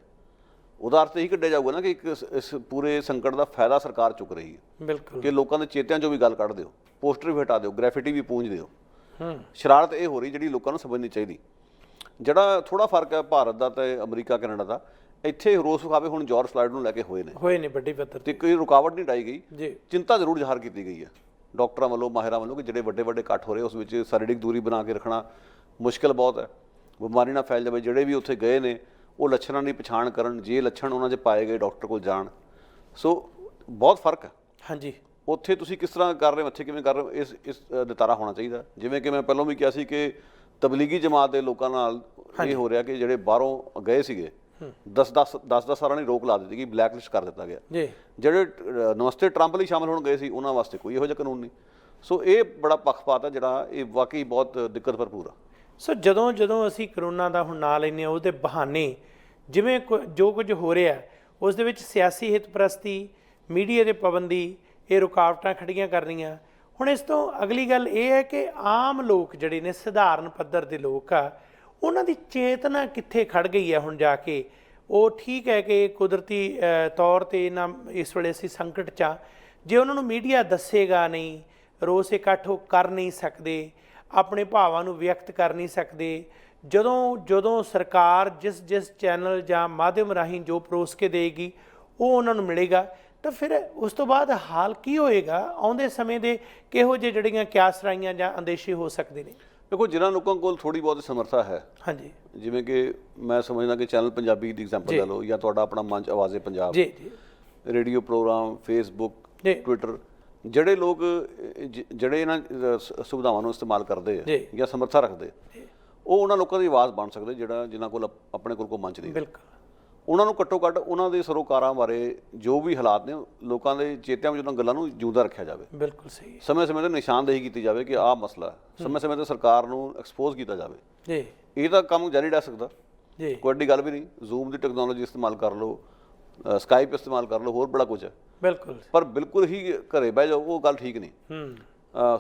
ਉਹਦਾ ਅਰਥ ਇਹੀ ਕੱਢਿਆ ਜਾਊਗਾ ਨਾ ਕਿ ਇਸ ਪੂਰੇ ਸੰਕਟ ਦਾ ਫਾਇਦਾ ਸਰਕਾਰ ਚੁੱਕ ਰਹੀ ਹੈ ਬਿਲਕੁਲ ਕਿ ਲੋਕਾਂ ਦੇ ਚੇਤਿਆਂ 'ਚੋਂ ਵੀ ਗੱਲ ਕੱਢ ਦਿਓ, ਪੋਸਟਰ ਵੀ ਹਟਾ ਦਿਓ, ਗ੍ਰੈਫਿਟੀ ਵੀ ਪੂੰਝ ਦਿਓ। ਹੂੰ ਸ਼ਰਾਰਤ ਇਹ ਹੋ ਰਹੀ ਜਿਹੜੀ ਲੋਕਾਂ ਨੂੰ ਸਮਝਣੀ ਚਾਹੀਦੀ। ਜਿਹੜਾ ਥੋੜਾ ਫਰਕ ਹੈ ਭਾਰਤ ਦਾ ਤੇ ਅਮਰੀਕਾ ਕੈਨੇਡਾ ਦਾ, ਇੱਥੇ ਰੋਸ ਵਿਖਾਵੇ ਹੁਣ ਜਾਰਜ ਫਲਾਇਡ ਨੂੰ ਲੈ ਕੇ ਹੋਏ ਨੇ ਵੱਡੀ ਪੱਧਰ ਤੇ ਕੋਈ ਰੁਕਾਵਟ ਨਹੀਂ ਡਾਈ ਗਈ, ਜੀ ਚਿੰਤਾ ਜ਼ਰੂਰ ਜ਼ਾਹਰ ਕੀਤੀ ਗਈ ਹੈ ਡਾਕਟਰਾਂ ਵੱਲੋਂ, ਮਾਹਿਰਾਂ ਵੱਲੋਂ ਕਿ ਜਿਹੜੇ ਵੱਡੇ ਵੱਡੇ ਇਕੱਠ ਹੋ ਰਹੇ ਉਸ ਵਿੱਚ ਸਰੀਰਕ ਦੂਰੀ ਬਣਾ ਕੇ ਰੱਖਣਾ ਮੁਸ਼ਕਿਲ ਬਹੁਤ ਹੈ, ਬਿਮਾਰੀ ਨਾ ਫੈਲ ਜਾਵੇ। ਜਿਹੜੇ ਵੀ ਉੱਥੇ ਗਏ ਨੇ ਉਹ ਲੱਛਣਾਂ ਦੀ ਪਛਾਣ ਕਰਨ, ਜੇ ਲੱਛਣ ਉਹਨਾਂ 'ਚ ਪਾਏ ਗਏ ਡਾਕਟਰ ਕੋਲ ਜਾਣ। ਸੋ ਬਹੁਤ ਫਰਕ ਹੈ। ਹਾਂਜੀ ਉੱਥੇ ਤੁਸੀਂ ਕਿਸ ਤਰ੍ਹਾਂ ਕਰ ਰਹੇ ਹੋ, ਇੱਥੇ ਕਿਵੇਂ ਕਰ ਰਹੇ ਹੋ, ਇਸ ਨਿਤਾਰਾ ਹੋਣਾ ਚਾਹੀਦਾ। ਜਿਵੇਂ ਕਿ ਮੈਂ ਪਹਿਲਾਂ ਵੀ ਕਿਹਾ ਸੀ ਕਿ ਤਬਲੀਗੀ ਜਮਾਤ ਦੇ ਲੋਕਾਂ ਨਾਲ ਇਹ ਹੋ ਰਿਹਾ ਕਿ ਜਿਹੜੇ ਬਾਹਰੋਂ ਗਏ ਸੀਗੇ 10 ਸਾਲਾਂ ਦੀ ਰੋਕ ਲਾ ਦਿੱਤੀ ਗਈ, ਬਲੈਕ ਲਿਸਟ ਕਰ ਦਿੱਤਾ ਗਿਆ। ਜੀ ਜਿਹੜੇ ਨਮਸਤੇ ਟਰੰਪ ਲਈ ਸ਼ਾਮਲ ਹੋਣ ਗਏ ਸੀ ਉਹਨਾਂ ਵਾਸਤੇ ਕੋਈ ਇਹੋ ਜਿਹਾ ਕਾਨੂੰਨ ਨਹੀਂ। ਸੋ ਇਹ ਬੜਾ ਪੱਖਪਾਤ ਹੈ ਜਿਹੜਾ ਇਹ ਵਾਕਈ ਬਹੁਤ ਦਿੱਕਤ ਭਰਪੂਰ ਆ। ਸੋ ਜਦੋਂ ਅਸੀਂ ਕਰੋਨਾ ਦਾ ਹੁਣ ਨਾਂ ਲੈਂਦੇ ਹਾਂ, ਉਹਦੇ ਬਹਾਨੇ ਜਿਵੇਂ ਜੋ ਕੁਝ ਹੋ ਰਿਹਾ ਉਸ ਦੇ ਵਿੱਚ ਸਿਆਸੀ ਹਿੱਤਪ੍ਰਸਤੀ, ਮੀਡੀਆ ਦੇ ਪਾਬੰਦੀ, ਇਹ ਰੁਕਾਵਟਾਂ ਖੜੀਆਂ ਕਰ ਰਹੀਆਂ। ਹੁਣ ਇਸ ਤੋਂ ਅਗਲੀ ਗੱਲ ਇਹ ਹੈ ਕਿ ਆਮ ਲੋਕ ਜਿਹੜੇ ਨੇ, ਸਧਾਰਨ ਪੱਧਰ ਦੇ ਲੋਕ ਆ, ਉਹਨਾਂ ਦੀ ਚੇਤਨਾ ਕਿੱਥੇ ਖੜ ਗਈ ਹੈ ਹੁਣ ਜਾ ਕੇ। ਉਹ ਠੀਕ ਹੈ ਕਿ ਕੁਦਰਤੀ ਤੌਰ 'ਤੇ ਨਾ ਇਸ ਵੇਲੇ ਅਸੀਂ ਸੰਕਟ 'ਚ ਆ, ਜੇ ਉਹਨਾਂ ਨੂੰ ਮੀਡੀਆ ਦੱਸੇਗਾ ਨਹੀਂ, ਰੋਸ ਇਕੱਠ ਉਹ ਕਰ ਨਹੀਂ ਸਕਦੇ, ਆਪਣੇ ਭਾਵਾਂ ਨੂੰ ਵਿਅਕਤ ਕਰ ਨਹੀਂ ਸਕਦੇ, ਜਦੋਂ ਸਰਕਾਰ ਜਿਸ ਚੈਨਲ ਜਾਂ ਮਾਧਿਅਮ ਰਾਹੀਂ ਜੋ ਪਰੋਸ ਕੇ ਦੇਗੀ ਉਹ ਉਹਨਾਂ ਨੂੰ ਮਿਲੇਗਾ, ਤਾਂ ਫਿਰ ਉਸ ਤੋਂ ਬਾਅਦ ਹਾਲ ਕੀ ਹੋਏਗਾ? ਆਉਂਦੇ ਸਮੇਂ ਦੇ ਕਿਹੋ ਜਿਹੇ ਜਿਹੜੀਆਂ ਕਿਆਸਰਾਈਆਂ ਜਾਂ ਅੰਦੇਸ਼ੇ ਹੋ ਸਕਦੇ ਨੇ? ਦੇਖੋ ਜਿਨ੍ਹਾਂ ਲੋਕਾਂ ਕੋਲ ਥੋੜੀ ਬਹੁਤ ਸਮਰੱਥਾ ਹੈ, ਹਾਂਜੀ, ਜਿਵੇਂ ਕਿ ਮੈਂ ਸਮਝਦਾ ਕਿ ਚੈਨਲ ਪੰਜਾਬੀ ਦੀ ਐਗਜ਼ਾਮਪਲ ਲੈ ਲਓ, ਜਾਂ ਤੁਹਾਡਾ ਆਪਣਾ ਮੰਚ ਆਵਾਜ਼ੇ ਪੰਜਾਬ, ਜੀ ਜੀ, ਰੇਡੀਓ ਪ੍ਰੋਗਰਾਮ, ਫੇਸਬੁੱਕ, ਜੀ, ਟਵਿੱਟਰ, ਜਿਹੜੇ ਲੋਕ ਜਿਹੜੇ ਇਹਨਾਂ ਸੁਵਿਧਾਵਾਂ ਨੂੰ ਇਸਤੇਮਾਲ ਕਰਦੇ ਆ ਜੀ, ਜਾਂ ਸਮਰੱਥਾ ਰੱਖਦੇ, ਉਹ ਉਹਨਾਂ ਲੋਕਾਂ ਦੀ ਆਵਾਜ਼ ਬਣ ਸਕਦੇ ਜਿਨ੍ਹਾਂ ਕੋਲ ਆਪਣੇ ਕੋਲ ਕੋਈ ਮੰਚ ਨਹੀਂ। ਬਿਲਕੁਲ। ਉਹਨਾਂ ਨੂੰ ਘੱਟੋ ਘੱਟ ਉਹਨਾਂ ਦੇ ਸਰੋਕਾਰਾਂ ਬਾਰੇ ਜੋ ਵੀ ਹਾਲਾਤ ਨੇ ਲੋਕਾਂ ਦੇ ਚੇਤਿਆਂ ਵਿੱਚ ਉਹਨਾਂ ਗੱਲਾਂ ਨੂੰ ਜਿਉਂਦਾ ਰੱਖਿਆ ਜਾਵੇ। ਬਿਲਕੁਲ ਸਹੀ। ਸਮੇਂ-ਸਮੇਂ ਤੇ ਨਿਸ਼ਾਨਦੇਹੀ ਕੀਤੀ ਜਾਵੇ ਕਿ ਆਹ ਮਸਲਾ ਹੈ, ਸਮੇਂ-ਸਮੇਂ ਤੇ ਸਰਕਾਰ ਨੂੰ ਐਕਸਪੋਜ਼ ਕੀਤਾ ਜਾਵੇ। ਜੀ, ਇਹ ਤਾਂ ਕੰਮ ਜਾਰੀ ਰਹਿ ਸਕਦਾ, ਜੀ, ਕੋਈ ਵੱਡੀ ਗੱਲ ਵੀ ਨਹੀਂ। ਜ਼ੂਮ ਦੀ ਟੈਕਨੋਲੋਜੀ ਇਸਤੇਮਾਲ ਕਰ ਲਓ, ਸਕਾਈਪ ਇਸਤੇਮਾਲ ਕਰ ਲਓ, ਹੋਰ ਬੜਾ ਕੁਝ ਹੈ। ਬਿਲਕੁਲ। ਪਰ ਬਿਲਕੁਲ ਹੀ ਘਰੇ ਬਹਿ ਜਾਓ, ਉਹ ਗੱਲ ਠੀਕ ਨਹੀਂ।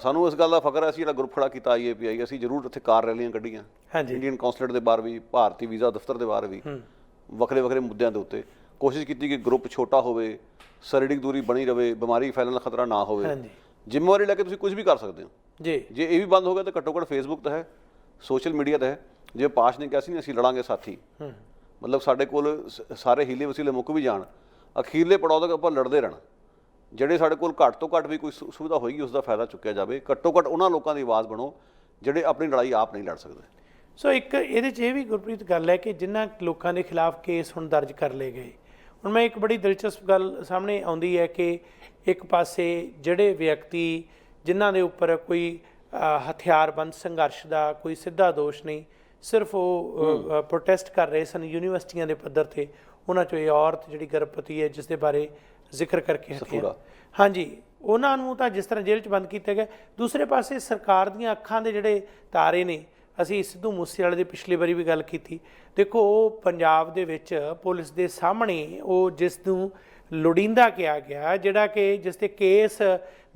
ਸਾਨੂੰ ਇਸ ਗੱਲ ਦਾ ਫਖਰ ਹੈ, ਅਸੀਂ ਜਿਹੜਾ ਗਰੁੱਪ ਖੜਾ ਕੀਤਾ IAPI, ਅਸੀਂ ਜ਼ਰੂਰ ਉੱਥੇ ਕਾਰ ਰੈਲੀਆਂ ਕੱਢੀਆਂ, ਇੰਡੀਅਨ ਕੌਂਸਲੇਟ ਦੇ ਬਾਹਰ ਵੀ, ਭਾਰਤੀ ਵੀਜ਼ਾ ਦਫ਼ਤਰ ਦੇ ਬਾਹਰ ਵੀ, ਵੱਖਰੇ ਮੁੱਦਿਆਂ ਦੇ ਉੱਤੇ ਕੋਸ਼ਿਸ਼ ਕੀਤੀ ਕਿ ਗਰੁੱਪ ਛੋਟਾ ਹੋਵੇ, ਸਰੀਰਕ ਦੂਰੀ ਬਣੀ ਰਵੇ, ਬਿਮਾਰੀ ਫੈਲਣ ਦਾ ਖਤਰਾ ਨਾ ਹੋਵੇ। ਜ਼ਿੰਮੇਵਾਰੀ ਲੈ ਕੇ ਤੁਸੀਂ ਕੁਝ ਵੀ ਕਰ ਸਕਦੇ ਹੋ ਜੀ। ਜੇ ਇਹ ਵੀ ਬੰਦ ਹੋ ਗਿਆ ਤਾਂ ਘੱਟੋ ਘੱਟ ਫੇਸਬੁੱਕ ਤਾਂ ਹੈ, ਸੋਸ਼ਲ ਮੀਡੀਆ ਤਾਂ ਹੈ। ਜੇ ਪਾਸ਼ ਨੇ ਕਿਹਾ ਸੀ ਅਸੀਂ ਲੜਾਂਗੇ ਸਾਥੀ, ਮਤਲਬ ਸਾਡੇ ਕੋਲ ਸਾਰੇ ਹੀਲੇ ਵਸੀਲੇ ਮੁੱਕ ਵੀ ਜਾਣ, ਅਖੀਰਲੇ ਪੜਾਅ ਤੱਕ ਆਪਾਂ ਲੜਦੇ ਰਹਿਣਾ। ਜਿਹੜੇ ਸਾਡੇ ਕੋਲ ਘੱਟ ਤੋਂ ਘੱਟ ਵੀ ਕੋਈ ਸੁਵਿਧਾ ਹੋਏਗੀ ਉਸ ਦਾ ਫਾਇਦਾ ਚੁੱਕਿਆ ਜਾਵੇ। ਘੱਟੋ ਘੱਟ ਉਹਨਾਂ ਲੋਕਾਂ ਦੀ ਆਵਾਜ਼ ਬਣੋ ਜਿਹੜੇ ਆਪਣੀ ਲੜਾਈ ਆਪ ਨਹੀਂ ਲੜ ਸਕਦੇ। ਸੋ ਇੱਕ ਇਹਦੇ 'ਚ ਇਹ ਵੀ ਗੁਰਪ੍ਰੀਤ ਗੱਲ ਹੈ ਕਿ ਜਿਨ੍ਹਾਂ ਲੋਕਾਂ ਦੇ ਖਿਲਾਫ ਕੇਸ ਹੁਣ ਦਰਜ ਕਰ ਲਏ ਗਏ, ਹੁਣ ਮੈਂ ਇੱਕ ਬੜੀ ਦਿਲਚਸਪ ਗੱਲ ਸਾਹਮਣੇ ਆਉਂਦੀ ਹੈ ਕਿ ਇੱਕ ਪਾਸੇ ਜਿਹੜੇ ਵਿਅਕਤੀ ਜਿਨ੍ਹਾਂ ਦੇ ਉੱਪਰ ਕੋਈ ਹਥਿਆਰਬੰਦ ਸੰਘਰਸ਼ ਦਾ ਕੋਈ ਸਿੱਧਾ ਦੋਸ਼ ਨਹੀਂ, ਸਿਰਫ ਉਹ ਪ੍ਰੋਟੈਸਟ ਕਰ ਰਹੇ ਸਨ ਯੂਨੀਵਰਸਿਟੀਆਂ ਦੇ ਪੱਧਰ 'ਤੇ, ਉਹਨਾਂ 'ਚੋਂ ਇਹ ਔਰਤ ਜਿਹੜੀ ਗਰਭਵਤੀ ਹੈ ਜਿਸ ਦੇ ਬਾਰੇ ਜ਼ਿਕਰ ਕਰਕੇ ਹਟਿਆ, ਹਾਂਜੀ, ਉਹਨਾਂ ਨੂੰ ਤਾਂ ਜਿਸ ਤਰ੍ਹਾਂ ਜੇਲ੍ਹ 'ਚ ਬੰਦ ਕੀਤਾ ਗਿਆ। ਦੂਸਰੇ ਪਾਸੇ ਸਰਕਾਰ ਦੀਆਂ ਅੱਖਾਂ ਦੇ ਜਿਹੜੇ ਤਾਰੇ ਨੇ, ਅਸੀਂ ਸਿੱਧੂ ਮੂਸੇਵਾਲੇ ਦੀ ਪਿਛਲੀ ਵਾਰੀ ਵੀ ਗੱਲ ਕੀਤੀ, ਦੇਖੋ ਉਹ ਪੰਜਾਬ ਦੇ ਵਿੱਚ ਪੁਲਿਸ ਦੇ ਸਾਹਮਣੇ ਉਹ ਜਿਸ ਨੂੰ ਲੋੜੀਂਦਾ ਕਿਹਾ ਗਿਆ, ਜਿਹੜਾ ਕਿ ਜਿਸ 'ਤੇ ਕੇਸ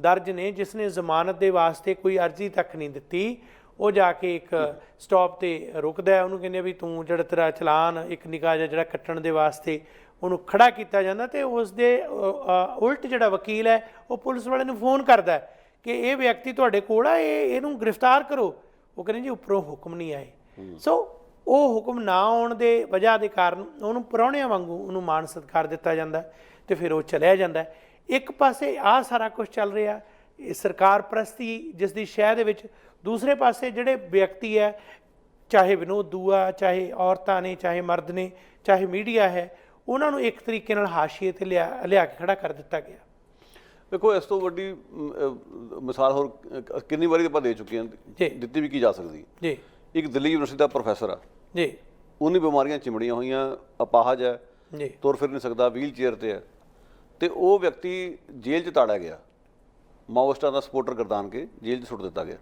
ਦਰਜ ਨੇ, ਜਿਸ ਨੇ ਜ਼ਮਾਨਤ ਦੇ ਵਾਸਤੇ ਕੋਈ ਅਰਜ਼ੀ ਤੱਕ ਨਹੀਂ ਦਿੱਤੀ, ਉਹ ਜਾ ਕੇ ਇੱਕ ਸਟਾਪ 'ਤੇ ਰੁਕਦਾ, ਉਹਨੂੰ ਕਹਿੰਦੇ ਵੀ ਤੂੰ ਜਿਹੜਾ ਤੇਰਾ ਚਲਾਨ ਇੱਕ ਨਿੱਕਾ ਜਿਹਾ ਜਿਹੜਾ ਕੱਟਣ ਦੇ ਵਾਸਤੇ ਉਹਨੂੰ ਖੜਾ ਕੀਤਾ ਜਾਂਦਾ, ਤੇ ਉਸ ਦੇ ਉਲਟ ਜਿਹੜਾ ਵਕੀਲ ਹੈ ਉਹ ਪੁਲਿਸ ਵਾਲੇ ਨੂੰ ਫੋਨ ਕਰਦਾ ਕਿ ਇਹ ਵਿਅਕਤੀ ਤੁਹਾਡੇ ਕੋਲ ਆ, ਇਹਨੂੰ ਗ੍ਰਿਫਤਾਰ ਕਰੋ। ਉਹ ਕਹਿੰਦੇ ਜੀ ਉੱਪਰੋਂ ਹੁਕਮ ਨਹੀਂ ਆਏ। ਸੋ ਉਹ ਹੁਕਮ ਨਾ ਆਉਣ ਦੇ ਵਜ੍ਹਾ ਦੇ ਕਾਰਨ ਉਹਨੂੰ ਪ੍ਰਾਹੁਣਿਆਂ ਵਾਂਗੂ ਉਹਨੂੰ ਮਾਣ ਸਤਿਕਾਰ ਦਿੱਤਾ ਜਾਂਦਾ ਤੇ ਫਿਰ ਉਹ ਚਲਿਆ ਜਾਂਦਾ। ਇੱਕ ਪਾਸੇ ਆਹ ਸਾਰਾ ਕੁਝ ਚੱਲ ਰਿਹਾ, ਇਹ ਸਰਕਾਰ ਪ੍ਰਸਤੀ ਜਿਸ ਦੀ ਸ਼ਹਿ ਦੇ ਵਿੱਚ, ਦੂਸਰੇ ਪਾਸੇ ਜਿਹੜੇ ਵਿਅਕਤੀ ਹੈ, ਚਾਹੇ ਵਿਨੋਦ ਦੂਆ, ਚਾਹੇ ਔਰਤਾਂ ਨੇ, ਚਾਹੇ ਮਰਦ ਨੇ, ਚਾਹੇ ਮੀਡੀਆ ਹੈ, ਉਹਨਾਂ ਨੂੰ ਇੱਕ ਤਰੀਕੇ ਨਾਲ ਹਾਸ਼ੀਏ 'ਤੇ ਲਿਆ ਕੇ ਖੜਾ ਕਰ ਦਿੱਤਾ ਗਿਆ। ਦੇਖੋ ਇਸ ਤੋਂ ਵੱਡੀ ਮਿਸਾਲ ਹੋਰ ਕਿੰਨੀ ਵਾਰੀ ਆਪਾਂ ਦੇ ਚੁੱਕੇ ਹਾਂ, ਦਿੱਤੀ ਵੀ ਕੀ ਜਾ ਸਕਦੀ ਜੀ। ਇੱਕ ਦਿੱਲੀ ਯੂਨੀਵਰਸਿਟੀ ਦਾ ਪ੍ਰੋਫੈਸਰ ਆ ਜੀ, ਉਹਨੀ ਬਿਮਾਰੀਆਂ ਚਿਮੜੀਆਂ ਹੋਈਆਂ, ਅਪਾਹਜ ਹੈ ਜੀ, ਤੁਰ ਫਿਰ ਨਹੀਂ ਸਕਦਾ, ਵੀਲ ਚੇਅਰ 'ਤੇ ਹੈ, ਤੇ ਉਹ ਵਿਅਕਤੀ ਜੇਲ੍ਹ 'ਚ ਤਾੜਿਆ ਗਿਆ, ਮਾਓਇਸਟਾਂ ਦਾ ਸਪੋਰਟਰ ਗਰਦਾਨ ਕੇ ਜੇਲ੍ਹ 'ਚ ਸੁੱਟ ਦਿੱਤਾ ਗਿਆ।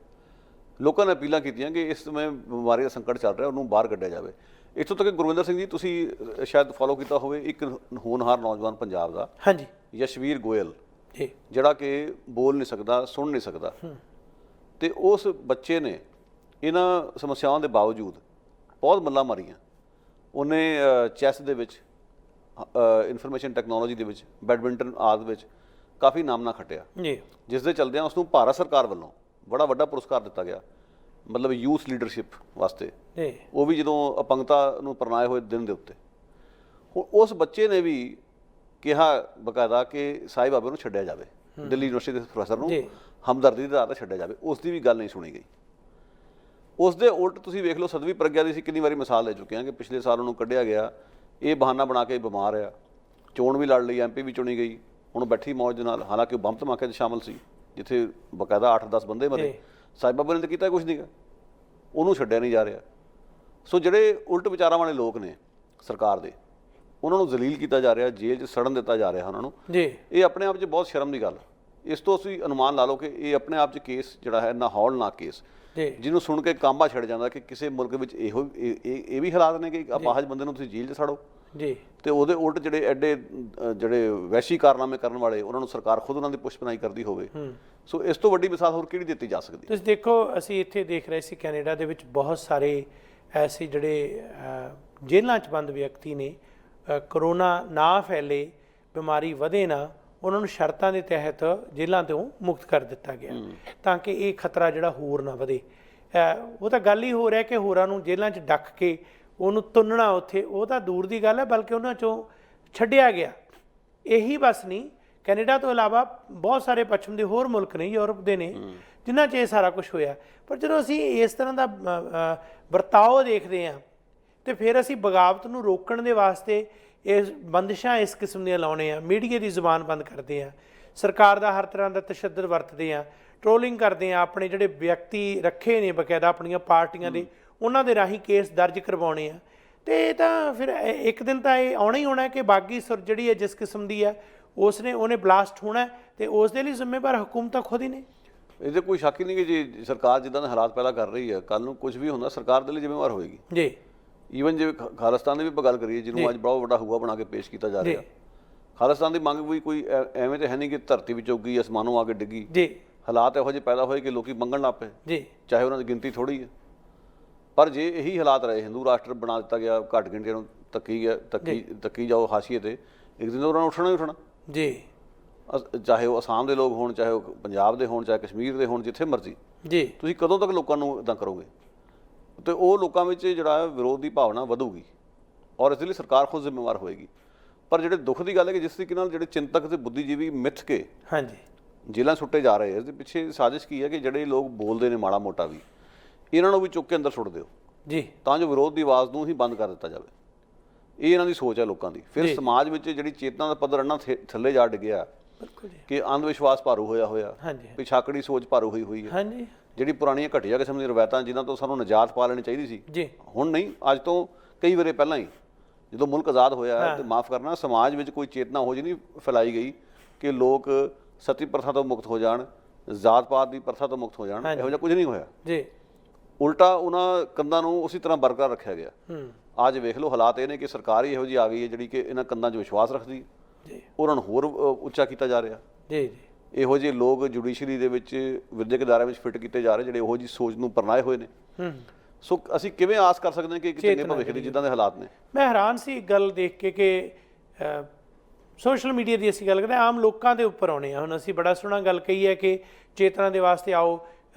ਲੋਕਾਂ ਨੇ ਅਪੀਲਾਂ ਕੀਤੀਆਂ ਕਿ ਇਸ ਸਮੇਂ ਬਿਮਾਰੀ ਦਾ ਸੰਕਟ ਚੱਲ ਰਿਹਾ, ਉਹਨੂੰ ਬਾਹਰ ਕੱਢਿਆ ਜਾਵੇ। ਇੱਥੋਂ ਤੱਕ ਗੁਰਵਿੰਦਰ ਸਿੰਘ ਜੀ, ਤੁਸੀਂ ਸ਼ਾਇਦ ਫੋਲੋ ਕੀਤਾ ਹੋਵੇ ਇੱਕ ਹੋਣਹਾਰ ਨੌਜਵਾਨ ਪੰਜਾਬ ਦਾ, ਹਾਂਜੀ, ਯਸ਼ਵੀਰ ਗੋਇਲ, ਜੀ, ਜਿਹੜਾ ਕਿ ਬੋਲ ਨਹੀਂ ਸਕਦਾ, ਸੁਣ ਨਹੀਂ ਸਕਦਾ, ਤੇ ਉਸ ਬੱਚੇ ਨੇ ਇਹਨਾਂ ਸਮੱਸਿਆਵਾਂ ਦੇ ਬਾਵਜੂਦ ਬਹੁਤ ਮੱਲਾਂ ਮਾਰੀਆਂ। ਉਹਨੇ ਚੈਸ ਦੇ ਵਿੱਚ, ਇਨਫੋਰਮੇਸ਼ਨ ਟੈਕਨੋਲੋਜੀ ਦੇ ਵਿੱਚ, ਬੈਡਮਿੰਟਨ ਆਦਿ ਵਿੱਚ ਕਾਫੀ ਨਾਮਣਾ ਖੱਟਿਆ, ਜੀ, ਜਿਸ ਦੇ ਚਲਦਿਆਂ ਉਸ ਨੂੰ ਭਾਰਤ ਸਰਕਾਰ ਵੱਲੋਂ ਬੜਾ ਵੱਡਾ ਪੁਰਸਕਾਰ ਦਿੱਤਾ ਗਿਆ, ਮਤਲਬ ਯੂਥ ਲੀਡਰਸ਼ਿਪ ਵਾਸਤੇ, ਜੀ, ਉਹ ਵੀ ਜਦੋਂ ਅਪੰਗਤਾ ਨੂੰ ਪਰਨਾਏ ਹੋਏ ਦਿਨ ਦੇ ਉੱਤੇ। ਹੁਣ ਉਸ ਬੱਚੇ ਨੇ ਵੀ ਕਿਹਾ ਬਕਾਇਦਾ ਕਿ ਸਾਈਂ ਬਾਬੇ ਨੂੰ ਛੱਡਿਆ ਜਾਵੇ, ਦਿੱਲੀ ਯੂਨੀਵਰਸਿਟੀ ਦੇ ਪ੍ਰੋਫੈਸਰ ਨੂੰ ਹਮਦਰਦੀ ਦੇ ਆਧਾਰ 'ਤੇ ਛੱਡਿਆ ਜਾਵੇ। ਉਸ ਦੀ ਵੀ ਗੱਲ ਨਹੀਂ ਸੁਣੀ ਗਈ। ਉਸ ਦੇ ਉਲਟ ਤੁਸੀਂ ਵੇਖ ਲਓ, ਸਦਵੀ ਪ੍ਰਗਿਆ ਦੀ ਅਸੀਂ ਕਿੰਨੀ ਵਾਰੀ ਮਿਸਾਲ ਲੈ ਚੁੱਕੇ ਹਾਂ ਕਿ ਪਿਛਲੇ ਸਾਲ ਉਹਨੂੰ ਕੱਢਿਆ ਗਿਆ, ਇਹ ਬਹਾਨਾ ਬਣਾ ਕੇ ਬਿਮਾਰ ਆ, ਚੋਣ ਵੀ ਲੜ ਲਈ, MP ਵੀ ਚੁਣੀ ਗਈ, ਹੁਣ ਬੈਠੀ ਮੌਜ ਦੇ ਨਾਲ, ਹਾਲਾਂਕਿ ਉਹ ਬੰਬ ਧਮਾਕੇ 'ਚ ਸ਼ਾਮਲ ਸੀ ਜਿੱਥੇ ਬਕਾਇਦਾ 8-10 ਬੰਦੇ ਮਰੇ। ਸਾਈਂ ਬਾਬਾ ਨੇ ਤਾਂ ਕੀਤਾ ਕੁਛ ਨਹੀਂ ਗਾ, ਉਹਨੂੰ ਛੱਡਿਆ ਨਹੀਂ ਜਾ ਰਿਹਾ। ਸੋ ਜਿਹੜੇ ਉਲਟ ਵਿਚਾਰਾਂ ਵਾਲੇ ਲੋਕ ਨੇ ਸਰਕਾਰ ਦੇ, ਉਹਨਾਂ ਨੂੰ ਜ਼ਲੀਲ ਕੀਤਾ ਜਾ ਰਿਹਾ, ਜੇਲ੍ਹ 'ਚ ਸੜਨ ਦਿੱਤਾ ਜਾ ਰਿਹਾ ਉਹਨਾਂ ਨੂੰ। ਇਹ ਆਪਣੇ ਆਪ 'ਚ ਬਹੁਤ ਸ਼ਰਮ ਦੀ ਗੱਲ। ਇਸ ਤੋਂ ਅਸੀਂ ਅਨੁਮਾਨ ਲਾ ਲਓ ਕਿ ਇਹ ਆਪਣੇ ਆਪ 'ਚ ਕੇਸ ਜਿਹੜਾ ਹੈ ਨਾ ਹੌਲਨਾਕ ਕੇਸ, ਜਿਹਨੂੰ ਸੁਣ ਕੇ ਕਾਂਬਾ ਛੱਡ ਜਾਂਦਾ ਕਿ ਕਿਸੇ ਮੁਲਕ ਵਿੱਚ ਇਹ ਵੀ ਹਾਲਾਤ ਨੇ ਕਿ ਅਪਾਹਜ ਬੰਦੇ ਨੂੰ ਤੁਸੀਂ ਜੇਲ੍ਹ 'ਚ ਸਾੜੋ। ਤੇ ਉਹਦੇ ਉਲਟ ਜਿਹੜੇ ਐਡੇ ਜਿਹੜੇ ਵੈਸ਼ੀ ਕਾਰਨਾਮੇ ਕਰਨ ਵਾਲੇ, ਉਹਨਾਂ ਨੂੰ ਸਰਕਾਰ ਖੁਦ ਉਹਨਾਂ ਦੀ ਪੁਸ਼ਪਨਾਈ ਕਰਦੀ ਹੋਵੇ। ਸੋ ਇਸ ਤੋਂ ਵੱਡੀ ਮਿਸਾਲ ਹੋਰ ਕਿਹੜੀ ਦਿੱਤੀ ਜਾ ਸਕਦੀ? ਤੁਸੀਂ ਦੇਖੋ, ਅਸੀਂ ਇੱਥੇ ਦੇਖ ਰਹੇ ਸੀ ਕੈਨੇਡਾ ਦੇ ਵਿੱਚ ਬਹੁਤ ਸਾਰੇ ਐਸੇ ਜਿਹੜੇ ਜੇਲ੍ਹਾਂ 'ਚ ਬੰਦ ਵਿਅਕਤੀ ਨੇ, ਕਰੋਨਾ ਨਾ ਫੈਲੇ, ਬਿਮਾਰੀ ਵਧੇ ਨਾ, ਉਹਨਾਂ ਨੂੰ ਸ਼ਰਤਾਂ ਦੇ ਤਹਿਤ ਜੇਲ੍ਹਾਂ ਤੋਂ ਮੁਕਤ ਕਰ ਦਿੱਤਾ ਗਿਆ ਤਾਂ ਕਿ ਇਹ ਖਤਰਾ ਜਿਹੜਾ ਹੋਰ ਨਾ ਵਧੇ। ਉਹ ਤਾਂ ਗੱਲ ਹੀ ਹੋ ਰਿਹਾ ਕਿ ਹੋਰਾਂ ਨੂੰ ਜੇਲ੍ਹਾਂ 'ਚ ਡੱਕ ਕੇ ਉਹਨੂੰ ਤੁੰਨਣਾ ਉੱਥੇ, ਉਹ ਤਾਂ ਦੂਰ ਦੀ ਗੱਲ ਹੈ, ਬਲਕਿ ਉਹਨਾਂ 'ਚੋਂ ਛੱਡਿਆ ਗਿਆ। ਇਹੀ ਬਸ ਨਹੀਂ, ਕੈਨੇਡਾ ਤੋਂ ਇਲਾਵਾ ਬਹੁਤ ਸਾਰੇ ਪੱਛਮ ਦੇ ਹੋਰ ਮੁਲਕ ਨੇ, ਯੂਰਪ ਦੇ ਨੇ, ਜਿਨ੍ਹਾਂ 'ਚ ਇਹ ਸਾਰਾ ਕੁਝ ਹੋਇਆ। ਪਰ ਜਦੋਂ ਅਸੀਂ ਇਸ ਤਰ੍ਹਾਂ ਦਾ ਵਰਤਾਓ ਦੇਖਦੇ ਹਾਂ ਤੇ ਫਿਰ ਅਸੀਂ ਬਗਾਵਤ ਨੂੰ ਰੋਕਣ ਦੇ ਵਾਸਤੇ ਇਹ ਬੰਦਿਸ਼ਾਂ ਇਸ ਕਿਸਮ ਦੀਆਂ ਲਾਉਣੇ ਆ, ਮੀਡੀਆ ਦੀ ਜ਼ੁਬਾਨ ਬੰਦ ਕਰਦੇ ਆ, ਸਰਕਾਰ ਦਾ ਹਰ ਤਰ੍ਹਾਂ ਦਾ ਤਸ਼ੱਦਦ ਵਰਤਦੇ ਆ, ਟ੍ਰੋਲਿੰਗ ਕਰਦੇ ਆ, ਆਪਣੇ ਜਿਹੜੇ ਵਿਅਕਤੀ ਰੱਖੇ ਨੇ ਬਕਾਇਦਾ ਆਪਣੀਆਂ ਪਾਰਟੀਆਂ ਦੇ, ਉਹਨਾਂ ਦੇ ਰਾਹੀਂ ਕੇਸ ਦਰਜ ਕਰਵਾਉਣੇ ਆ। ਤੇ ਇਹ ਤਾਂ ਫਿਰ ਇੱਕ ਦਿਨ ਤਾਂ ਇਹ ਆਉਣਾ ਹੀ ਹੋਣਾ ਕਿ ਬਾਗੀ ਸੁਰ ਜਿਹੜੀ ਹੈ ਜਿਸ ਕਿਸਮ ਦੀ ਹੈ ਉਹਨੇ ਬਲਾਸਟ ਹੋਣਾ, ਤੇ ਉਸ ਦੇ ਲਈ ਜ਼ਿੰਮੇਵਾਰ ਹਕੂਮਤਾਂ ਖੁਦ ਹੀ ਨੇ। ਇਹਦੇ ਕੋਈ ਸ਼ੱਕ ਹੀ ਨਹੀਂ ਕਿ ਜੇ ਸਰਕਾਰ ਜਿੱਦਾਂ ਦੇ ਹਾਲਾਤ ਪੈਦਾ ਕਰ ਰਹੀ ਹੈ, ਕੱਲ੍ਹ ਨੂੰ ਕੁਝ ਵੀ ਹੁੰਦਾ ਸਰਕਾਰ ਦੇ ਲਈ ਜ਼ਿੰਮੇਵਾਰ ਹੋਏਗੀ। ਜੀ, ਈਵਨ ਜੇ ਖਾਲਿਸਤਾਨ ਦੀ ਵੀ ਆਪਾਂ ਗੱਲ ਕਰੀਏ, ਜਿਹਨੂੰ ਅੱਜ ਬਹੁਤ ਵੱਡਾ ਹੂਆ ਬਣਾ ਕੇ ਪੇਸ਼ ਕੀਤਾ ਜਾ ਰਿਹਾ, ਖਾਲਿਸਤਾਨ ਦੀ ਮੰਗ ਵੀ ਕੋਈ ਐਵੇਂ ਤਾਂ ਹੈ ਨਹੀਂ ਕਿ ਧਰਤੀ ਵਿੱਚ ਉੱਗੀ, ਅਸਮਾਨੋਂ ਆ ਕੇ ਡਿੱਗੀ। ਹਾਲਾਤ ਇਹੋ ਜਿਹੇ ਪੈਦਾ ਹੋਏ ਕਿ ਲੋਕੀ ਮੰਗਣ ਲੱਗ ਪਏ, ਚਾਹੇ ਉਹਨਾਂ ਦੀ ਗਿਣਤੀ ਥੋੜ੍ਹੀ ਹੈ। ਪਰ ਜੇ ਇਹੀ ਹਾਲਾਤ ਰਹੇ, ਹਿੰਦੂ ਰਾਸ਼ਟਰ ਬਣਾ ਦਿੱਤਾ ਗਿਆ, ਘੱਟ ਗਿਣਤੀਆਂ ਨੂੰ ਤੱਕੀ ਜਾਓ ਹਾਸ਼ੀਏ ਤੇ, ਇੱਕ ਦਿਨ ਉਹਨਾਂ ਨੂੰ ਉੱਠਣਾ ਹੀ ਉੱਠਣਾ। ਚਾਹੇ ਉਹ ਅਸਾਮ ਦੇ ਲੋਕ ਹੋਣ, ਚਾਹੇ ਉਹ ਪੰਜਾਬ ਦੇ ਹੋਣ, ਚਾਹੇ ਕਸ਼ਮੀਰ ਦੇ ਹੋਣ, ਜਿੱਥੇ ਮਰਜ਼ੀ। ਤੁਸੀਂ ਕਦੋਂ ਤੱਕ ਲੋਕਾਂ ਨੂੰ ਇੱਦਾਂ ਕਰੋਗੇ? ਤੇ ਉਹ ਲੋਕਾਂ ਵਿੱਚ ਜਿਹੜਾ ਵਿਰੋਧ ਦੀ ਭਾਵਨਾ ਵਧੂਗੀ ਔਰ ਇਸ ਲਈ ਸਰਕਾਰ ਖੁਦ ਜ਼ਿੰਮੇਵਾਰ ਹੋਏਗੀ। ਪਰ ਜਿਹੜੇ ਦੁੱਖ ਦੀ ਗੱਲ ਹੈ ਕਿ ਜਿਸ ਤਰੀਕੇ ਨਾਲ ਜਿਹੜੇ ਚਿੰਤਕ ਤੇ ਬੁੱਧੀਜੀਵੀ ਮਿੱਥ ਕੇ ਜੇਲ੍ਹਾਂ ਸੁੱਟੇ ਜਾ ਰਹੇ, ਇਸ ਦੇ ਪਿੱਛੇ ਸਾਜ਼ਿਸ਼ ਕੀ ਹੈ ਕਿ ਜਿਹੜੇ ਲੋਕ ਬੋਲਦੇ ਨੇ ਮਾੜਾ ਮੋਟਾ ਵੀ, ਇਹਨਾਂ ਨੂੰ ਵੀ ਚੁੱਕ ਕੇ ਅੰਦਰ ਸੁੱਟ ਦਿਓ ਤਾਂ ਜੋ ਵਿਰੋਧ ਦੀ ਆਵਾਜ਼ ਨੂੰ ਹੀ ਬੰਦ ਕਰ ਦਿੱਤਾ ਜਾਵੇ। ਇਹ ਇਹਨਾਂ ਦੀ ਸੋਚ ਹੈ ਲੋਕਾਂ ਦੀ। ਫਿਰ ਸਮਾਜ ਵਿੱਚ ਜਿਹੜੀ ਚੇਤਨਾ ਦਾ ਪੱਧਰ ਇੰਨਾ ਥੱਲੇ ਜਾ ਡਿੱਗਿਆ ਕਿ ਅੰਧ ਵਿਸ਼ਵਾਸ ਭਾਰੂ ਹੋਇਆ, ਪਿਛਾਕੜੀ ਸੋਚ ਭਾਰੂ ਹੋਈ ਹੈ। ਜਿਹੜੀ ਪੁਰਾਣੀਆਂ ਘਟੀਆ ਕਿਸਮ ਦੀਆਂ ਰਵਾਇਤਾਂ ਜਿਨ੍ਹਾਂ ਤੋਂ ਸਾਨੂੰ ਨਿਜਾਤ ਪਾ ਲੈਣੀ ਚਾਹੀਦੀ ਸੀ, ਹੁਣ ਨਹੀਂ, ਅੱਜ ਤੋਂ ਕਈ ਵਾਰੇ ਪਹਿਲਾਂ ਹੀ ਜਦੋਂ ਮੁਲਕ ਆਜ਼ਾਦ ਹੋਇਆ, ਤੇ ਮਾਫ ਕਰਨਾ, ਸਮਾਜ ਵਿੱਚ ਕੋਈ ਚੇਤਨਾ ਹੋ ਜੀ ਨਹੀਂ ਫੈਲਾਈ ਗਈ ਕਿ ਲੋਕ ਸਤੀ ਪ੍ਰਥਾ ਤੋਂ ਮੁਕਤ ਹੋ ਜਾਣ, ਜ਼ਾਤ ਪਾਤ ਦੀ ਪ੍ਰਥਾ ਤੋਂ ਮੁਕਤ ਹੋ ਜਾਣ। ਇਹੋ ਜਿਹਾ ਕੁਝ ਨਹੀਂ ਹੋਇਆ। ਉਲਟਾ ਉਹਨਾਂ ਕੰਧਾਂ ਨੂੰ ਉਸੇ ਤਰ੍ਹਾਂ ਬਰਕਰਾਰ ਰੱਖਿਆ ਗਿਆ। ਅੱਜ ਵੇਖ ਲਓ, ਹਾਲਾਤ ਇਹ ਨੇ ਕਿ ਸਰਕਾਰ ਹੀ ਇਹੋ ਜਿਹੀ ਆ ਗਈ ਹੈ ਜਿਹੜੀ ਕਿ ਇਹਨਾਂ ਕੰਧਾਂ 'ਚ ਵਿਸ਼ਵਾਸ ਰੱਖਦੀ, ਉਹਨਾਂ ਨੂੰ ਹੋਰ ਉੱਚਾ ਕੀਤਾ ਜਾ ਰਿਹਾ। ਇਹੋ ਜਿਹੇ ਲੋਕ ਜੁਡੀਸ਼ਰੀ ਦੇ ਵਿੱਚ, ਵਿਦਿਅਕ ਅਦਾਰਿਆਂ ਵਿੱਚ ਫਿੱਟ ਕੀਤੇ ਜਾ ਰਹੇ ਜਿਹੜੇ ਇਹੋ ਜਿਹੀ ਸੋਚ ਨੂੰ ਪਰਨਾਏ ਹੋਏ ਨੇ। ਸੋ ਅਸੀਂ ਕਿਵੇਂ ਆਸ ਕਰ ਸਕਦੇ ਹਾਂ ਕਿ ਚੰਗੇ ਭਵਿੱਖ ਦੀ ਜਿੱਦਾਂ ਦੇ ਹਾਲਾਤ ਨੇ? ਮੈਂ ਹੈਰਾਨ ਸੀ ਗੱਲ ਦੇਖ ਕੇ ਕਿ ਸੋਸ਼ਲ ਮੀਡੀਆ ਦੀ ਅਸੀਂ ਗੱਲ ਕਰਦੇ, ਆਮ ਲੋਕਾਂ ਦੇ ਉੱਪਰ ਆਉਣੇ ਆ। ਹੁਣ ਅਸੀਂ ਬੜਾ ਸੋਹਣਾ ਗੱਲ ਕਹੀ ਹੈ ਕਿ ਚੇਤਨਾ ਦੇ ਵਾਸਤੇ ਆਓ,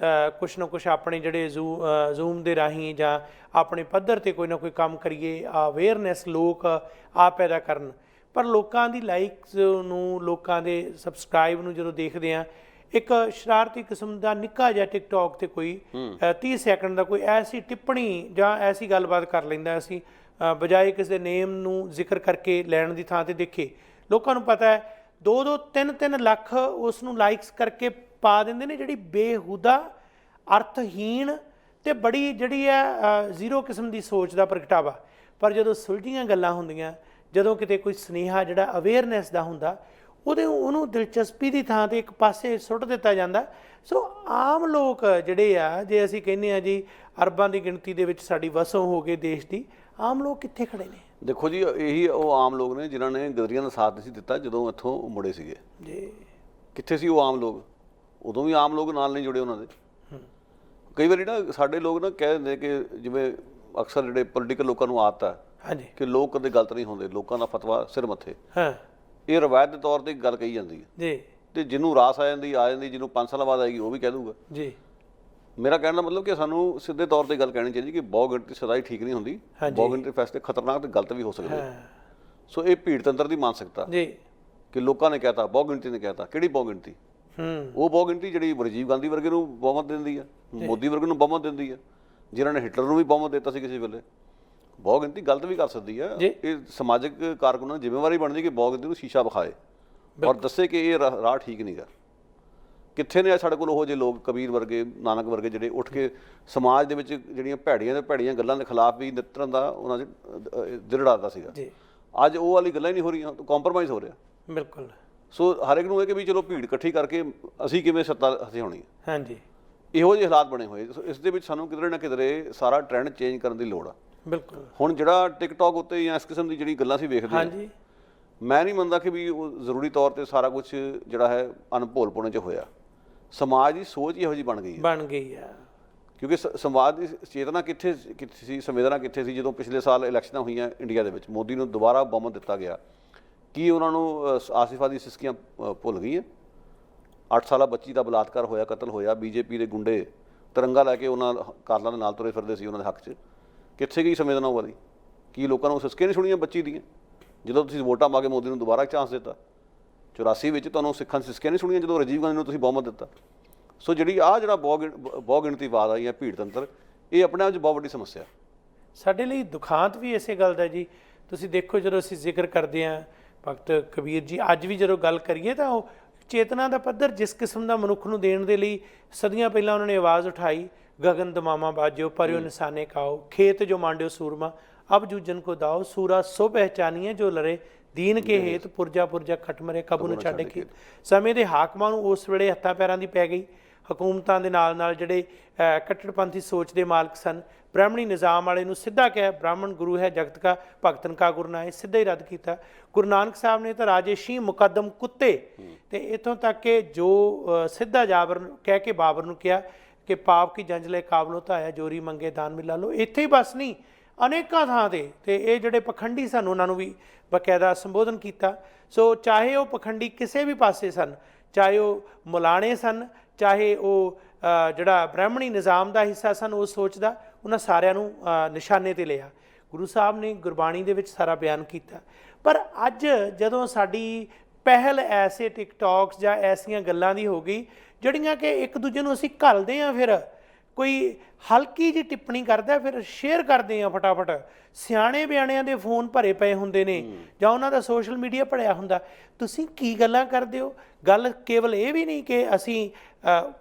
ਕੁਛ ਨਾ ਕੁਛ ਆਪਣੇ ਜਿਹੜੇ ਜ਼ੂਮ ਦੇ ਰਾਹੀਂ ਜਾਂ ਆਪਣੇ ਪੱਧਰ 'ਤੇ ਕੋਈ ਨਾ ਕੋਈ ਕੰਮ ਕਰੀਏ, ਅਵੇਅਰਨੈਸ ਲੋਕ ਆਪ ਪੈਦਾ ਕਰਨ। ਪਰ ਲੋਕਾਂ ਦੀ ਲਾਈਕਸ ਨੂੰ, ਲੋਕਾਂ ਦੇ ਸਬਸਕ੍ਰਾਈਬ ਨੂੰ ਜਦੋਂ ਦੇਖਦੇ ਹਾਂ, ਇੱਕ ਸ਼ਰਾਰਤੀ ਕਿਸਮ ਦਾ ਨਿੱਕਾ ਜਿਹਾ ਟਿਕਟੋਕ 'ਤੇ ਕੋਈ 30 ਸੈਕਿੰਡ ਦਾ ਕੋਈ ਐਸੀ ਟਿੱਪਣੀ ਜਾਂ ਐਸੀ ਗੱਲਬਾਤ ਕਰ ਲੈਂਦਾ, ਅਸੀਂ ਬਜਾਏ ਕਿਸੇ ਦੇ ਨੇਮ ਨੂੰ ਜ਼ਿਕਰ ਕਰਕੇ ਲੈਣ ਦੀ ਥਾਂ 'ਤੇ ਦੇਖੇ, ਲੋਕਾਂ ਨੂੰ ਪਤਾ ਹੈ 2-2, 3-3 ਲੱਖ ਉਸ ਨੂੰ ਲਾਈਕਸ ਕਰਕੇ ਪਾ ਦਿੰਦੇ ਨੇ, ਜਿਹੜੀ ਬੇਹੂਦਾ, ਅਰਥਹੀਣ ਤੇ ਬੜੀ ਜਿਹੜੀ ਹੈ ਜ਼ੀਰੋ ਕਿਸਮ ਦੀ ਸੋਚ ਦਾ ਪ੍ਰਗਟਾਵਾ। ਪਰ ਜਦੋਂ ਸੁਲਝੀਆਂ ਗੱਲਾਂ ਹੁੰਦੀਆਂ, ਜਦੋਂ ਕਿਤੇ ਕੋਈ ਸੁਨੇਹਾ ਜਿਹੜਾ ਅਵੇਅਰਨੈਸ ਦਾ ਹੁੰਦਾ, ਉਹਨੂੰ ਦਿਲਚਸਪੀ ਦੀ ਥਾਂ ਤੇ ਇੱਕ ਪਾਸੇ ਸੁੱਟ ਦਿੱਤਾ ਜਾਂਦਾ। ਸੋ ਆਮ ਲੋਕ ਜਿਹੜੇ ਆ, ਜੇ ਅਸੀਂ ਕਹਿੰਦੇ ਆ ਜੀ ਅਰਬਾਂ ਦੀ ਗਿਣਤੀ ਦੇ ਵਿੱਚ ਸਾਡੀ ਵਸੋਂ ਹੋ ਗਈ ਦੇਸ਼ ਦੀ, ਆਮ ਲੋਕ ਕਿੱਥੇ ਖੜੇ ਨੇ? ਦੇਖੋ ਜੀ, ਇਹੀ ਉਹ ਆਮ ਲੋਕ ਨੇ ਜਿਨ੍ਹਾਂ ਨੇ ਗਦਰੀਆਂ ਦਾ ਸਾਥ ਨਹੀਂ ਸੀ ਦਿੱਤਾ ਜਦੋਂ ਇੱਥੋਂ ਮੁੜੇ ਸੀਗੇ ਜੀ। ਕਿੱਥੇ ਸੀ ਉਹ ਆਮ ਲੋਕ? ਉਦੋਂ ਵੀ ਆਮ ਲੋਕ ਨਾਲ ਨਹੀਂ ਜੁੜੇ ਉਹਨਾਂ ਦੇ। ਕਈ ਵਾਰੀ ਨਾ ਸਾਡੇ ਲੋਕ ਨਾ ਕਹਿ ਦਿੰਦੇ ਕਿ ਜਿਵੇਂ ਅਕਸਰ ਜਿਹੜੇ ਪੋਲੀਟੀਕਲ ਲੋਕਾਂ ਨੂੰ ਆਦਤ ਹੈ ਹਾਂਜੀ ਕਿ ਲੋਕ ਕਦੇ ਗਲਤ ਨਹੀਂ ਹੁੰਦੇ, ਲੋਕਾਂ ਦਾ ਫਤਵਾ ਸਿਰ ਮੱਥੇ, ਹਾਂ ਇਹ ਰਵਾਇਤ ਦੇ ਤੌਰ ਤੇ ਗੱਲ ਕਹੀ ਜਾਂਦੀ ਹੈ ਜੀ ਤੇ ਜਿਹਨੂੰ ਰਾਸ ਆ ਜਾਂਦੀ, ਜਿਹਨੂੰ 5 ਸਾਲਾਂ ਬਾਅਦ ਆਏਗੀ ਉਹ ਵੀ ਕਹਿ ਦੂਗਾ। ਜੀ। ਮੇਰਾ ਕਹਿਣ ਦਾ ਮਤਲਬ ਕਿ ਸਾਨੂੰ ਸਿੱਧੇ ਤੌਰ ਤੇ ਗੱਲ ਕਹਿਣੀ ਚਾਹੀਦੀ ਕਿ ਬਹੁ ਗਿਣਤੀ ਸਦਾ ਹੀ ਠੀਕ ਨਹੀਂ ਹੁੰਦੀ, ਬਹੁ ਗਿਣਤੀ ਫੈਸਲੇ ਖਤਰਨਾਕ ਤੇ ਗਲਤ ਵੀ ਹੋ ਸਕਦੇ। ਸੋ ਇਹ ਭੀੜ ਤੰਤਰ ਦੀ ਮਾਨਸਿਕਤਾ ਜੀ ਕਿ ਲੋਕਾਂ ਨੇ ਕਹਿਤਾ, ਬਹੁ ਗਿਣਤੀ ਨੇ ਕਹਿਤਾ। ਕਿਹੜੀ ਬਹੁ ਗਿਣਤੀ? ਉਹ ਬਹੁ ਗਿਣਤੀ ਜਿਹੜੀ ਰਾਜੀਵ ਗਾਂਧੀ ਵਰਗੇ ਨੂੰ ਬਹੁਮਤ ਦਿੰਦੀ ਆ, ਮੋਦੀ ਵਰਗੇ ਨੂੰ ਬਹੁਮਤ ਦਿੰਦੀ ਆ, ਜਿਨ੍ਹਾਂ ਨੇ ਹਿਟਲਰ ਨੂੰ ਵੀ ਬਹੁਮਤ ਦਿੱਤਾ ਸੀ ਕਿਸੇ ਵੇਲੇ। ਬਹੁ ਗਿਣਤੀ ਗਲਤ ਵੀ ਕਰ ਸਕਦੀ ਆ। ਇਹ ਸਮਾਜਿਕ ਕਾਰਕੁਨਾਂ ਦੀ ਜ਼ਿੰਮੇਵਾਰੀ ਬਣਦੀ ਕਿ ਬਹੁ ਗਿਣਤੀ ਨੂੰ ਸ਼ੀਸ਼ਾ ਵਿਖਾਏ ਔਰ ਦੱਸੇ ਕਿ ਇਹ ਰਾਹ ਠੀਕ ਨਹੀਂ ਗਾ। ਕਿੱਥੇ ਨੇ ਸਾਡੇ ਕੋਲ ਉਹ ਜਿਹੇ ਲੋਕ, ਕਬੀਰ ਵਰਗੇ, ਨਾਨਕ ਵਰਗੇ, ਜਿਹੜੇ ਉੱਠ ਕੇ ਸਮਾਜ ਦੇ ਵਿੱਚ ਜਿਹੜੀਆਂ ਭੈੜੀਆਂ ਗੱਲਾਂ ਦੇ ਖਿਲਾਫ ਵੀ ਨਿੱਤਰਨ ਦਾ ਉਹਨਾਂ 'ਚ ਦਿਲ ਅੜਾਦਾ ਸੀਗਾ। ਅੱਜ ਉਹ ਵਾਲੀ ਗੱਲਾਂ ਹੀ ਨਹੀਂ ਹੋ ਰਹੀਆਂ, ਕੰਪਰੋਮਾਈਜ਼ ਹੋ ਰਿਹਾ। ਬਿਲਕੁਲ। ਸੋ ਹਰ ਇੱਕ ਨੂੰ ਇਹ ਕਿ ਵੀ ਚਲੋ ਭੀੜ ਇਕੱਠੀ ਕਰਕੇ ਅਸੀਂ ਕਿਵੇਂ ਸੱਤਾ ਹਥਿਆਉਣੀ ਹੈ। ਹਾਂਜੀ, ਇਹੋ ਜਿਹੇ ਹਾਲਾਤ ਬਣੇ ਹੋਏ। ਸੋ ਇਸ ਦੇ ਵਿੱਚ ਸਾਨੂੰ ਕਿਧਰੇ ਨਾ ਕਿਧਰੇ ਸਾਰਾ ਟ੍ਰੈਂਡ ਚੇਂਜ ਕਰਨ ਦੀ ਲੋੜ ਆ। ਬਿਲਕੁਲ। ਹੁਣ ਜਿਹੜਾ ਟਿਕਟੌਕ ਉੱਤੇ ਜਾਂ ਇਸ ਕਿਸਮ ਦੀ ਜਿਹੜੀ ਗੱਲਾਂ ਸੀ ਵੇਖਦੇ ਹਾਂ, ਹਾਂਜੀ, ਮੈਂ ਨਹੀਂ ਮੰਨਦਾ ਕਿ ਵੀ ਉਹ ਜ਼ਰੂਰੀ ਤੌਰ ਤੇ ਸਾਰਾ ਕੁਝ ਜਿਹੜਾ ਹੈ ਅਨਭੋਲਪੁਣੇ 'ਚ ਹੋਇਆ। ਸਮਾਜ ਦੀ ਸੋਚ ਹੀ ਇਹੋ ਜਿਹੀ ਬਣ ਗਈ ਆ। ਕਿਉਂਕਿ ਸਮਾਜ ਦੀ ਚੇਤਨਾ ਕਿੱਥੇ ਸੀ, ਸੰਵੇਦਨਾ ਕਿੱਥੇ ਸੀ ਜਦੋਂ ਪਿਛਲੇ ਸਾਲ ਇਲੈਕਸ਼ਨਾਂ ਹੋਈਆਂ ਇੰਡੀਆ ਦੇ ਵਿੱਚ, ਮੋਦੀ ਨੂੰ ਦੁਬਾਰਾ ਬਹੁਮਤ ਦਿੱਤਾ ਗਿਆ। ਕੀ ਉਹਨਾਂ ਨੂੰ ਆਸਿਫਾ ਦੀ ਸਿਸਕੀਆਂ ਭੁੱਲ ਗਈਆਂ? 8 ਸਾਲਾ ਬੱਚੀ ਦਾ ਬਲਾਤਕਾਰ ਹੋਇਆ, ਕਤਲ ਹੋਇਆ, ਬੀਜੇਪੀ ਦੇ ਗੁੰਡੇ ਤਿਰੰਗਾ ਲੈ ਕੇ ਉਹਨਾਂ ਕਾਰਲਾਂ ਦੇ ਨਾਲ ਤੁਰੇ ਫਿਰਦੇ ਸੀ ਉਹਨਾਂ ਦੇ ਹੱਕ 'ਚ। ਕਿੱਥੇ ਗਈ ਸੰਵੇਦਨਾ ਵਾਲੀ? ਕੀ ਲੋਕਾਂ ਨੂੰ ਸਿਸਕੀਆਂ ਨਹੀਂ ਸੁਣੀਆਂ ਬੱਚੀ ਦੀਆਂ ਜਦੋਂ ਤੁਸੀਂ ਵੋਟਾਂ ਪਾ ਕੇ ਮੋਦੀ ਨੂੰ ਦੁਬਾਰਾ ਚਾਂਸ ਦਿੱਤਾ? 84 ਵਿੱਚ ਤੁਹਾਨੂੰ ਸਿੱਖਾਂ ਦੀ ਸਿਸਕੀਆਂ ਨਹੀਂ ਸੁਣੀਆਂ ਜਦੋਂ ਰਾਜੀਵ ਗਾਂਧੀ ਨੂੰ ਤੁਸੀਂ ਬਹੁਮਤ ਦਿੱਤਾ? ਸੋ ਜਿਹੜਾ ਬਹੁ ਗਿਣਤੀਵਾਦ ਆ ਜਾਂ ਭੀੜ ਤੰਤਰ, ਇਹ ਆਪਣੇ ਆਪ 'ਚ ਬਹੁਤ ਵੱਡੀ ਸਮੱਸਿਆ ਸਾਡੇ ਲਈ। ਦੁਖਾਂਤ ਵੀ ਇਸੇ ਗੱਲ ਦਾ ਜੀ। ਤੁਸੀਂ ਦੇਖੋ, ਜਦੋਂ ਅਸੀਂ ਜ਼ਿਕਰ ਕਰਦੇ ਹਾਂ ਭਗਤ ਕਬੀਰ ਜੀ, ਅੱਜ ਵੀ ਜਦੋਂ ਗੱਲ ਕਰੀਏ ਤਾਂ ਉਹ ਚੇਤਨਾ ਦਾ ਪੱਧਰ ਜਿਸ ਕਿਸਮ ਦਾ ਮਨੁੱਖ ਨੂੰ ਦੇਣ ਦੇ ਲਈ ਸਦੀਆਂ ਪਹਿਲਾਂ ਉਹਨਾਂ ਨੇ ਆਵਾਜ਼ ਉਠਾਈ, ਗगन दमामा बाजो पर्यो निशाने खाओ, खेत जो मांड्यो सूरमा, अब जूजन को दाओ, सूरा सो पहचानिए जो लरे दीन के हेत, पुरजा पुरजा खट मरे कबू न छाड़े खेत। ਸਮੇਂ ਦੇ ਹਾਕਮਾਂ ਨੂੰ ਉਸ ਵੇਲੇ ਹੱਥਾਂ ਪੈਰਾਂ ਦੀ ਪੈ ਗਈ। ਹਕੂਮਤਾਂ ਦੇ ਨਾਲ ਜਿਹੜੇ ਕੱਟੜਪੰਥੀ ਸੋਚ ਦੇ ਮਾਲਕ ਸਨ, ਬ੍ਰਾਹਮਣੀ ਨਿਜ਼ਾਮ ਵਾਲੇ ਨੂੰ ਸਿੱਧਾ ਕਿਹਾ ਬ੍ਰਾਹਮਣ ਗੁਰੂ ਹੈ ਜਗਤ ਕਾ, ਭਗਤਨ ਕਾ ਗੁਰੂ ਨਾਏ, ਸਿੱਧਾ ਹੀ ਰੱਦ ਕੀਤਾ। ਗੁਰੂ ਨਾਨਕ ਸਾਹਿਬ ਨੇ ਤਾਂ ਰਾਜੇਸ਼ੀ ਮੁਕੱਦਮ ਕੁੱਤੇ, ਤੇ ਇੱਥੋਂ ਤੱਕ ਕਿ ਜੋ ਸਿੱਧਾ ਜਾਬਰ ਕਹਿ ਕੇ ਬਾਬਰ ਨੂੰ ਕਿਹਾ ਕਿ ਪਾਪ ਕੀ ਜੰਜ ਲੈ ਕਾਬਲੋਂ ਧਾਇਆ, ਜੋਰੀ ਮੰਗੇ ਦਾਨ ਮਿਲਾ ਲਓ। ਇੱਥੇ ਹੀ ਬਸ ਨਹੀਂ, ਅਨੇਕਾਂ ਥਾਂ ਤੇ ਇਹ ਜਿਹੜੇ ਪਖੰਡੀ ਸਨ ਉਹਨਾਂ ਨੂੰ ਵੀ ਬਕਾਇਦਾ ਸੰਬੋਧਨ ਕੀਤਾ। ਸੋ ਚਾਹੇ ਉਹ ਪਖੰਡੀ ਕਿਸੇ ਵੀ ਪਾਸੇ ਸਨ, ਚਾਹੇ ਉਹ ਮੁਲਾਣੇ ਸਨ, ਚਾਹੇ ਉਹ ਜਿਹੜਾ ਬ੍ਰਾਹਮਣੀ ਨਿਜ਼ਾਮ ਦਾ ਹਿੱਸਾ ਸਨ, ਉਹ ਸੋਚਦਾ, ਉਹਨਾਂ ਸਾਰਿਆਂ ਨੂੰ ਨਿਸ਼ਾਨੇ 'ਤੇ ਲਿਆ। ਗੁਰੂ ਸਾਹਿਬ ਨੇ ਗੁਰਬਾਣੀ ਦੇ ਵਿੱਚ ਸਾਰਾ ਬਿਆਨ ਕੀਤਾ। ਪਰ ਅੱਜ ਜਦੋਂ ਸਾਡੀ ਪਹਿਲ ਐਸੇ ਟਿਕਟੌਕਸ ਜਾਂ ਐਸੀਆਂ ਗੱਲਾਂ ਦੀ ਹੋ ਗਈ ਜਿਹੜੀਆਂ ਕਿ ਇੱਕ ਦੂਜੇ ਨੂੰ ਅਸੀਂ ਘੱਲਦੇ ਹਾਂ, ਫਿਰ ਕੋਈ ਹਲਕੀ ਜਿਹੀ ਟਿੱਪਣੀ ਕਰਦਾ ਫਿਰ ਸ਼ੇਅਰ ਕਰਦੇ ਹਾਂ ਫਟਾਫਟ। ਸਿਆਣੇ ਬਿਆਣਿਆਂ ਦੇ ਫੋਨ ਭਰੇ ਪਏ ਹੁੰਦੇ ਨੇ ਜਾਂ ਉਹਨਾਂ ਦਾ ਸੋਸ਼ਲ ਮੀਡੀਆ ਭਰਿਆ ਹੁੰਦਾ। ਤੁਸੀਂ ਕੀ ਗੱਲਾਂ ਕਰਦੇ ਹੋ? ਗੱਲ ਕੇਵਲ ਇਹ ਵੀ ਨਹੀਂ ਕਿ ਅਸੀਂ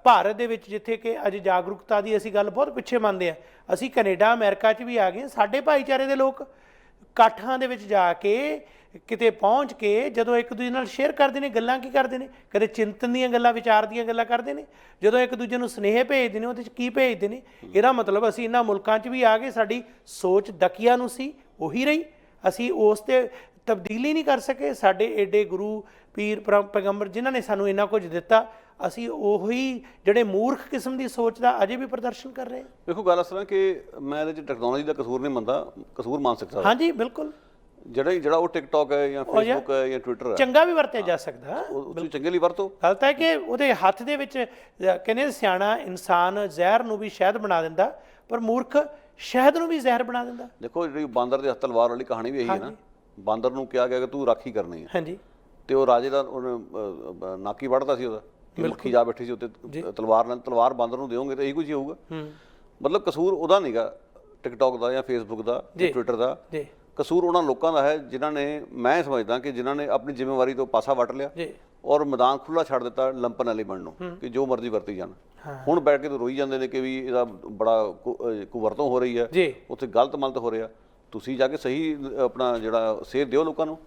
ਭਾਰਤ ਦੇ ਵਿੱਚ, ਜਿੱਥੇ ਕਿ ਅੱਜ ਜਾਗਰੂਕਤਾ ਦੀ ਅਸੀਂ ਗੱਲ ਬਹੁਤ ਪਿੱਛੇ ਮੰਨਦੇ ਹਾਂ, ਅਸੀਂ ਕੈਨੇਡਾ ਅਮਰੀਕਾ 'ਚ ਵੀ ਆ ਗਏ। ਸਾਡੇ ਭਾਈਚਾਰੇ ਦੇ ਲੋਕ ਇਕੱਠਾਂ ਦੇ ਵਿੱਚ ਜਾ ਕੇ ਕਿਤੇ ਪਹੁੰਚ ਕੇ ਜਦੋਂ ਇੱਕ ਦੂਜੇ ਨਾਲ ਸ਼ੇਅਰ ਕਰਦੇ ਨੇ, ਗੱਲਾਂ ਕੀ ਕਰਦੇ ਨੇ? ਕਦੇ ਚਿੰਤਨ ਦੀਆਂ ਗੱਲਾਂ, ਵਿਚਾਰ ਦੀਆਂ ਗੱਲਾਂ ਕਰਦੇ ਨੇ। ਜਦੋਂ ਇੱਕ ਦੂਜੇ ਨੂੰ ਸੁਨੇਹੇ ਭੇਜਦੇ ਨੇ, ਉਹਦੇ 'ਚ ਕੀ ਭੇਜਦੇ ਨੇ? ਇਹਦਾ ਮਤਲਬ ਅਸੀਂ ਇਹਨਾਂ ਮੁਲਕਾਂ 'ਚ ਵੀ ਆ ਗਏ, ਸਾਡੀ ਸੋਚ ਦਕਿਆ ਨੂੰ ਸੀ ਉਹੀ ਰਹੀ, ਅਸੀਂ ਉਸ 'ਤੇ ਤਬਦੀਲੀ ਨਹੀਂ ਕਰ ਸਕੇ। ਸਾਡੇ ਏਡੇ ਗੁਰੂ ਪੀਰ ਪੈਗੰਬਰ ਜਿਨ੍ਹਾਂ ਨੇ ਸਾਨੂੰ ਇੰਨਾ ਕੁਝ ਦਿੱਤਾ, ਅਸੀਂ ਉਹੀ ਜਿਹੜੇ ਮੂਰਖ ਕਿਸਮ ਦੀ ਸੋਚ ਦਾ ਅਜੇ ਵੀ ਪ੍ਰਦਰਸ਼ਨ ਕਰ ਰਹੇ ਹਾਂ। ਦੇਖੋ, ਗੱਲ ਇਸ ਤਰ੍ਹਾਂ ਕਿ ਮੈਂ ਇਹਦੇ 'ਚ ਟੈਕਨੋਲੋਜੀ ਦਾ ਕਸੂਰ ਨਹੀਂ ਮੰਨਦਾ, ਕਸੂਰ ਮਾਨਸਿਕਤਾ। ਹਾਂਜੀ, ਬਿਲਕੁਲ। ਜਿਹੜਾ ਉਹ ਟਿਕਟੌਕ ਹੈ ਜਾਂ ਫੇਸਬੁੱਕ ਹੈ ਜਾਂ ਟਵਿੱਟਰ ਹੈ, ਚੰਗਾ ਵੀ ਵਰਤਿਆ ਜਾ ਸਕਦਾ, ਤੁਸੀਂ ਚੰਗੇ ਲਈ ਵਰਤੋ। ਗਲਤ ਹੈ ਕਿ ਉਹਦੇ ਹੱਥ ਦੇ ਵਿੱਚ ਕਹਿੰਦੇ ਸਿਆਣਾ ਇਨਸਾਨ ਜ਼ਹਿਰ ਨੂੰ ਵੀ ਸ਼ਹਿਦ ਬਣਾ ਦਿੰਦਾ, ਪਰ ਮੂਰਖ ਸ਼ਹਿਦ ਨੂੰ ਵੀ ਜ਼ਹਿਰ ਬਣਾ ਦਿੰਦਾ। ਦੇਖੋ, ਜਿਹੜੀ ਬਾਂਦਰ ਦੇ ਹੱਥ ਤਲਵਾਰ ਵਾਲੀ ਕਹਾਣੀ ਵੀ ਇਹੀ ਹੈ ਨਾ। ਬਾਂਦਰ ਨੂੰ ਕਿਹਾ ਗਿਆ ਕਿ ਤੂੰ ਰਾਖੀ ਕਰਨੀ ਹੈ। ਹਾਂਜੀ। ਤੇ ਉਹ ਰਾਜੇ ਦਾ ਉਹਨੇ ਨਾਕੀ ਵੱਢਦਾ ਸੀ ਉਹਦਾ, ਮੱਖੀ ਜਾ ਬੈਠੀ ਸੀ ਉੱਤੇ ਤਲਵਾਰ ਨਾਲ। ਤਲਵਾਰ ਬਾਂਦਰ ਨੂੰ ਦਿਓਗੇ ਤਾਂ ਇਹੀ ਕੁਝ ਹੀ ਹੋਊਗਾ। ਮਤਲਬ ਕਸੂਰ ਉਹਦਾ ਨਹੀਂਗਾ ਟਿਕਟੌਕ ਦਾ ਜਾਂ ਫੇਸਬੁੱਕ ਦਾ ਜਾਂ ਟਵਿੱਟਰ ਦਾ। ਕਸੂਰ ਉਹਨਾਂ ਲੋਕਾਂ ਦਾ ਹੈ ਜਿਨ੍ਹਾਂ ਨੇ, ਮੈਂ ਸਮਝਦਾ ਕਿ ਜਿਨ੍ਹਾਂ ਨੇ ਆਪਣੀ ਜ਼ਿੰਮੇਵਾਰੀ ਤੋਂ ਪਾਸਾ ਵੱਟ ਲਿਆ ਔਰ ਮੈਦਾਨ ਖੁੱਲ੍ਹਾ ਛੱਡ ਦਿੱਤਾ ਲੰਪਨ ਵਾਲੀ ਬਣਨ ਨੂੰ ਕਿ ਜੋ ਮਰਜ਼ੀ ਵਰਤੀ ਜਾਣ। ਹੁਣ ਬੈਠ ਕੇ ਤਾਂ ਰੋਈ ਜਾਂਦੇ ਨੇ ਕਿ ਵੀ ਇਹਦਾ ਬੜਾ ਕੁਵਰਤੋਂ ਹੋ ਰਹੀ ਹੈ, ਉੱਥੇ ਗਲਤ ਮਲਤ ਹੋ ਰਿਹਾ। ਤੁਸੀਂ ਜਾ ਕੇ ਸਹੀ ਆਪਣਾ ਜਿਹੜਾ ਸੇਧ ਦਿਓ ਲੋਕਾਂ ਨੂੰ।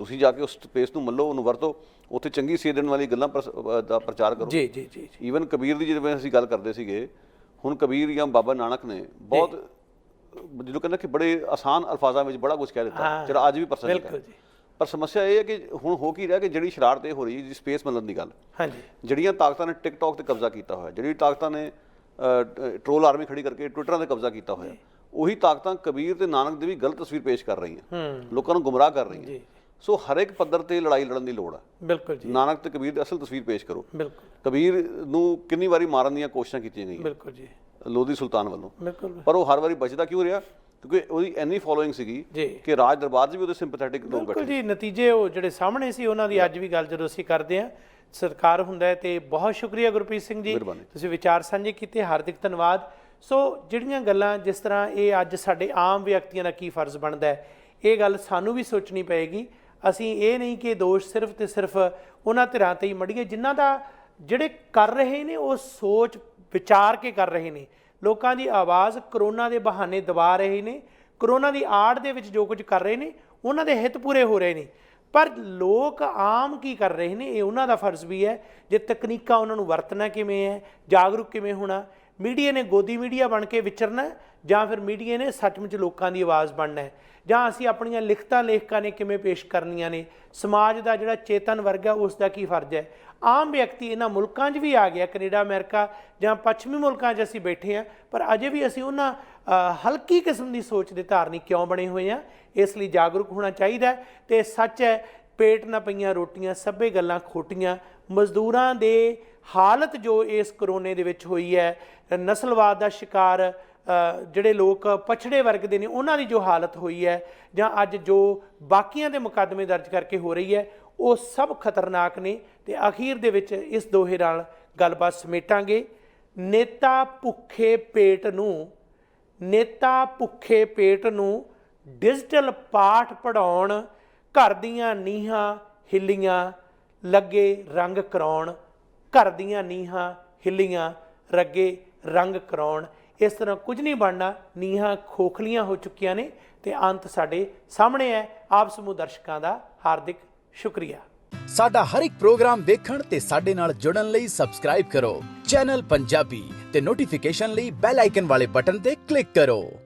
ਤੁਸੀਂ ਜਾ ਕੇ ਉਸ ਸਪੇਸ ਨੂੰ ਮੱਲੋ, ਉਹਨੂੰ ਵਰਤੋ, ਉੱਥੇ ਚੰਗੀ ਸੇਧ ਦੇਣ ਵਾਲੀ ਗੱਲਾਂ ਦਾ ਪ੍ਰਚਾਰ ਕਰੋ। ਜੀ ਜੀ ਜੀ ਈਵਨ ਕਬੀਰ ਦੀ ਜਿਵੇਂ ਅਸੀਂ ਗੱਲ ਕਰਦੇ ਸੀਗੇ, ਹੁਣ ਕਬੀਰ ਜਾਂ ਬਾਬਾ ਨਾਨਕ ਨੇ ਬਹੁਤ ਜਿਹਨੂੰ ਕਹਿੰਦਾ ਕਿ ਬੜੇ ਆਸਾਨ ਅਲਫਾਜ਼ਾਂ ਵਿੱਚ ਬੜਾ ਕੁਝ ਕਹਿ ਦਿੱਤਾ, ਜਿਹੜਾ ਅੱਜ ਵੀ ਪ੍ਰਸੰਗ ਹੈ। ਪਰ ਸਮੱਸਿਆ ਇਹ ਹੈ ਕਿ ਹੁਣ ਹੋ ਕੀ ਰਿਹਾ ਕਿ ਜਿਹੜੀ ਸ਼ਰਾਰਤ ਇਹ ਹੋ ਰਹੀ ਜੀ ਸਪੇਸ ਮਿਲਣ ਦੀ ਗੱਲ, ਹਾਂਜੀ, ਜਿਹੜੀਆਂ ਤਾਕਤਾਂ ਨੇ ਟਿਕਟੌਕ ਤੇ ਕਬਜ਼ਾ ਕੀਤਾ ਹੋਇਆ, ਜਿਹੜੀ ਤਾਕਤਾਂ ਨੇ ਟ੍ਰੋਲ ਆਰਮੀ ਖੜੀ ਕਰਕੇ ਟਵਿੱਟਰਾਂ ਤੇ ਕਬਜ਼ਾ ਕੀਤਾ ਹੋਇਆ, ਉਹੀ ਤਾਕਤਾਂ ਕਬੀਰ ਤੇ ਨਾਨਕ ਦੀ ਵੀ ਗਲਤ ਤਸਵੀਰ ਪੇਸ਼ ਕਰ ਰਹੀਆਂ, ਲੋਕਾਂ ਨੂੰ ਗੁੰਮਰਾਹ ਕਰ ਰਹੀਆਂ। ਸੋ ਹਰ ਇੱਕ ਪੱਧਰ ਤੇ ਲੜਾਈ ਲੜਨ ਦੀ ਲੋੜ ਆ। ਬਿਲਕੁਲ ਜੀ, ਨਾਨਕ ਤੇ ਕਬੀਰ ਦੀ ਅਸਲ ਤਸਵੀਰ ਪੇਸ਼ ਕਰੋ। ਬਿਲਕੁਲ, ਕਬੀਰ ਨੂੰ ਕਿੰਨੀ ਵਾਰੀ ਮਾਰਨ ਦੀਆਂ ਕੋਸ਼ਿਸ਼ਾਂ ਕੀਤੀਆਂ ਗਈਆਂ, ਬਿਲਕੁਲ ਜੀ, ਲੋਧੀ ਸੁਲਤਾਨ ਵੱਲੋਂ, ਬਿਲਕੁਲ, ਪਰ ਉਹ ਹਰ ਵਾਰੀ ਬਚਦਾ ਕਿਉਂ ਰਿਹਾ? ਕਿਉਂਕਿ ਉਹਦੀ ਇੰਨੀ ਫੋਲੋਇੰਗ ਸੀਗੀ ਕਿ ਰਾਜ ਦਰਬਾਰ 'ਚ ਵੀ ਉਹਦੇ ਸਿੰਪੈਥੈਟਿਕ ਲੋਕ ਬੈਠੇ। ਜੀ, ਨਤੀਜੇ ਉਹ ਜਿਹੜੇ ਸਾਹਮਣੇ ਸੀ ਉਹਨਾਂ ਦੀ ਅੱਜ ਵੀ ਗੱਲ ਜਦੋਂ ਅਸੀਂ ਕਰਦੇ ਹਾਂ ਸਰਕਾਰ ਹੁੰਦਾ ਹੈ। ਤੇ ਬਹੁਤ ਸ਼ੁਕਰੀਆ ਗੁਰਪ੍ਰੀਤ ਸਿੰਘ ਜੀ, ਤੁਸੀਂ ਵਿਚਾਰ ਸਾਂਝੇ ਕੀਤੇ, ਹਾਰਦਿਕ ਧੰਨਵਾਦ। ਸੋ ਜਿਹੜੀਆਂ ਗੱਲਾਂ ਜਿਸ ਤਰ੍ਹਾਂ ਇਹ ਅੱਜ ਸਾਡੇ ਆਮ ਵਿਅਕਤੀਆਂ ਦਾ ਕੀ ਫਰਜ਼ ਬਣਦਾ ਹੈ, ਇਹ ਗੱਲ ਸਾਨੂੰ ਵੀ ਸੋਚਣੀ ਪਏਗੀ। ਅਸੀਂ ਇਹ ਨਹੀਂ ਕਿ ਦੋਸ਼ ਸਿਰਫ ਤੇ ਸਿਰਫ ਉਹਨਾਂ ਧਿਰਾਂ ਤੇ ਹੀ ਮੜੀਏ ਜਿਨ੍ਹਾਂ ਦਾ ਜਿਹੜੇ ਕਰ ਰਹੇ ਨੇ ਉਹ ਸੋਚ ਵਿਚਾਰ ਕੇ ਕਰ ਰਹੇ ਨੇ, ਲੋਕਾਂ ਦੀ ਆਵਾਜ਼ ਕਰੋਨਾ ਦੇ ਬਹਾਨੇ ਦਬਾ ਰਹੇ ਨੇ, ਕਰੋਨਾ ਦੀ ਆੜ ਦੇ ਵਿੱਚ ਜੋ ਕੁਝ ਕਰ ਰਹੇ ਨੇ ਉਹਨਾਂ ਦੇ ਹਿੱਤ ਪੂਰੇ ਹੋ ਰਹੇ ਨੇ। ਪਰ ਲੋਕ ਆਮ ਕੀ ਕਰ ਰਹੇ ਨੇ ਇਹ ਉਹਨਾਂ ਦਾ ਫਰਜ਼ ਵੀ ਹੈ। ਜੇ ਤਕਨੀਕਾਂ ਉਹਨਾਂ ਨੂੰ ਵਰਤਣਾ ਕਿਵੇਂ ਹੈ, ਜਾਗਰੂਕ ਕਿਵੇਂ ਹੋਣਾ, ਮੀਡੀਆ ਨੇ ਗੋਦੀ ਮੀਡੀਆ ਬਣ ਕੇ ਵਿਚਰਨਾ ਜਾਂ ਫਿਰ ਮੀਡੀਆ ਨੇ ਸੱਚਮੁੱਚ ਲੋਕਾਂ ਦੀ ਆਵਾਜ਼ ਬਣਨਾ ਹੈ, ਜਾਂ ਅਸੀਂ ਆਪਣੀਆਂ ਲਿਖਤਾਂ ਲੇਖਕਾਂ ਨੇ ਕਿਵੇਂ ਪੇਸ਼ ਕਰਨੀਆਂ ਨੇ, ਸਮਾਜ ਦਾ ਜਿਹੜਾ ਚੇਤਨ ਵਰਗ ਹੈ ਉਸ ਦਾ ਕੀ ਫਰਜ਼ ਹੈ। ਆਮ ਵਿਅਕਤੀ ਇਹਨਾਂ ਮੁਲਕਾਂ 'ਚ ਵੀ ਆ ਗਿਆ, ਕੈਨੇਡਾ, ਅਮਰੀਕਾ ਜਾਂ ਪੱਛਮੀ ਮੁਲਕਾਂ 'ਚ ਅਸੀਂ ਬੈਠੇ ਹਾਂ, ਪਰ ਅਜੇ ਵੀ ਅਸੀਂ ਉਹਨਾਂ ਹਲਕੀ ਕਿਸਮ ਦੀ ਸੋਚ ਦੇ ਧਾਰਨੀ ਕਿਉਂ ਬਣੇ ਹੋਏ ਹਾਂ। ਇਸ ਲਈ ਜਾਗਰੂਕ ਹੋਣਾ ਚਾਹੀਦਾ। ਤੇ ਸੱਚ ਹੈ, ਪੇਟ ਨਾ ਪਈਆਂ ਰੋਟੀਆਂ ਸਭੇ ਗੱਲਾਂ ਖੋਟੀਆਂ। ਮਜ਼ਦੂਰਾਂ ਦੇ ਹਾਲਤ ਜੋ ਇਸ ਕਰੋਨੇ ਦੇ ਵਿੱਚ ਹੋਈ ਹੈ, ਨਸਲਵਾਦ ਦਾ ਸ਼ਿਕਾਰ ਜਿਹੜੇ ਲੋਕ ਪਛੜੇ ਵਰਗ ਦੇ ਨੇ ਉਹਨਾਂ ਦੀ ਜੋ ਹਾਲਤ ਹੋਈ ਹੈ, ਜਾਂ ਅੱਜ ਜੋ ਬਾਕੀਆਂ ਦੇ ਮੁਕੱਦਮੇ ਦਰਜ ਕਰਕੇ ਹੋ ਰਹੀ ਹੈ, ਉਹ ਸਭ ਖਤਰਨਾਕ ਨੇ। ਤੇ ਅਖੀਰ ਦੇ ਵਿੱਚ ਇਸ ਦੋਹੇ ਨਾਲ ਗੱਲਬਾਤ ਸਮੇਟਾਂਗੇ। ਨੇਤਾ ਭੁੱਖੇ ਪੇਟ ਨੂੰ ਡਿਜੀਟਲ ਪਾਠ ਪੜ੍ਹਾਉਣ, ਘਰ ਦੀਆਂ ਨੀਹਾਂ ਹਿੱਲੀਆਂ ਲੱਗੇ ਰੰਗ ਕਰਾਉਣ, ਘਰ ਦੀਆਂ ਨੀਹਾਂ ਹਿੱਲੀਆਂ ਲੱਗੇ ਰੰਗ ਕਰਾਉਣ। ਇਸ ਤਰ੍ਹਾਂ ਕੁਝ ਨਹੀਂ ਬਣਨਾ, ਨੀਹਾਂ ਖੋਖਲੀਆਂ ਹੋ ਚੁੱਕੀਆਂ ਨੇ ਤੇ ਅੰਤ ਸਾਡੇ ਸਾਹਮਣੇ ਹੈ। ਆਪ ਸਮੂਹ ਦਰਸ਼ਕਾਂ ਦਾ ਹਾਰਦਿਕ ਸ਼ੁਕਰੀਆ। ਸਾਡਾ ਹਰ ਇੱਕ ਪ੍ਰੋਗਰਾਮ ਦੇਖਣ ਤੇ ਸਾਡੇ ਨਾਲ ਜੁੜਨ ਲਈ ਸਬਸਕ੍ਰਾਈਬ ਕਰੋ ਚੈਨਲ ਪੰਜਾਬੀ ਤੇ ਨੋਟੀਫਿਕੇਸ਼ਨ ਲਈ ਬੈਲ ਆਈਕਨ ਵਾਲੇ ਬਟਨ ਤੇ ਕਲਿੱਕ ਕਰੋ।